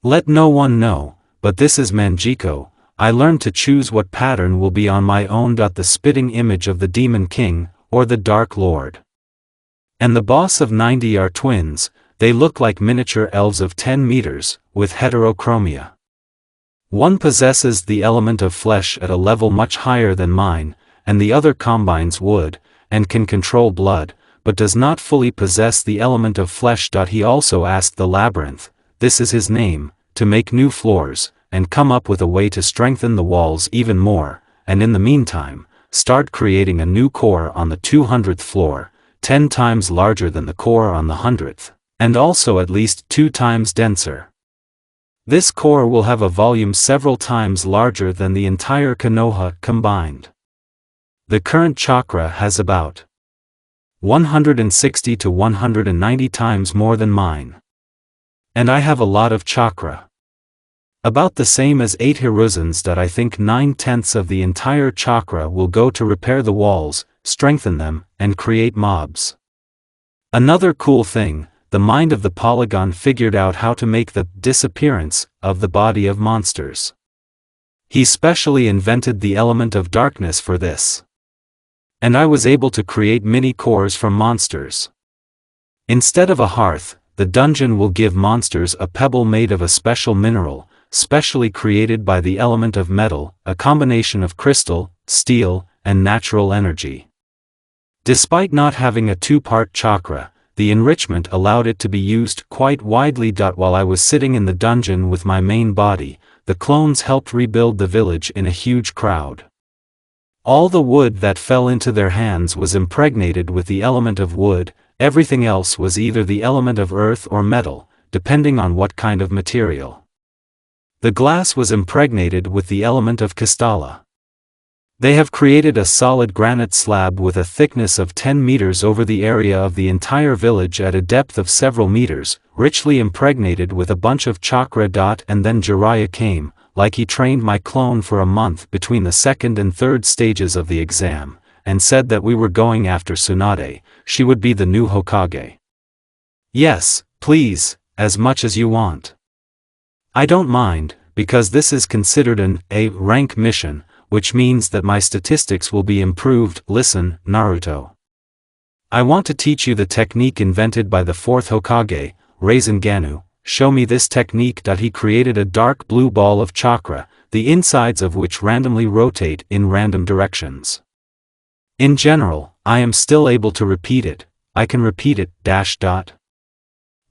Let no one know, but this is Manjiko. I learned to choose what pattern will be on my own. The spitting image of the Demon King, or the Dark Lord. And the boss of 90 are twins. They look like miniature elves of 10 meters, with heterochromia. One possesses the element of flesh at a level much higher than mine, and the other combines wood, and can control blood, but does not fully possess the element of flesh. He also asked the labyrinth, this is his name, to make new floors, and come up with a way to strengthen the walls even more, and in the meantime, start creating a new core on the 200th floor, 10 times larger than the core on the 100th, and also at least 2 times denser. This core will have a volume several times larger than the entire Konoha combined. The current chakra has about 160 to 190 times more than mine. And I have a lot of chakra. About the same as 8 Hiruzans. I think 9/10 of the entire chakra will go to repair the walls, strengthen them, and create mobs. Another cool thing, the mind of the polygon figured out how to make the disappearance of the body of monsters. He specially invented the element of darkness for this. And I was able to create mini cores from monsters. Instead of a hearth, the dungeon will give monsters a pebble made of a special mineral, specially created by the element of metal, a combination of crystal, steel, and natural energy. Despite not having a 2-part chakra, the enrichment allowed it to be used quite widely. While I was sitting in the dungeon with my main body, the clones helped rebuild the village in a huge crowd. All the wood that fell into their hands was impregnated with the element of wood, everything else was either the element of earth or metal, depending on what kind of material. The glass was impregnated with the element of Kastala. They have created a solid granite slab with a thickness of 10 meters over the area of the entire village at a depth of several meters, richly impregnated with a bunch of chakra. And then Jiraiya came, like he trained my clone for a month between the 2nd and 3rd stages of the exam, and said that we were going after Tsunade. She would be the new Hokage. Yes, please, as much as you want. I don't mind, because this is considered an A-rank mission, which means that my statistics will be improved. Listen, Naruto. I want to teach you the technique invented by the fourth Hokage, Rasengan. Show me this technique. He created a dark blue ball of chakra, the insides of which randomly rotate in random directions. In general, I am still able to repeat it. I can repeat it, .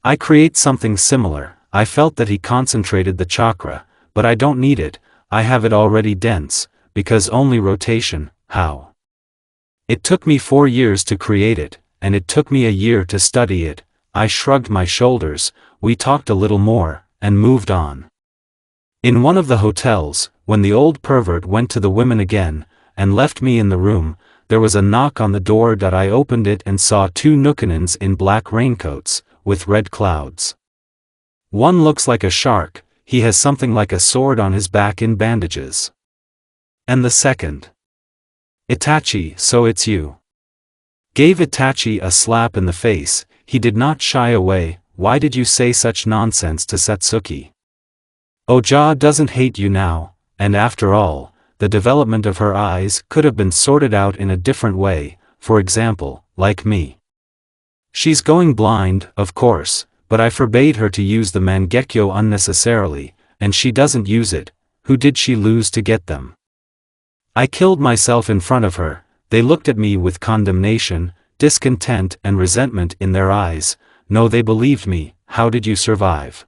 I create something similar. I felt that he concentrated the chakra, but I don't need it, I have it already dense, because only rotation. How? It took me 4 years to create it, and it took me a year to study it. I shrugged my shoulders, we talked a little more, and moved on. In one of the hotels, when the old pervert went to the women again, and left me in the room, there was a knock on the door. I opened it and saw 2 Nukanins in black raincoats, with red clouds. One looks like a shark, he has something like a sword on his back in bandages. And the second? Itachi, so it's you. Gave Itachi a slap in the face. He did not shy away. Why did you say such nonsense to Satsuki? Oja doesn't hate you now, and after all, the development of her eyes could have been sorted out in a different way, for example, like me. She's going blind, of course, but I forbade her to use the Mangekyo unnecessarily, and she doesn't use it. Who did she lose to get them? I killed myself in front of her. They looked at me with condemnation, discontent and resentment in their eyes. No, they believed me. How did you survive?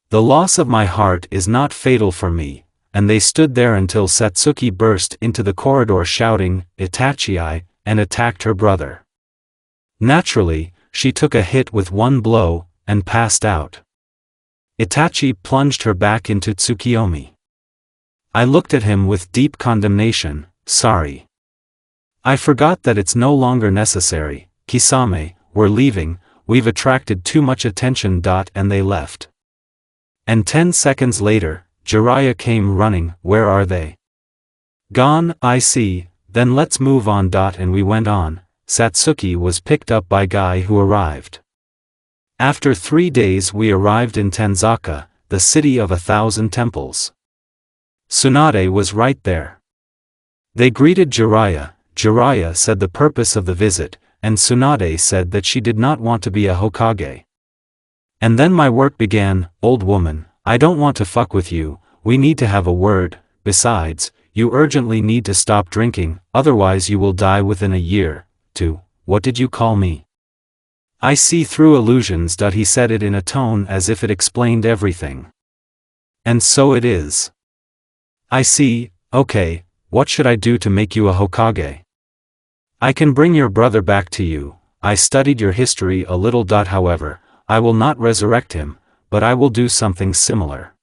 The loss of my heart is not fatal for me, and they stood there until Satsuki burst into the corridor shouting, Itachi, and attacked her brother. Naturally, she took a hit with one blow, and passed out. Itachi plunged her back into Tsukiyomi. I looked at him with deep condemnation. Sorry. I forgot that it's no longer necessary. Kisame, we're leaving, we've attracted too much attention. And they left. And 10 seconds later, Jiraiya came running. Where are they? Gone, I see, then let's move on. And we went on. Satsuki was picked up by Guy, who arrived. After 3 days we arrived in Tanzaka, the city of 1,000 temples. Tsunade was right there. They greeted Jiraiya. Jiraiya said the purpose of the visit, and Tsunade said that she did not want to be a Hokage. And then my work began. Old woman, I don't want to fuck with you, we need to have a word. Besides, you urgently need to stop drinking, otherwise you will die within a year. What did you call me? I see through illusions. He said it in a tone as if it explained everything. And so it is. I see. Okay, what should I do to make you a Hokage? I can bring your brother back to you. I studied your history a little. However, I will not resurrect him, but I will do something similar.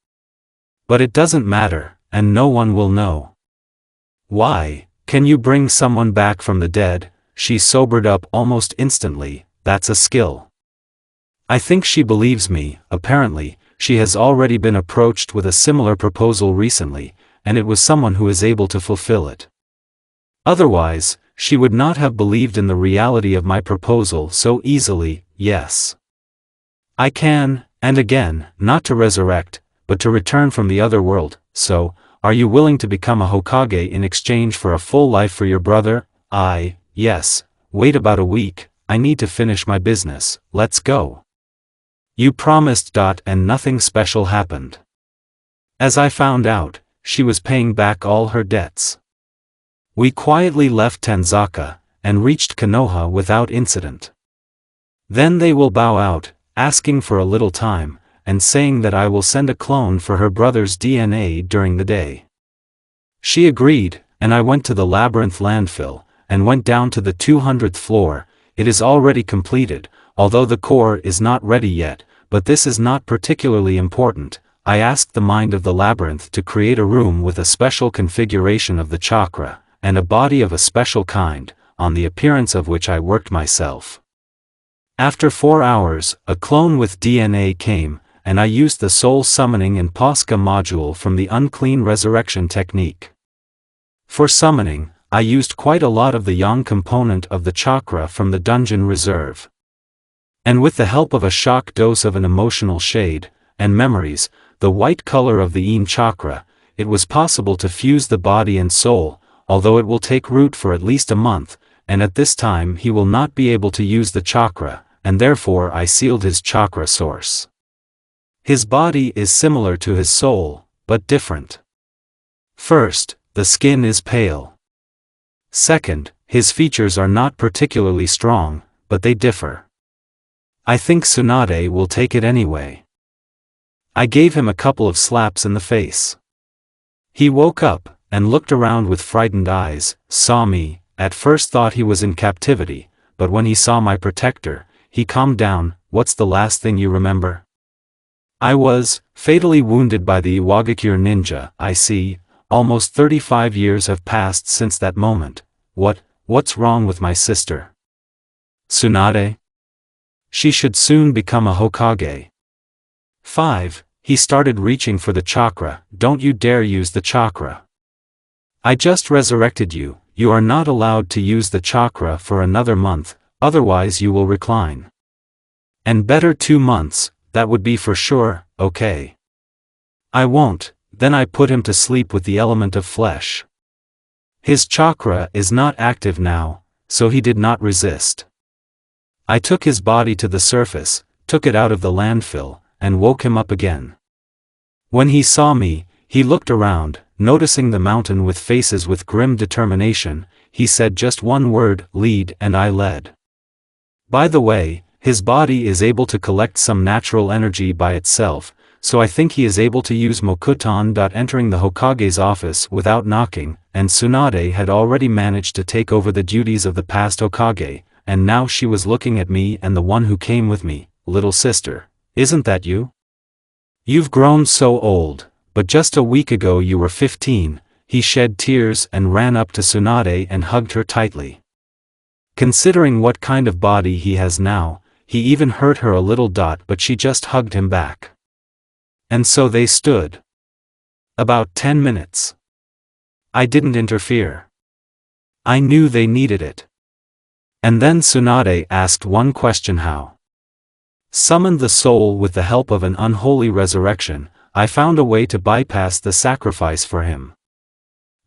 But it doesn't matter, and no one will know. Why? Can you bring someone back from the dead? She sobered up almost instantly. That's a skill. I think she believes me. Apparently, she has already been approached with a similar proposal recently, and it was someone who is able to fulfill it. Otherwise, she would not have believed in the reality of my proposal so easily. Yes. I can, and again, not to resurrect, but to return from the other world. So, are you willing to become a Hokage in exchange for a full life for your brother? Yes. Wait about a week, I need to finish my business. Let's go. You promised. And nothing special happened. As I found out, she was paying back all her debts. We quietly left Tanzaka, and reached Konoha without incident. Then they will bow out, asking for a little time, and saying that I will send a clone for her brother's DNA during the day. She agreed, and I went to the labyrinth landfill, and went down to the 200th floor. It is already completed, although the core is not ready yet, but this is not particularly important. I asked the mind of the labyrinth to create a room with a special configuration of the chakra, and a body of a special kind, on the appearance of which I worked myself. After 4 hours, a clone with DNA came, and I used the soul summoning and Posca module from the unclean resurrection technique. For summoning, I used quite a lot of the yang component of the chakra from the dungeon reserve. And with the help of a shock dose of an emotional shade, and memories, the white color of the yin chakra, it was possible to fuse the body and soul, although it will take root for at least a month, and at this time he will not be able to use the chakra, and therefore I sealed his chakra source. His body is similar to his soul, but different. First, the skin is pale. Second, his features are not particularly strong, but they differ. I think Tsunade will take it anyway. I gave him a couple of slaps in the face. He woke up, and looked around with frightened eyes, saw me, at first thought he was in captivity, but when he saw my protector, he calmed down. What's the last thing you remember? I was fatally wounded by the Iwagakure ninja. I see, almost 35 years have passed since that moment. What's wrong with my sister? Tsunade? She should soon become a Hokage. 5. He started reaching for the chakra. Don't you dare use the chakra. I just resurrected you. You are not allowed to use the chakra for another month, otherwise you will recline. And better 2 months, that would be for sure, okay. I won't. Then I put him to sleep with the element of flesh. His chakra is not active now, so he did not resist. I took his body to the surface, took it out of the landfill, and woke him up again. When he saw me, he looked around, noticing the mountain with faces with grim determination. He said just one word, lead, and I led. By the way, his body is able to collect some natural energy by itself, so I think he is able to use Mokuton. Entering the Hokage's office without knocking, and Tsunade had already managed to take over the duties of the past Hokage, and now she was looking at me and the one who came with me. Little sister, isn't that you? You've grown so old, but just a week ago you were 15. He shed tears and ran up to Tsunade and hugged her tightly. Considering what kind of body he has now, he even hurt her a little. But she just hugged him back. And so they stood. About 10 minutes. I didn't interfere. I knew they needed it. And then Tsunade asked one question: how? Summoned the soul with the help of an unholy resurrection. I found a way to bypass the sacrifice for him.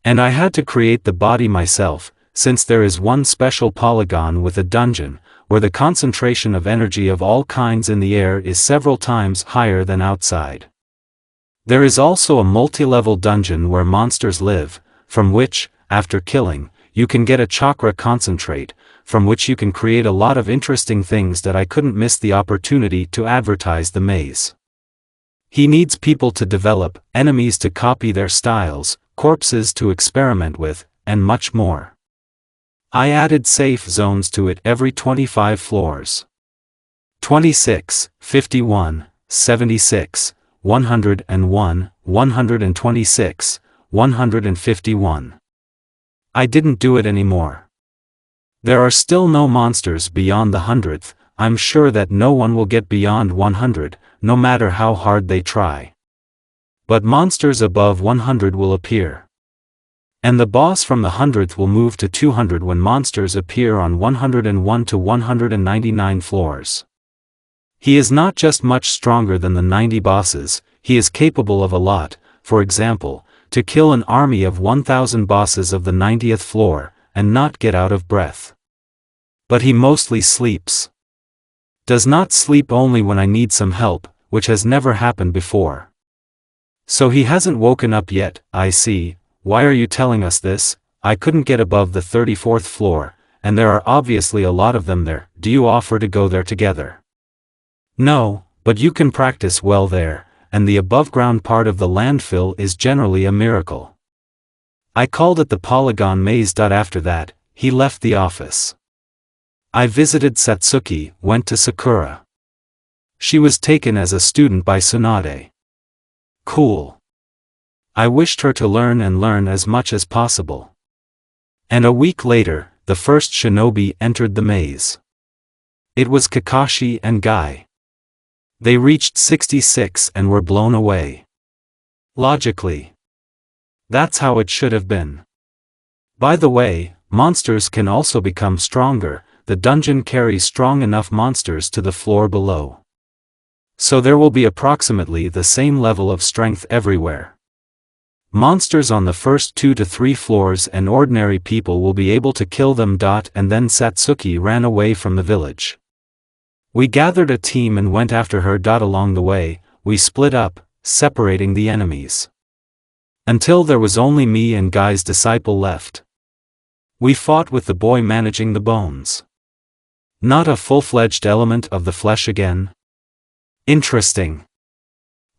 And I had to create the body myself, since there is one special polygon with a dungeon, where the concentration of energy of all kinds in the air is several times higher than outside. There is also a multi-level dungeon where monsters live, from which, after killing, you can get a chakra concentrate, from which you can create a lot of interesting things that I couldn't miss the opportunity to advertise the maze. He needs people to develop, enemies to copy their styles, corpses to experiment with, and much more. I added safe zones to it every 25 floors. 26, 51, 76, 101, 126, 151. I didn't do it anymore. There are still no monsters beyond the 100th. I'm sure that no one will get beyond 100, no matter how hard they try. But monsters above 100 will appear. And the boss from the 100th will move to 200 when monsters appear on 101 to 199 floors. He is not just much stronger than the 90 bosses, he is capable of a lot. For example, to kill an army of 1,000 bosses of the 90th floor, and not get out of breath. But he mostly sleeps. Does not sleep only when I need some help, which has never happened before. So he hasn't woken up yet. I see. Why are you telling us this? I couldn't get above the 34th floor, and there are obviously a lot of them there. Do you offer to go there together? No, but you can practice well there, and the above-ground part of the landfill is generally a miracle. I called it the Polygon Maze. After that, he left the office. I visited Satsuki, went to Sakura. She was taken as a student by Tsunade. Cool. I wished her to learn as much as possible. And a week later, the first shinobi entered the maze. It was Kakashi and Guy. They reached 66 and were blown away. Logically. That's how it should have been. By the way, monsters can also become stronger. The dungeon carries strong enough monsters to the floor below. So there will be approximately the same level of strength everywhere. Monsters on the first 2 to 3 floors and ordinary people will be able to kill them. And then Satsuki ran away from the village. We gathered a team and went after her. Along the way, we split up, separating the enemies. Until there was only me and Guy's disciple left. We fought with the boy managing the bones. Not a full-fledged element of the flesh again. Interesting.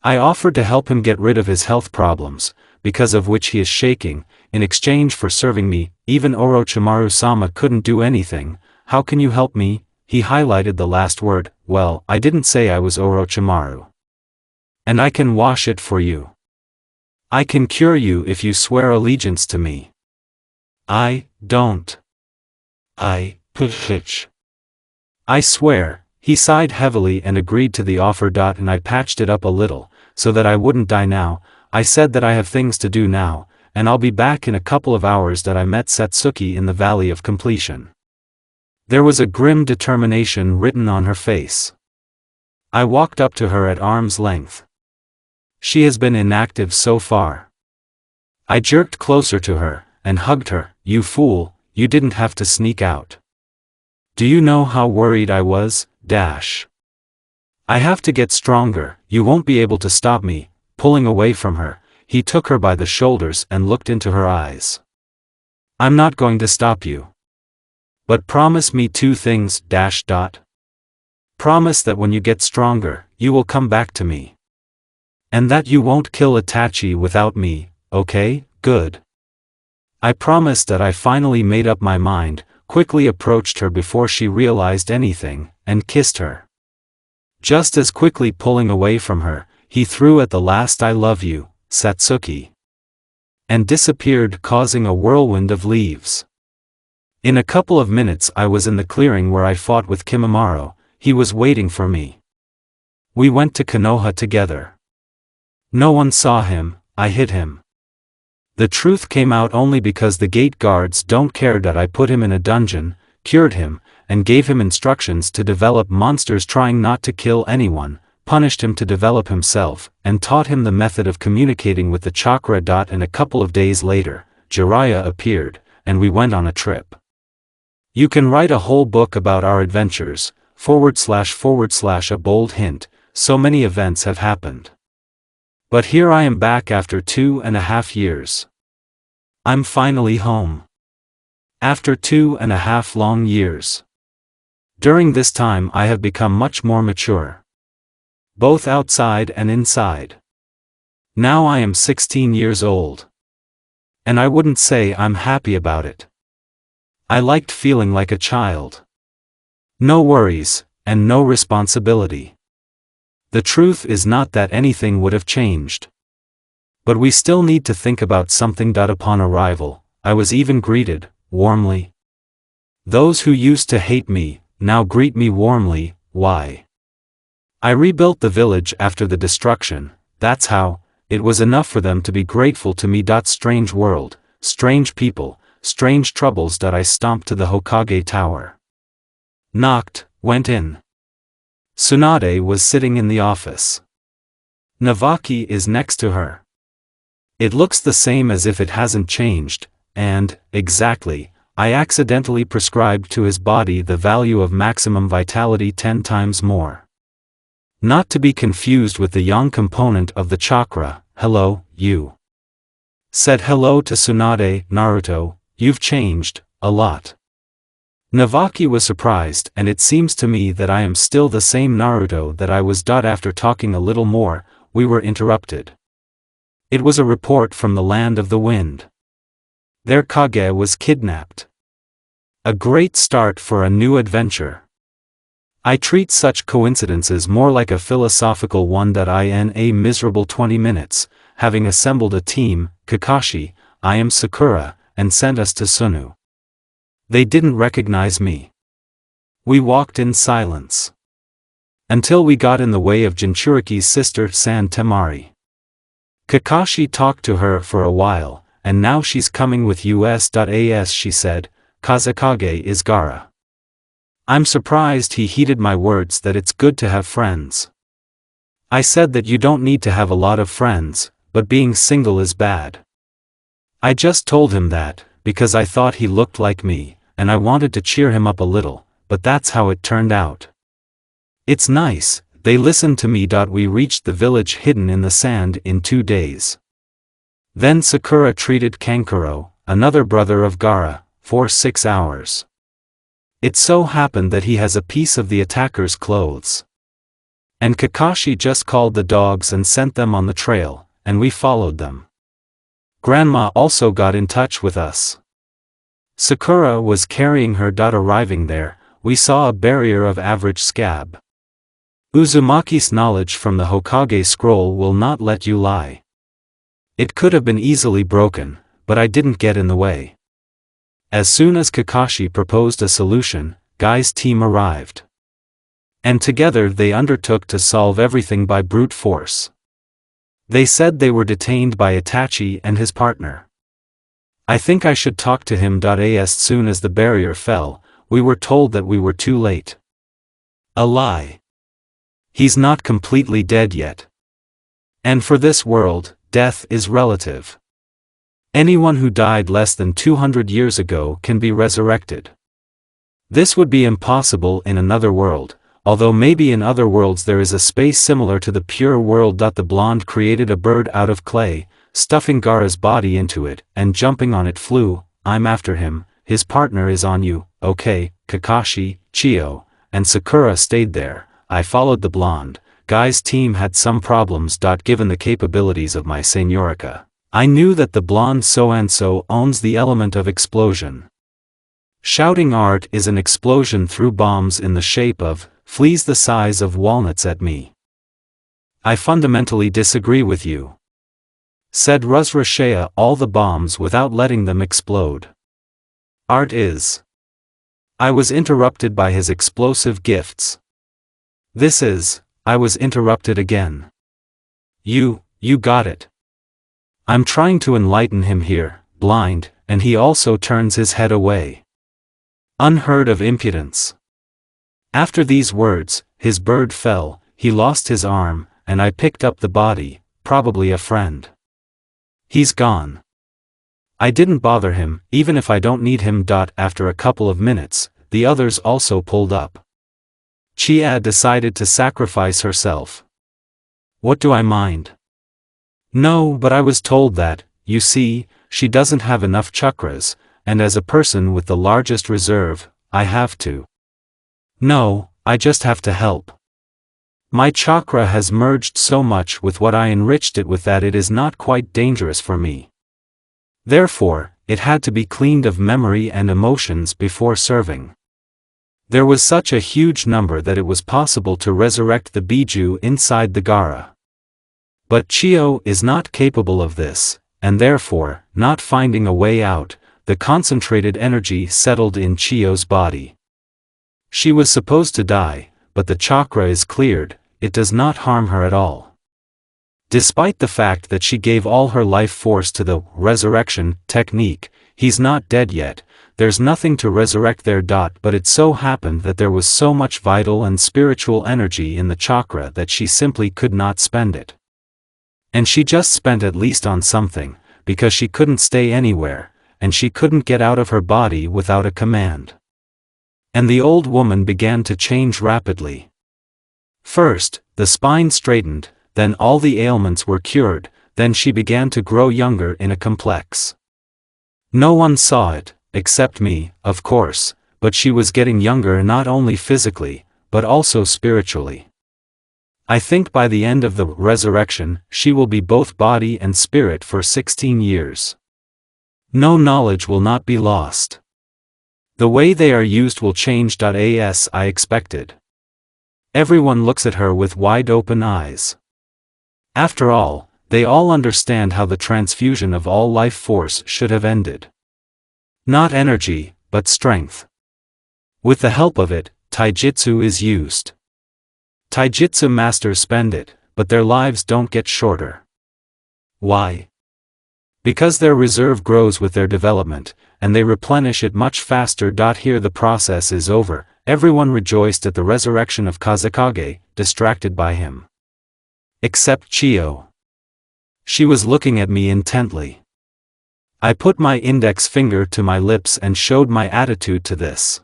I offered to help him get rid of his health problems, because of which he is shaking, in exchange for serving me. Even Orochimaru-sama couldn't do anything. How can you help me? He highlighted the last word. Well, I didn't say I was Orochimaru. And I can wash it for you. I can cure you if you swear allegiance to me. I don't. I swear. He sighed heavily and agreed to the offer. And I patched it up a little, so that I wouldn't die now. I said that I have things to do now, and I'll be back in a couple of hours. I met Satsuki in the Valley of Completion. There was a grim determination written on her face. I walked up to her at arm's length. She has been inactive so far. I jerked closer to her, and hugged her. You fool, you didn't have to sneak out. Do you know how worried I was? I have to get stronger. You won't be able to stop me. Pulling away from her, he took her by the shoulders and looked into her eyes. I'm not going to stop you. But promise me 2 things. Promise that when you get stronger, you will come back to me. And that you won't kill Itachi without me, okay? Good. I promised. That I finally made up my mind, quickly approached her before she realized anything, and kissed her. Just as quickly pulling away from her, he threw at the last I love you, Satsuki. And disappeared, causing a whirlwind of leaves. In a couple of minutes I was in the clearing where I fought with Kimimaro. He was waiting for me. We went to Konoha together. No one saw him. I hit him. The truth came out only because the gate guards don't care. I put him in a dungeon, cured him, and gave him instructions to develop monsters, trying not to kill anyone, punished him to develop himself, and taught him the method of communicating with the chakra. And a couple of days later, Jiraiya appeared, and we went on a trip. You can write a whole book about our adventures, / a bold hint, so many events have happened. But here I am back after 2.5 years. I'm finally home. After 2.5 long years. During this time I have become much more mature. Both outside and inside. Now I am 16 years old. And I wouldn't say I'm happy about it. I liked feeling like a child. No worries, and no responsibility. The truth is not that anything would have changed. But we still need to think about something. Upon arrival, I was even greeted, warmly. Those who used to hate me, now greet me warmly. Why? I rebuilt the village after the destruction. That's how. It was enough for them to be grateful to me. Strange world, strange people, strange troubles. I stomped to the Hokage tower. Knocked, went in. Tsunade was sitting in the office. Navaki is next to her. It looks the same as if it hasn't changed, and, exactly, I accidentally prescribed to his body the value of maximum vitality 10 times more. Not to be confused with the yang component of the chakra. Hello, you. Said hello to Tsunade. Naruto, you've changed, a lot. Navaki was surprised, and it seems to me that I am still the same Naruto that I was. After talking a little more, we were interrupted. It was a report from the land of the wind. Their Kage was kidnapped. A great start for a new adventure. I treat such coincidences more like a philosophical one. In a miserable 20 minutes, having assembled a team, Kakashi, I am Sakura, and sent us to Sunu. They didn't recognize me. We walked in silence. Until we got in the way of Jinchuriki's sister San Temari. Kakashi talked to her for a while, and now she's coming with us. She said, Kazekage is Gaara. I'm surprised he heeded my words that it's good to have friends. I said that you don't need to have a lot of friends, but being single is bad. I just told him that, because I thought he looked like me, and I wanted to cheer him up a little, but that's how it turned out. It's nice, they listened to me. We reached the village hidden in the sand in 2 days. Then Sakura treated Kankuro, another brother of Gaara, for 6 hours. It so happened that he has a piece of the attacker's clothes. And Kakashi just called the dogs and sent them on the trail, and we followed them. Grandma also got in touch with us. Sakura was carrying her. Arriving there, we saw a barrier of average scab. Uzumaki's knowledge from the Hokage scroll will not let you lie. It could have been easily broken, but I didn't get in the way. As soon as Kakashi proposed a solution, Guy's team arrived. And together they undertook to solve everything by brute force. They said they were detained by Itachi and his partner. I think I should talk to him. As soon as the barrier fell, we were told that we were too late. A lie. He's not completely dead yet. And for this world, death is relative. Anyone who died less than 200 years ago can be resurrected. This would be impossible in another world, although maybe in other worlds there is a space similar to the pure world. The blonde created a bird out of clay, stuffing Gaara's body into it, and jumping on it flew. I'm after him, his partner is on you, okay. Kakashi, Chio, and Sakura stayed there. I followed the blonde. Guy's team had some problems. Given the capabilities of my Señorica, I knew that the blonde so-and-so owns the element of explosion. Shouting art is an explosion through bombs in the shape of fleas the size of walnuts at me. I fundamentally disagree with you, said Razrashea. All the bombs without letting them explode. Art is. I was interrupted by his explosive gifts. This is. I was interrupted again. You got it. I'm trying to enlighten him here, blind, and he also turns his head away. Unheard of impudence. After these words, his bird fell, he lost his arm, and I picked up the body, probably a friend. He's gone. I didn't bother him, even if I don't need him. After a couple of minutes, the others also pulled up. Chia decided to sacrifice herself. What do I mind? No, but I was told that, you see, she doesn't have enough chakras, and as a person with the largest reserve, I have to. No, I just have to help. My chakra has merged so much with what I enriched it with that it is not quite dangerous for me. Therefore, it had to be cleaned of memory and emotions before serving. There was such a huge number that it was possible to resurrect the Biju inside the Gaara. But Chio is not capable of this, and therefore, not finding a way out, the concentrated energy settled in Chio's body. She was supposed to die, but the chakra is cleared, it does not harm her at all. Despite the fact that she gave all her life force to the resurrection technique, he's not dead yet, there's nothing to resurrect there. But it so happened that there was so much vital and spiritual energy in the chakra that she simply could not spend it. And she just spent at least on something, because she couldn't stay anywhere, and she couldn't get out of her body without a command. And the old woman began to change rapidly. First, the spine straightened, then all the ailments were cured, then she began to grow younger in a complex. No one saw it, except me, of course, but she was getting younger not only physically, but also spiritually. I think by the end of the resurrection, she will be both body and spirit for 16 years. No knowledge will not be lost. The way they are used will change. As I expected. Everyone looks at her with wide open eyes. After all, they all understand how the transfusion of all life force should have ended. Not energy, but strength. With the help of it, taijutsu is used. Taijutsu masters spend it, but their lives don't get shorter. Why? Because their reserve grows with their development, and they replenish it much faster. Here the process is over. Everyone rejoiced at the resurrection of Kazekage, distracted by him. Except Chio. She was looking at me intently. I put my index finger to my lips and showed my attitude to this.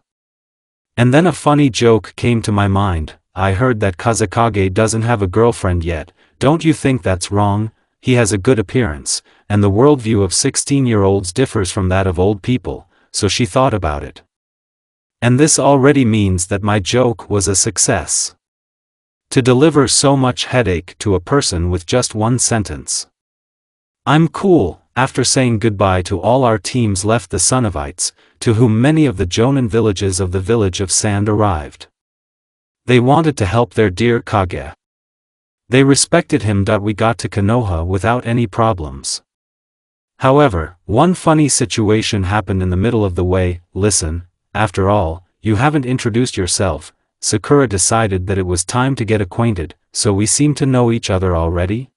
And then a funny joke came to my mind. I heard that Kazekage doesn't have a girlfriend yet. Don't you think that's wrong? He has a good appearance, and the worldview of 16-year-olds differs from that of old people, so she thought about it. And this already means that my joke was a success. To deliver so much headache to a person with just one sentence. I'm cool. After saying goodbye to all our teams left the Sunovites, to whom many of the Jonin villages of the village of Sand arrived. They wanted to help their dear Kage. They respected him. We got to Konoha without any problems. However, one funny situation happened in the middle of the way. Listen, after all, you haven't introduced yourself. Sakura decided that it was time to get acquainted, so we seem to know each other already?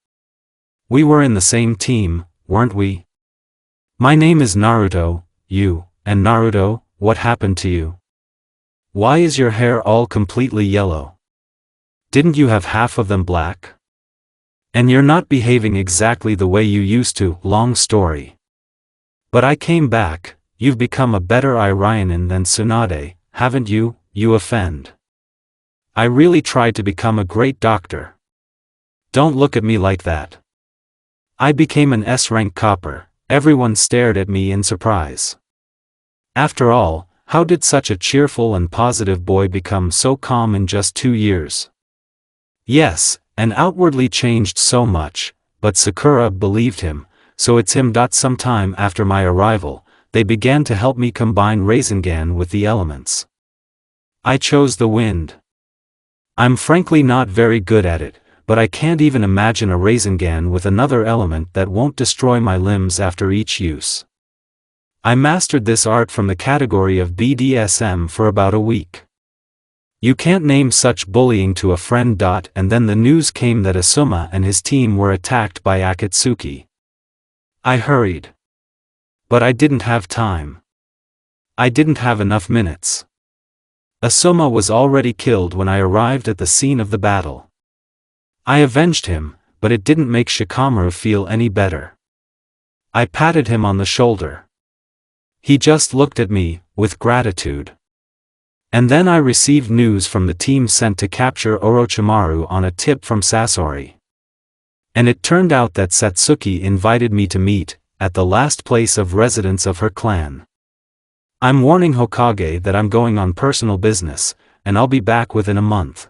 We were in the same team, weren't we? My name is Naruto. And Naruto, what happened to you? Why is your hair all completely yellow? Didn't you have half of them black? And you're not behaving exactly the way you used to. Long story. But I came back. You've become a better Irionin than Tsunade, haven't you? You offend. I really tried to become a great doctor. Don't look at me like that. I became an S-rank copper. Everyone stared at me in surprise. After all, how did such a cheerful and positive boy become so calm in just 2 years? Yes, and outwardly changed so much, but Sakura believed him, so it's him. Sometime after my arrival, they began to help me combine Rasengan with the elements. I chose the wind. I'm frankly not very good at it, but I can't even imagine a Rasengan with another element that won't destroy my limbs after each use. I mastered this art from the category of BDSM for about a week. You can't name such bullying to a friend. And then the news came that Asuma and his team were attacked by Akatsuki. I hurried. But I didn't have time. I didn't have enough minutes. Asuma was already killed when I arrived at the scene of the battle. I avenged him, but it didn't make Shikamaru feel any better. I patted him on the shoulder. He just looked at me, with gratitude. And then I received news from the team sent to capture Orochimaru on a tip from Sasori. And it turned out that Satsuki invited me to meet, at the last place of residence of her clan. I'm warning Hokage that I'm going on personal business, and I'll be back within a month.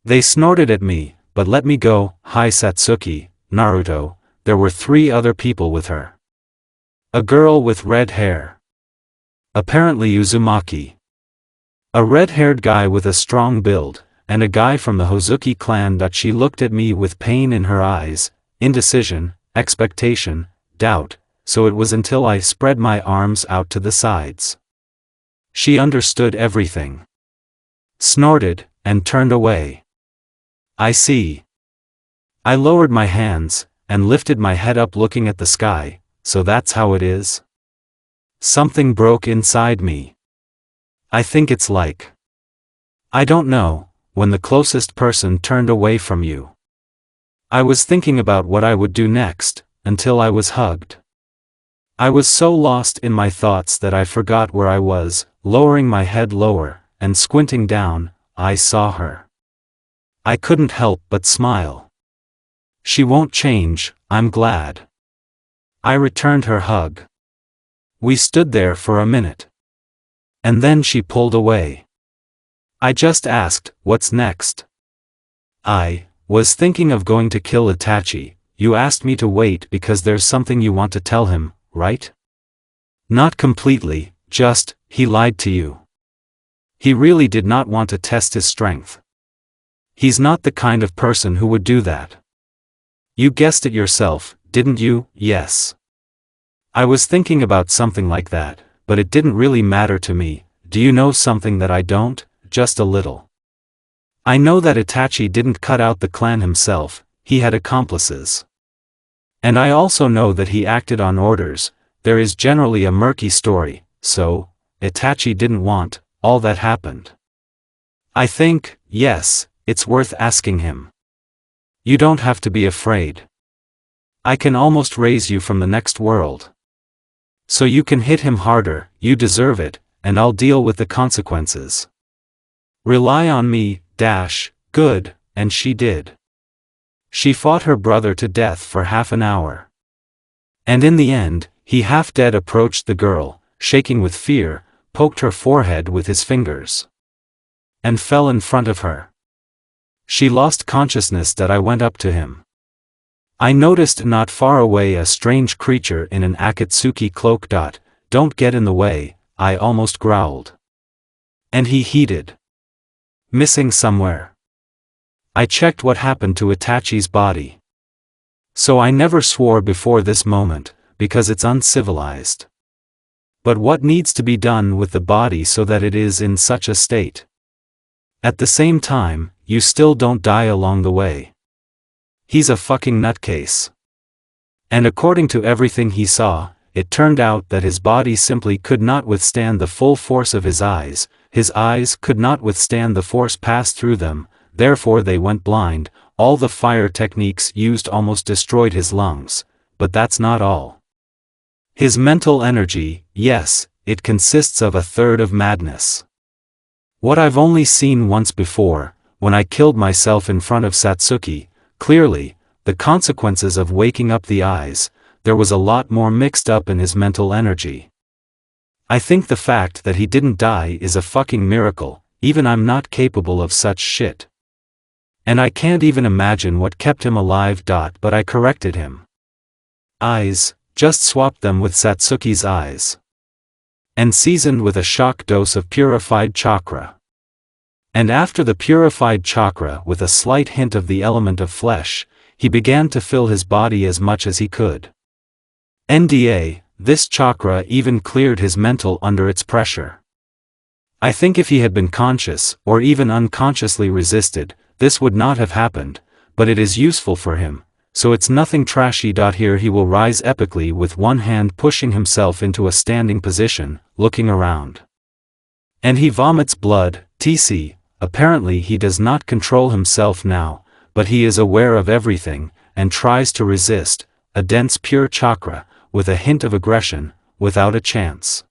They snorted at me, but let me go. Hi Satsuki, Naruto. There were 3 other people with her. A girl with red hair. Apparently Uzumaki. A red-haired guy with a strong build, and a guy from the Hozuki clan. She looked at me with pain in her eyes, indecision, expectation, doubt, so it was until I spread my arms out to the sides. She understood everything. Snorted, and turned away. I see. I lowered my hands, and lifted my head up looking at the sky. So that's how it is? Something broke inside me. I think it's like, I don't know, when the closest person turned away from you. I was thinking about what I would do next, until I was hugged. I was so lost in my thoughts that I forgot where I was. Lowering my head lower, and squinting down, I saw her. I couldn't help but smile. She won't change, I'm glad. I returned her hug. We stood there for a minute. And then she pulled away. I just asked, what's next? I was thinking of going to kill Itachi. You asked me to wait because there's something you want to tell him, right? Not completely, just, he lied to you. He really did not want to test his strength. He's not the kind of person who would do that. You guessed it yourself, didn't you? Yes. I was thinking about something like that, but it didn't really matter to me. Do you know something that I don't? Just a little. I know that Itachi didn't cut out the clan himself, he had accomplices. And I also know that he acted on orders. There is generally a murky story, so, Itachi didn't want all that happened. I think, yes, it's worth asking him. You don't have to be afraid. I can almost raise you from the next world. So you can hit him harder, you deserve it, and I'll deal with the consequences. Rely on me, good, and she did. She fought her brother to death for half an hour. And in the end, he half dead approached the girl, shaking with fear, poked her forehead with his fingers, and fell in front of her. She lost consciousness that I went up to him. I noticed not far away a strange creature in an Akatsuki cloak. Don't get in the way, I almost growled. And he heeded. Missing somewhere. I checked what happened to Itachi's body. So I never swore before this moment, because it's uncivilized. But what needs to be done with the body so that it is in such a state? At the same time, you still don't die along the way. He's a fucking nutcase. And according to everything he saw, it turned out that his body simply could not withstand the full force of his eyes could not withstand the force passed through them, therefore they went blind. All the fire techniques used almost destroyed his lungs, but that's not all. His mental energy, yes, it consists of a third of madness. What I've only seen once before, when I killed myself in front of Satsuki, clearly, the consequences of waking up the eyes, there was a lot more mixed up in his mental energy. I think the fact that he didn't die is a fucking miracle, even I'm not capable of such shit. And I can't even imagine what kept him alive. But I corrected him. Eyes, just swapped them with Satsuki's eyes. And seasoned with a shock dose of purified chakra. And after the purified chakra with a slight hint of the element of flesh, he began to fill his body as much as he could. NDA, this chakra even cleared his mental under its pressure. I think if he had been conscious, or even unconsciously resisted, this would not have happened, but it is useful for him, so it's nothing trashy. Here he will rise epically with one hand pushing himself into a standing position, looking around. And he vomits blood, tc. Apparently he does not control himself now, but he is aware of everything, and tries to resist, a dense pure chakra, with a hint of aggression, without a chance.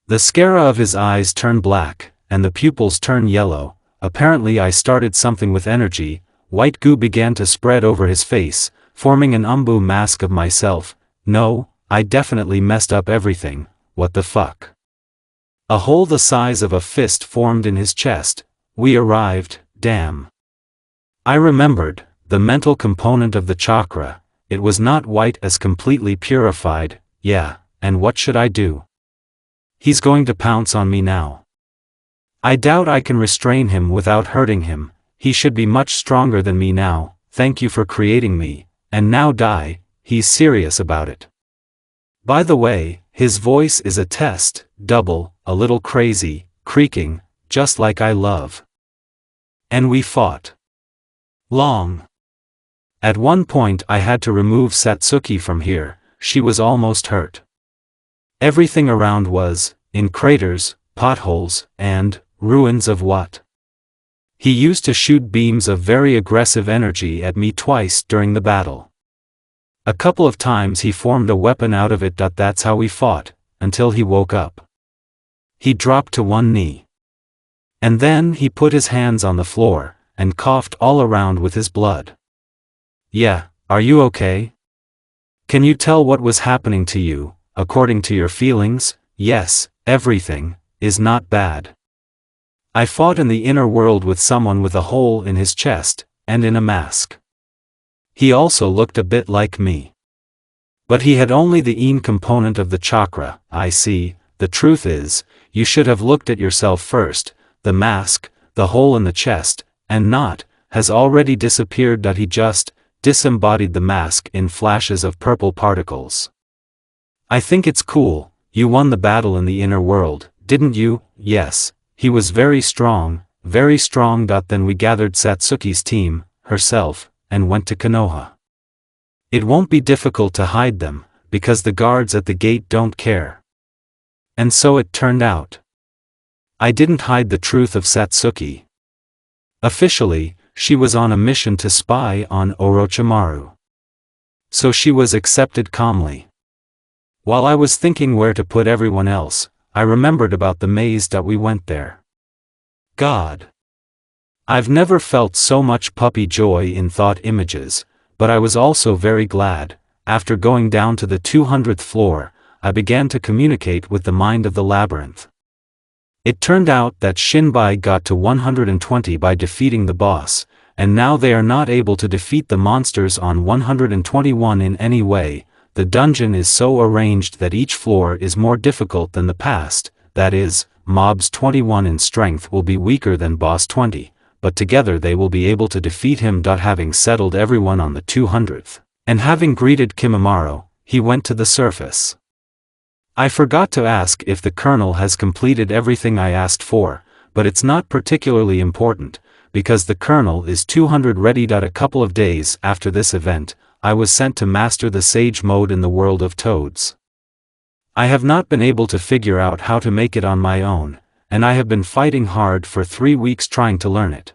The sclera of his eyes turn black, and the pupils turn yellow. Apparently I started something with energy. White goo began to spread over his face, forming an umbu mask of myself. No, I definitely messed up everything, what the fuck. A hole the size of a fist formed in his chest. We arrived, damn. I remembered, the mental component of the chakra, it was not white as completely purified. Yeah, and what should I do? He's going to pounce on me now. I doubt I can restrain him without hurting him. He should be much stronger than me now. Thank you for creating me, and now die. He's serious about it. By the way, his voice is a test, double, a little crazy, creaking, just like I love. And we fought. Long. At one point I had to remove Satsuki from here, she was almost hurt. Everything around was, in craters, potholes, and, ruins of what? He used to shoot beams of very aggressive energy at me twice during the battle. A couple of times he formed a weapon out of it. That's how we fought, until he woke up. He dropped to one knee. And then he put his hands on the floor, and coughed all around with his blood. Yeah, are you okay? Can you tell what was happening to you, according to your feelings? Yes, everything is not bad. I fought in the inner world with someone with a hole in his chest, and in a mask. He also looked a bit like me. But he had only the yin component of the chakra. I see. The truth is, you should have looked at yourself first. The mask, the hole in the chest, and not, has already disappeared. He just disembodied the mask in flashes of purple particles. I think it's cool. You won the battle in the inner world, didn't you? Yes. He was very strong, very strong. Then we gathered Satsuki's team, herself, and went to Konoha. It won't be difficult to hide them, because the guards at the gate don't care. And so it turned out. I didn't hide the truth of Satsuki. Officially, she was on a mission to spy on Orochimaru. So she was accepted calmly. While I was thinking where to put everyone else, I remembered about the maze that we went there. God. I've never felt so much puppy joy in thought images, but I was also very glad. After going down to the 200th floor, I began to communicate with the mind of the labyrinth. It turned out that Shinbai got to 120 by defeating the boss, and now they are not able to defeat the monsters on 121 in any way. The dungeon is so arranged that each floor is more difficult than the past, that is, mobs 21 in strength will be weaker than boss 20, but together they will be able to defeat him. Having settled everyone on the 200th, and having greeted Kimimaro, he went to the surface. I forgot to ask if the colonel has completed everything I asked for, but it's not particularly important, because the colonel is 200 ready. A couple of days after this event, I was sent to master the sage mode in the world of toads. I have not been able to figure out how to make it on my own, and I have been fighting hard for 3 weeks trying to learn it.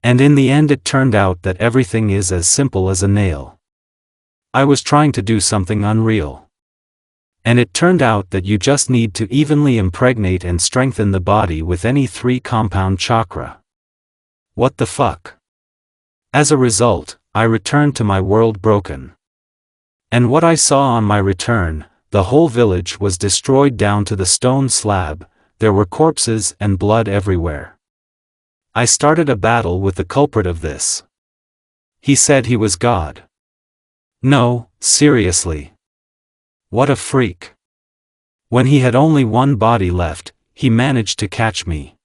And in the end it turned out that everything is as simple as a nail. I was trying to do something unreal. And it turned out that you just need to evenly impregnate and strengthen the body with any 3 compound chakra. What the fuck? As a result, I returned to my world broken. And what I saw on my return, the whole village was destroyed down to the stone slab, there were corpses and blood everywhere. I started a battle with the culprit of this. He said he was God. No, seriously. What a freak. When he had only one body left, he managed to catch me.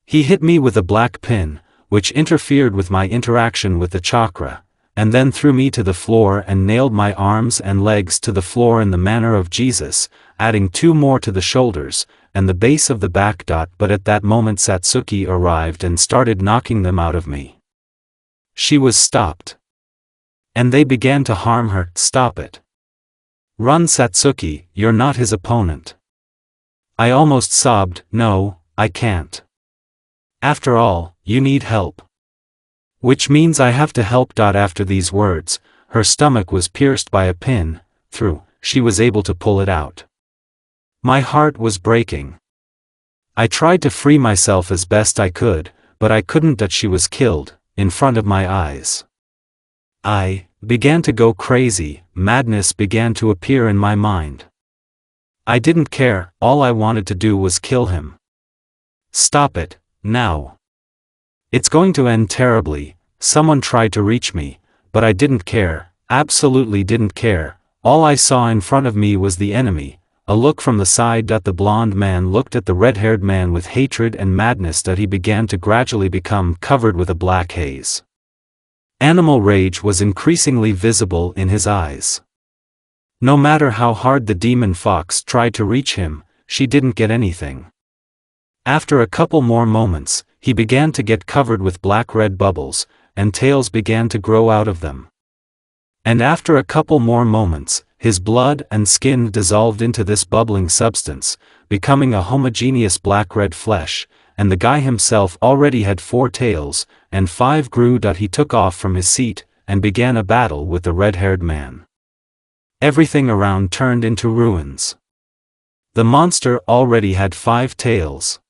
He hit me with a black pin, which interfered with my interaction with the chakra, and then threw me to the floor and nailed my arms and legs to the floor in the manner of Jesus, adding 2 more to the shoulders, and the base of the back. But at that moment Satsuki arrived and started knocking them out of me. She was stopped. And they began to harm her. Stop it. Run, Satsuki, you're not his opponent. I almost sobbed, no, I can't. After all, you need help. Which means I have to help. After these words, her stomach was pierced by a pin, through, she was able to pull it out. My heart was breaking. I tried to free myself as best I could, but I couldn't. She was killed, in front of my eyes. I began to go crazy, madness began to appear in my mind. I didn't care, all I wanted to do was kill him. Stop it, now. It's going to end terribly. Someone tried to reach me, but I didn't care, absolutely didn't care. All I saw in front of me was the enemy, a look from the side. The blonde man looked at the red-haired man with hatred and madness. He began to gradually become covered with a black haze. Animal rage was increasingly visible in his eyes. No matter how hard the demon fox tried to reach him, she didn't get anything. After a couple more moments, he began to get covered with black-red bubbles, and tails began to grow out of them. And after a couple more moments, his blood and skin dissolved into this bubbling substance, becoming a homogeneous black-red flesh, and the guy himself already had 4 tails, and 5 grew. He took off from his seat, and began a battle with the red-haired man. Everything around turned into ruins. The monster already had 5 tails.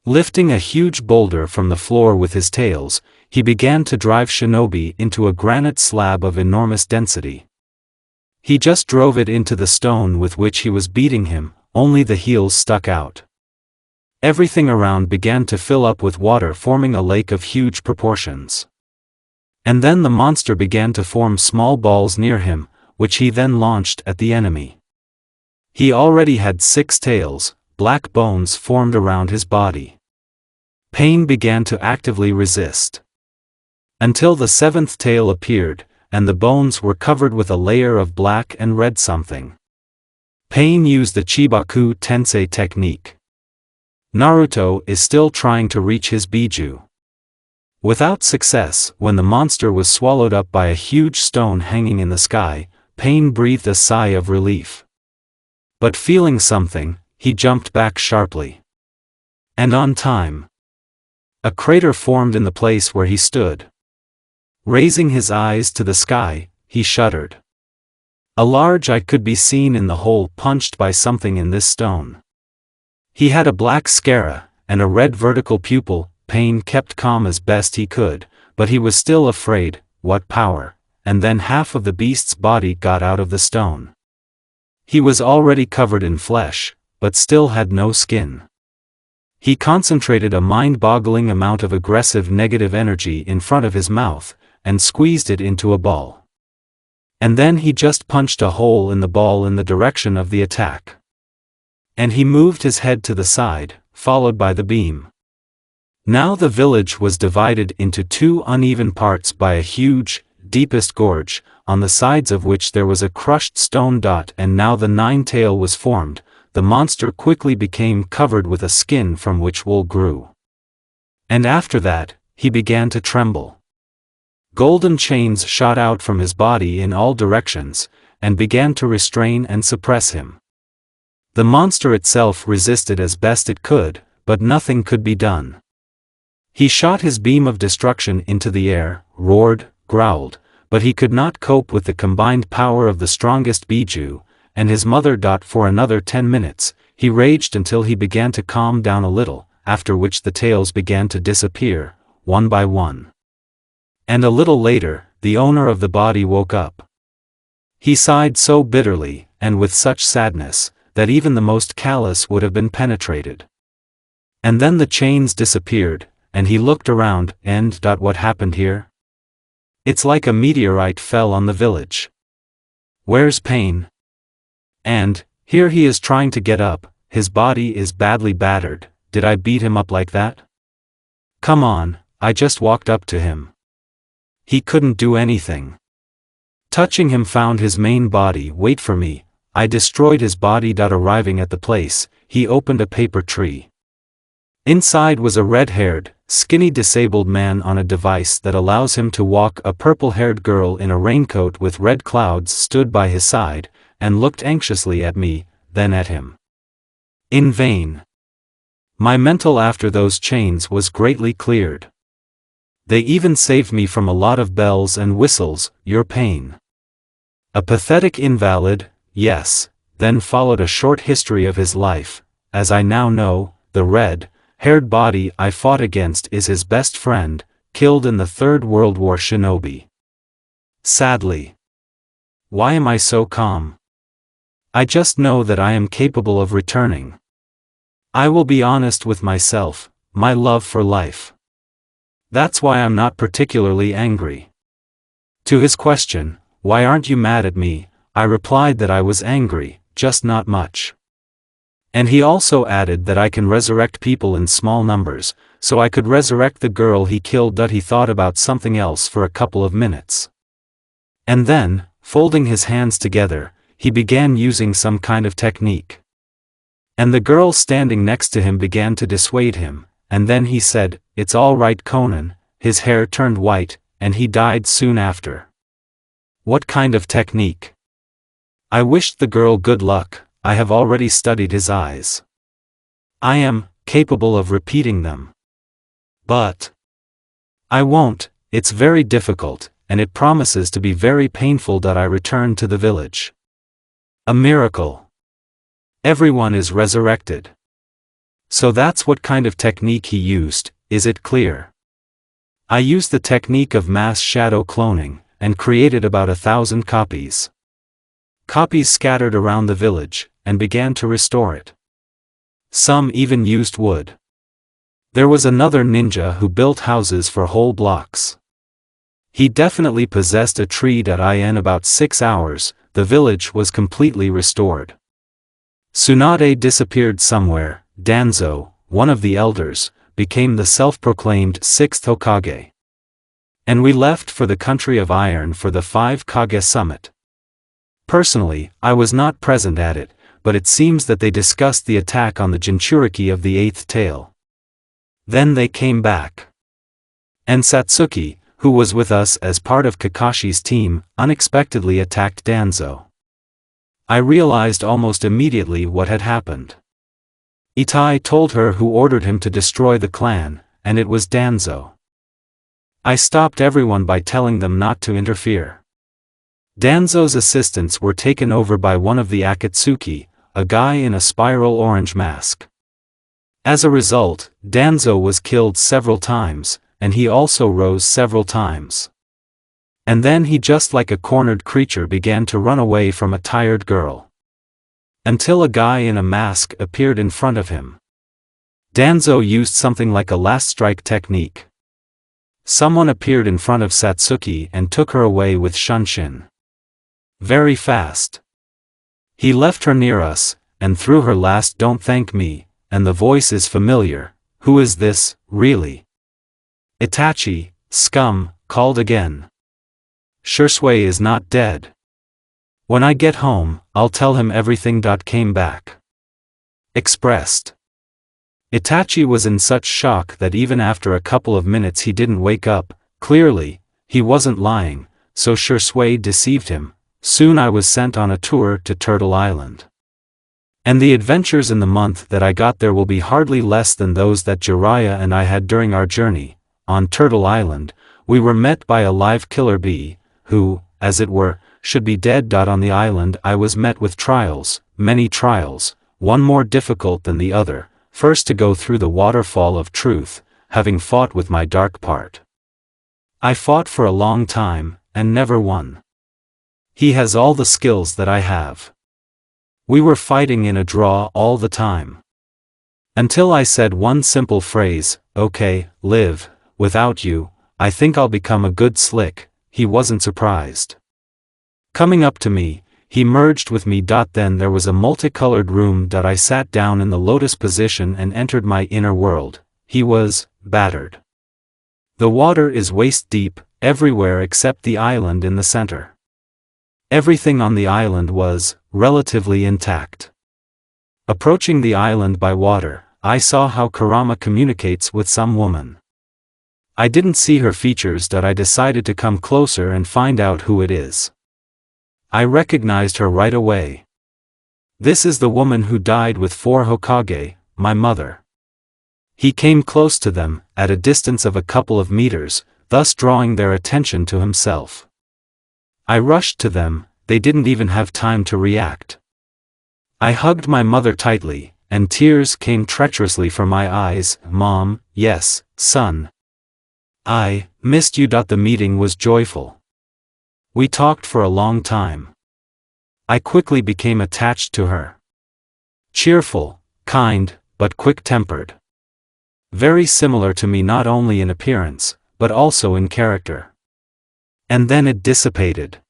Lifting a huge boulder from the floor with his tails, he began to drive Shinobi into a granite slab of enormous density. He just drove it into the stone with which he was beating him, only the heels stuck out. Everything around began to fill up with water, forming a lake of huge proportions. And then the monster began to form small balls near him, which he then launched at the enemy. He already had 6 tails, black bones formed around his body. Pain began to actively resist. Until the 7th tail appeared, and the bones were covered with a layer of black and red something. Pain used the Chibaku Tensei technique. Naruto is still trying to reach his Biju. Without success, when the monster was swallowed up by a huge stone hanging in the sky, Pain breathed a sigh of relief. But feeling something, he jumped back sharply. And on time. A crater formed in the place where he stood. Raising his eyes to the sky, he shuddered. A large eye could be seen in the hole punched by something in this stone. He had a black scara, and a red vertical pupil. Pain kept calm as best he could, but he was still afraid. What power! And then half of the beast's body got out of the stone. He was already covered in flesh, but still had no skin. He concentrated a mind-boggling amount of aggressive negative energy in front of his mouth, and squeezed it into a ball. And then he just punched a hole in the ball in the direction of the attack. And he moved his head to the side, followed by the beam. Now the village was divided into two uneven parts by a huge, deepest gorge, on the sides of which there was a crushed stone dot, and now the nine-tail was formed. The monster quickly became covered with a skin from which wool grew. And after that, he began to tremble. Golden chains shot out from his body in all directions, and began to restrain and suppress him. The monster itself resisted as best it could, but nothing could be done. He shot his beam of destruction into the air, roared, growled, but he could not cope with the combined power of the strongest Biju, and his mother. For another 10 minutes, he raged until he began to calm down a little, after which the tails began to disappear, one by one. And a little later, the owner of the body woke up. He sighed so bitterly, and with such sadness, that even the most callous would have been penetrated. And then the chains disappeared, and he looked around, and what happened here? It's like a meteorite fell on the village. Where's Pain? And, here he is trying to get up, his body is badly battered. Did I beat him up like that? Come on, I just walked up to him. He couldn't do anything. Touching him found his main body. Wait for me, I destroyed his body. Arriving at the place, he opened a paper tree. Inside was a red-haired, skinny disabled man on a device that allows him to walk. A purple-haired girl in a raincoat with red clouds stood by his side, and looked anxiously at me, then at him. In vain. My mental after those chains was greatly cleared. They even saved me from a lot of bells and whistles. Your Pain. A pathetic invalid, yes. Then followed a short history of his life. As I now know, the red-haired body I fought against is his best friend, killed in the Third World War. Shinobi. Sadly. Why am I so calm? I just know that I am capable of returning. I will be honest with myself, my love for life. That's why I'm not particularly angry. To his question, why aren't you mad at me, I replied that I was angry, just not much. And he also added that I can resurrect people in small numbers, so I could resurrect the girl he killed. He thought about something else for a couple of minutes. And then, folding his hands together, he began using some kind of technique. And the girl standing next to him began to dissuade him, and then he said, "It's all right, Conan." His hair turned white, and he died soon after. What kind of technique? I wished the girl good luck. I have already studied his eyes. I am capable of repeating them. But I won't. It's very difficult, and it promises to be very painful. I returned to the village. A miracle. Everyone is resurrected. So that's what kind of technique he used, is it clear? I used the technique of mass shadow cloning, and created about 1,000 copies. Copies scattered around the village, and began to restore it. Some even used wood. There was another ninja who built houses for whole blocks. He definitely possessed a tree. In about 6 hours, the village was completely restored. Tsunade disappeared somewhere. Danzo, one of the elders, became the self-proclaimed 6th Hokage. And we left for the country of iron for the 5 Kage summit. Personally, I was not present at it, but it seems that they discussed the attack on the Jinchuriki of the 8th tail. Then they came back. And Satsuki, who was with us as part of Kakashi's team, unexpectedly attacked Danzo. I realized almost immediately what had happened. Itai told her who ordered him to destroy the clan, and it was Danzo. I stopped everyone by telling them not to interfere. Danzo's assistants were taken over by one of the Akatsuki, a guy in a spiral orange mask. As a result, Danzo was killed several times, and he also rose several times. And then he, just like a cornered creature, began to run away from a tired girl. Until a guy in a mask appeared in front of him. Danzo used something like a last strike technique. Someone appeared in front of Satsuki and took her away with Shunshin. Very fast. He left her near us, and threw her last "Don't thank me," and the voice is familiar. Who is this, really? Itachi, scum, called again. Shursui is not dead. When I get home, I'll tell him everything. Came back. Expressed. Itachi was in such shock that even after a couple of minutes he didn't wake up. Clearly, he wasn't lying, so Shursui deceived him. Soon I was sent on a tour to Turtle Island. And the adventures in the month that I got there will be hardly less than those that Jiraiya and I had during our journey. On Turtle Island, we were met by a live killer bee, who, as it were, should be dead. On the island I was met with trials, many trials, one more difficult than the other. First, to go through the waterfall of truth, having fought with my dark part. I fought for a long time, and never won. He has all the skills that I have. We were fighting in a draw all the time. Until I said one simple phrase, "Okay, live, without you, I think I'll become a good slick." He wasn't surprised. Coming up to me, he merged with me. Then there was a multicolored room. I sat down in the lotus position and entered my inner world. He was battered. The water is waist deep, everywhere except the island in the center. Everything on the island was relatively intact. Approaching the island by water, I saw how Kurama communicates with some woman. I didn't see her features. I decided to come closer and find out who it is. I recognized her right away. This is the woman who died with 4 Hokage, my mother. He came close to them, at a distance of a couple of meters, thus drawing their attention to himself. I rushed to them, they didn't even have time to react. I hugged my mother tightly, and tears came treacherously from my eyes. "Mom, yes, son. I missed you." The meeting was joyful. We talked for a long time. I quickly became attached to her. Cheerful, kind, but quick-tempered. Very similar to me not only in appearance, but also in character. And then it dissipated.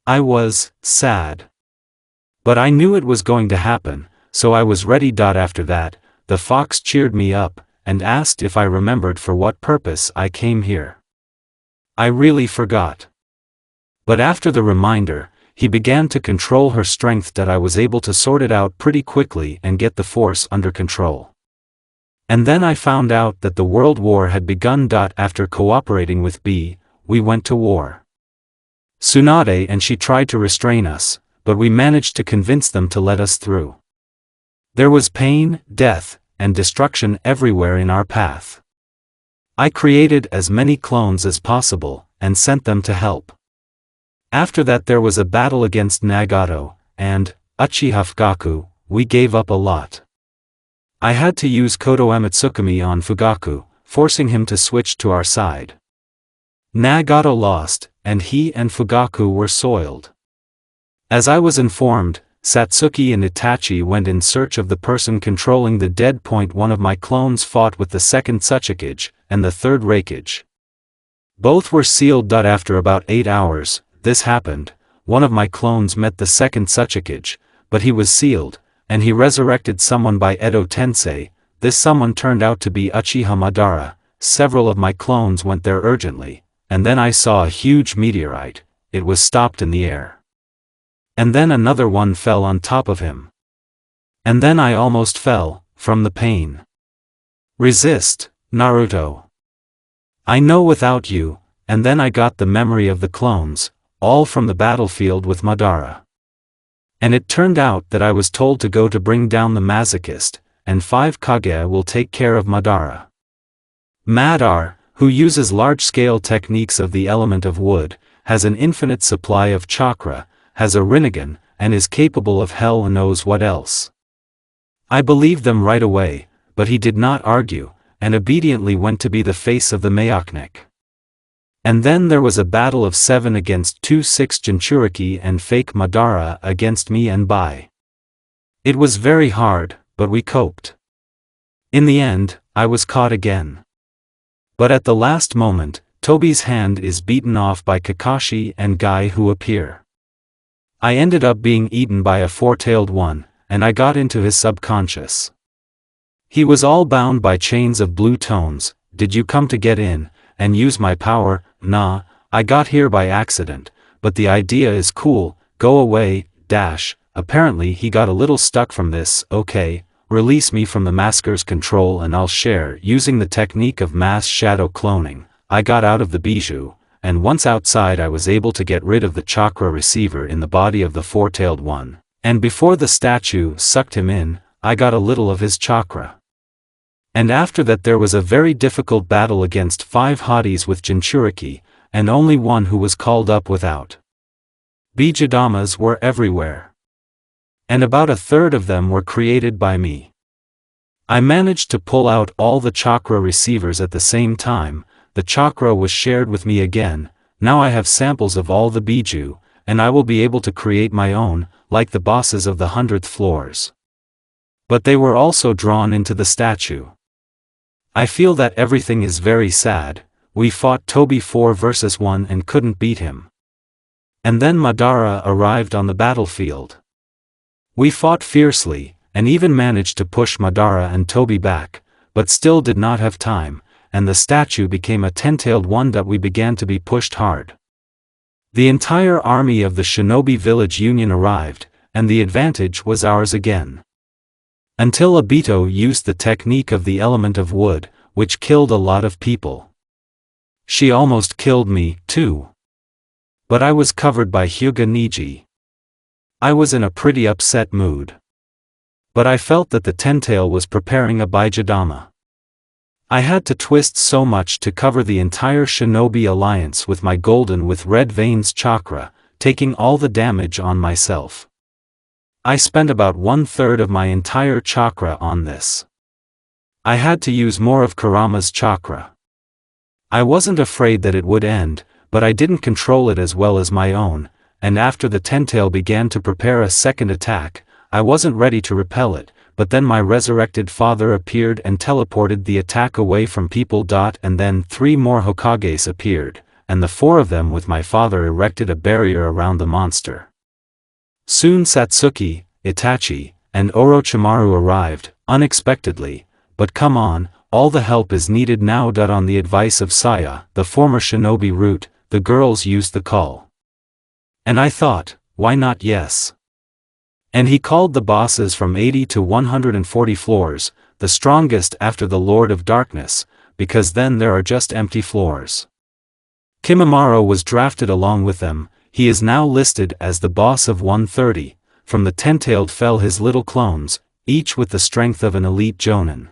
I was sad. But I knew it was going to happen, so I was ready. After that, the fox cheered me up, and asked if I remembered for what purpose I came here. I really forgot. But after the reminder, he began to control her strength. I was able to sort it out pretty quickly and get the force under control. And then I found out that the World War had begun. After cooperating with B, we went to war. Tsunade and she tried to restrain us, but we managed to convince them to let us through. There was pain, death, and destruction everywhere in our path. I created as many clones as possible, and sent them to help. After that there was a battle against Nagato, and Uchiha Fugaku. We gave up a lot. I had to use Kodo Amatsukami on Fugaku, forcing him to switch to our side. Nagato lost, and he and Fugaku were soiled. As I was informed, Satsuki and Itachi went in search of the person controlling the dead point. One of my clones fought with the 2nd Tsuchikage, and the 3rd Reikage. Both were sealed. After about 8 hours, this happened. One of my clones met the 2nd Tsuchikage, but he was sealed, and he resurrected someone by Edo Tensei. This someone turned out to be Uchiha Madara. Several of my clones went there urgently, and then I saw a huge meteorite. It was stopped in the air. And then another one fell on top of him. And then I almost fell, from the pain. Resist, Naruto. I know without you. And then I got the memory of the clones, all from the battlefield with Madara. And it turned out that I was told to go to bring down the masochist, and 5 Kage will take care of Madara. Madara, who uses large-scale techniques of the element of wood, has an infinite supply of chakra, has a rinnegan, and is capable of hell and knows what else. I believed them right away, but he did not argue, and obediently went to be the face of the Mayoknik. And then there was a battle of 7 against 2 6 Jinchuriki and fake Madara against me and Bai. It was very hard, but we coped. In the end, I was caught again. But at the last moment, Tobi's hand is beaten off by Kakashi and Guy who appear. I ended up being eaten by a four-tailed one, and I got into his subconscious. He was all bound by chains of blue tones. Did you come to get in and use my power? Nah, I got here by accident, but the idea is cool, go away, dash. Apparently he got a little stuck from this. Okay, release me from the masker's control and I'll share. Using the technique of mass shadow cloning, I got out of the bijou, and once outside I was able to get rid of the chakra receiver in the body of the four-tailed one, and before the statue sucked him in, I got a little of his chakra. And after that there was a very difficult battle against 5 hotties with Jinchuriki, and only one who was called up without. Bijudamas were everywhere. And about a third of them were created by me. I managed to pull out all the chakra receivers at the same time. The chakra was shared with me again. Now I have samples of all the biju, and I will be able to create my own, like the bosses of the 100th floors. But they were also drawn into the statue. I feel that everything is very sad. We fought Tobi 4 versus 1 and couldn't beat him. And then Madara arrived on the battlefield. We fought fiercely, and even managed to push Madara and Tobi back, but still did not have time, and the statue became a 10-tailed one that we began to be pushed hard. The entire army of the Shinobi Village Union arrived, and the advantage was ours again. Until Obito used the technique of the element of wood, which killed a lot of people. She almost killed me, too. But I was covered by Hyuga Niji. I was in a pretty upset mood. But I felt that the Ten-Tail was preparing a Bijudama. I had to twist so much to cover the entire Shinobi Alliance with my golden with red veins chakra, taking all the damage on myself. I spent about 1/3 of my entire chakra on this. I had to use more of Kurama's chakra. I wasn't afraid that it would end, but I didn't control it as well as my own, and after the Ten-Tail began to prepare a second attack, I wasn't ready to repel it, but then my resurrected father appeared and teleported the attack away from people. And then 3 more Hokages appeared, and the 4 of them with my father erected a barrier around the monster. Soon Satsuki, Itachi, and Orochimaru arrived, unexpectedly, but come on, all the help is needed now. On the advice of Saya, the former shinobi root, the girls used the call. And I thought, why not yes? And he called the bosses from 80 to 140 floors, the strongest after the Lord of Darkness, because then there are just empty floors. Kimimaro was drafted along with them. He is now listed as the boss of 130, from the Ten-Tailed fell his little clones, each with the strength of an elite Jonin.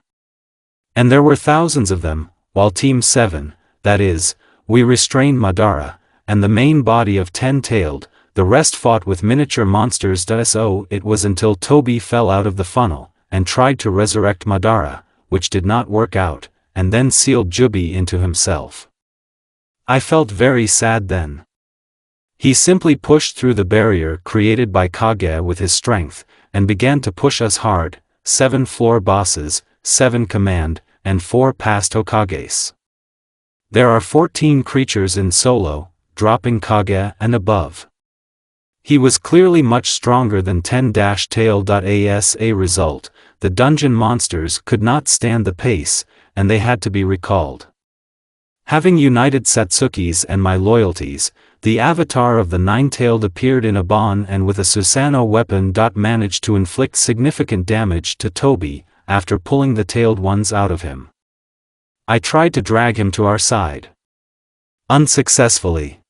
And there were thousands of them, while Team 7, that is, we restrained Madara, and the main body of Ten-Tailed, the rest fought with miniature monsters. So it was until Tobi fell out of the funnel, and tried to resurrect Madara, which did not work out, and then sealed Jubi into himself. I felt very sad then. He simply pushed through the barrier created by Kage with his strength, and began to push us hard. 7 floor bosses, 7 command, and 4 past Hokages. There are 14 creatures in solo, dropping Kage and above. He was clearly much stronger than 10-tail. As a result, the dungeon monsters could not stand the pace, and they had to be recalled. Having united Satsuki's and my loyalties, the avatar of the 9-tailed appeared in a Bon and with a Susanoo weapon. Managed to inflict significant damage to Tobi, after pulling the tailed ones out of him. I tried to drag him to our side. Unsuccessfully.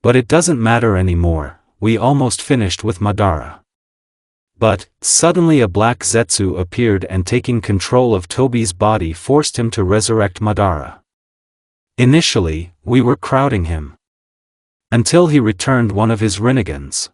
But it doesn't matter anymore, we almost finished with Madara. But, suddenly a black Zetsu appeared and taking control of Tobi's body forced him to resurrect Madara. Initially, we were crowding him. until he returned one of his Rinnegan's.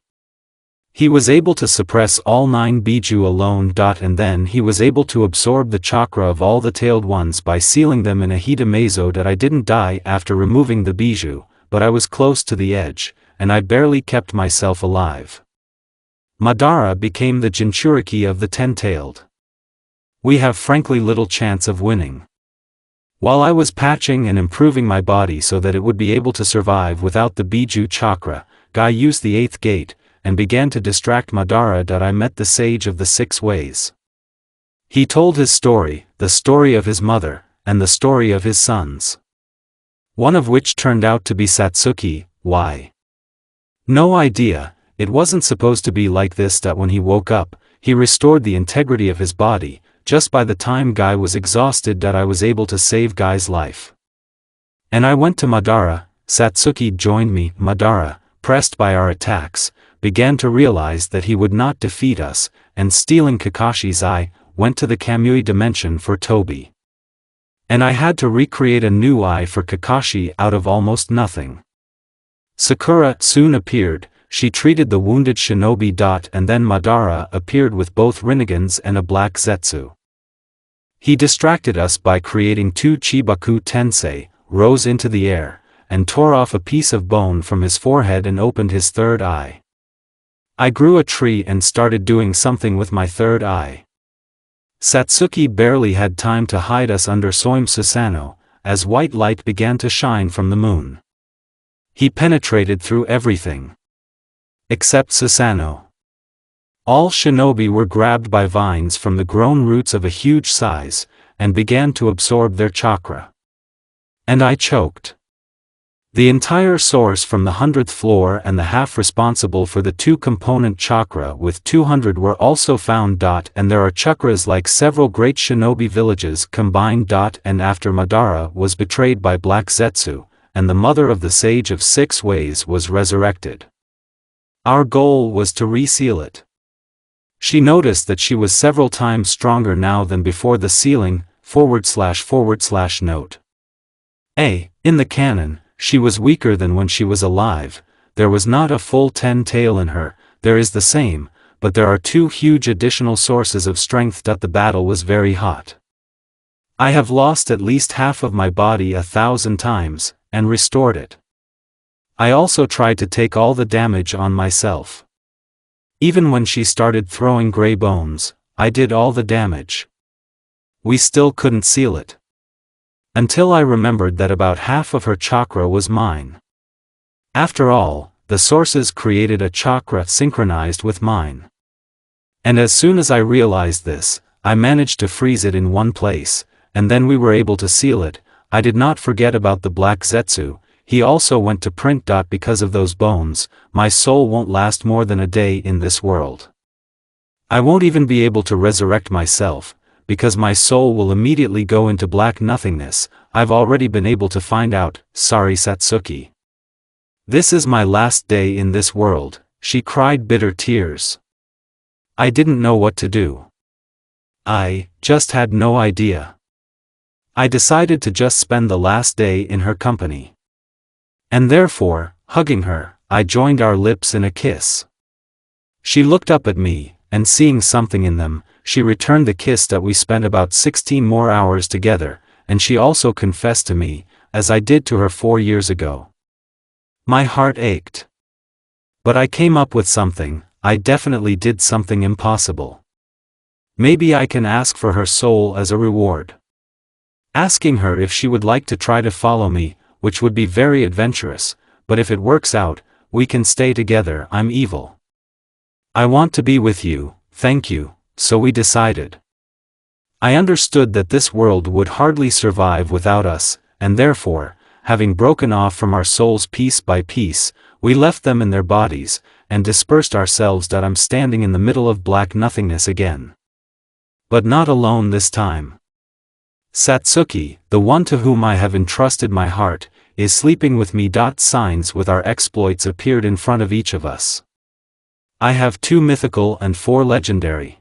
He was able to suppress all 9 Biju alone. And then he was able to absorb the chakra of all the tailed ones by sealing them in a hitamazo. I didn't die after removing the Biju, but I was close to the edge, and I barely kept myself alive. Madara became the Jinchuriki of the 10-tailed. We have frankly little chance of winning. While I was patching and improving my body so that it would be able to survive without the Biju chakra, Guy used the 8th gate, and began to distract Madara. I met the Sage of the 6 Ways. He told his story, the story of his mother, and the story of his sons. One of which turned out to be Satsuki. Why? No idea. It wasn't supposed to be like this. When he woke up, he restored the integrity of his body. Just by the time Guy was exhausted, I was able to save Guy's life. And I went to Madara. Satsuki joined me. Madara, pressed by our attacks, began to realize that he would not defeat us, and stealing Kakashi's eye, went to the Kamui dimension for Tobi. And I had to recreate a new eye for Kakashi out of almost nothing. Sakura soon appeared. She treated the wounded shinobi. And then Madara appeared with both Rinnegans and a black Zetsu. He distracted us by creating 2 Chibaku Tensei, rose into the air, and tore off a piece of bone from his forehead and opened his 3rd eye. I grew a tree and started doing something with my 3rd eye. Satsuki barely had time to hide us under Soim Susanoo, as white light began to shine from the moon. He penetrated through everything. Except Susanoo. All shinobi were grabbed by vines from the grown roots of a huge size, and began to absorb their chakra. And I choked. The entire source from the 100th floor and the half responsible for the 2-component chakra with 200 were also found. And there are chakras like several great shinobi villages combined. And after Madara was betrayed by Black Zetsu, and the mother of the Sage of 6 Ways was resurrected. Our goal was to reseal it. She noticed that she was several times stronger now than before the sealing. //note. In the canon, she was weaker than when she was alive. There was not a full 10 tail in her. There is the same, but there are 2 huge additional sources of strength. The battle was very hot. I have lost at least half of my body 1,000 times, and restored it. I also tried to take all the damage on myself. Even when she started throwing gray bones, I did all the damage. We still couldn't seal it. Until I remembered that about half of her chakra was mine. After all, the sources created a chakra synchronized with mine. And as soon as I realized this, I managed to freeze it in one place, and then we were able to seal it. I did not forget about the Black Zetsu. He also went to print. Because of those bones, my soul won't last more than a day in this world. I won't even be able to resurrect myself, because my soul will immediately go into black nothingness. I've already been able to find out. Sorry Satsuki. This is my last day in this world, she cried bitter tears. I didn't know what to do. I just had no idea. I decided to just spend the last day in her company. And therefore, hugging her, I joined our lips in a kiss. She looked up at me, and seeing something in them, she returned the kiss. We spent about 16 more hours together, and she also confessed to me, as I did to her 4 years ago. My heart ached. But I came up with something. I definitely did something impossible. Maybe I can ask for her soul as a reward. Asking her if she would like to try to follow me, which would be very adventurous, but if it works out, we can stay together. I'm evil. I want to be with you, thank you, so we decided. I understood that this world would hardly survive without us, and therefore, having broken off from our souls piece by piece, we left them in their bodies, and dispersed ourselves. I'm standing in the middle of black nothingness again. But not alone this time. Satsuki, the one to whom I have entrusted my heart, is sleeping with me. Signs with our exploits appeared in front of each of us. I have 2 mythical and 4 legendary.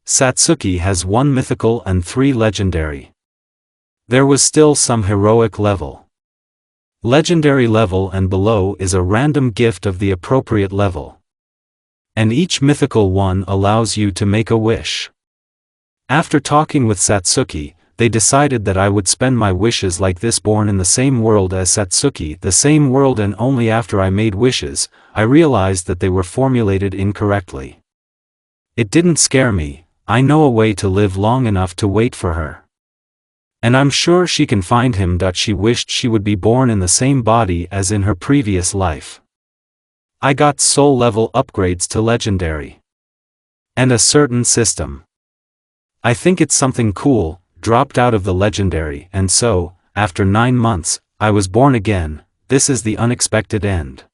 Satsuki has 1 mythical and 3 legendary. There was still some heroic level. Legendary level and below is a random gift of the appropriate level. And each mythical one allows you to make a wish. After talking with Satsuki, they decided that I would spend my wishes like this, born in the same world as Satsuki, the same world, and only after I made wishes, I realized that they were formulated incorrectly. It didn't scare me. I know a way to live long enough to wait for her. And I'm sure she can find him. She wished she would be born in the same body as in her previous life. I got soul level upgrades to legendary. And a certain system. I think it's something cool, dropped out of the legendary, and so, after 9 months, I was born again. This is the unexpected end.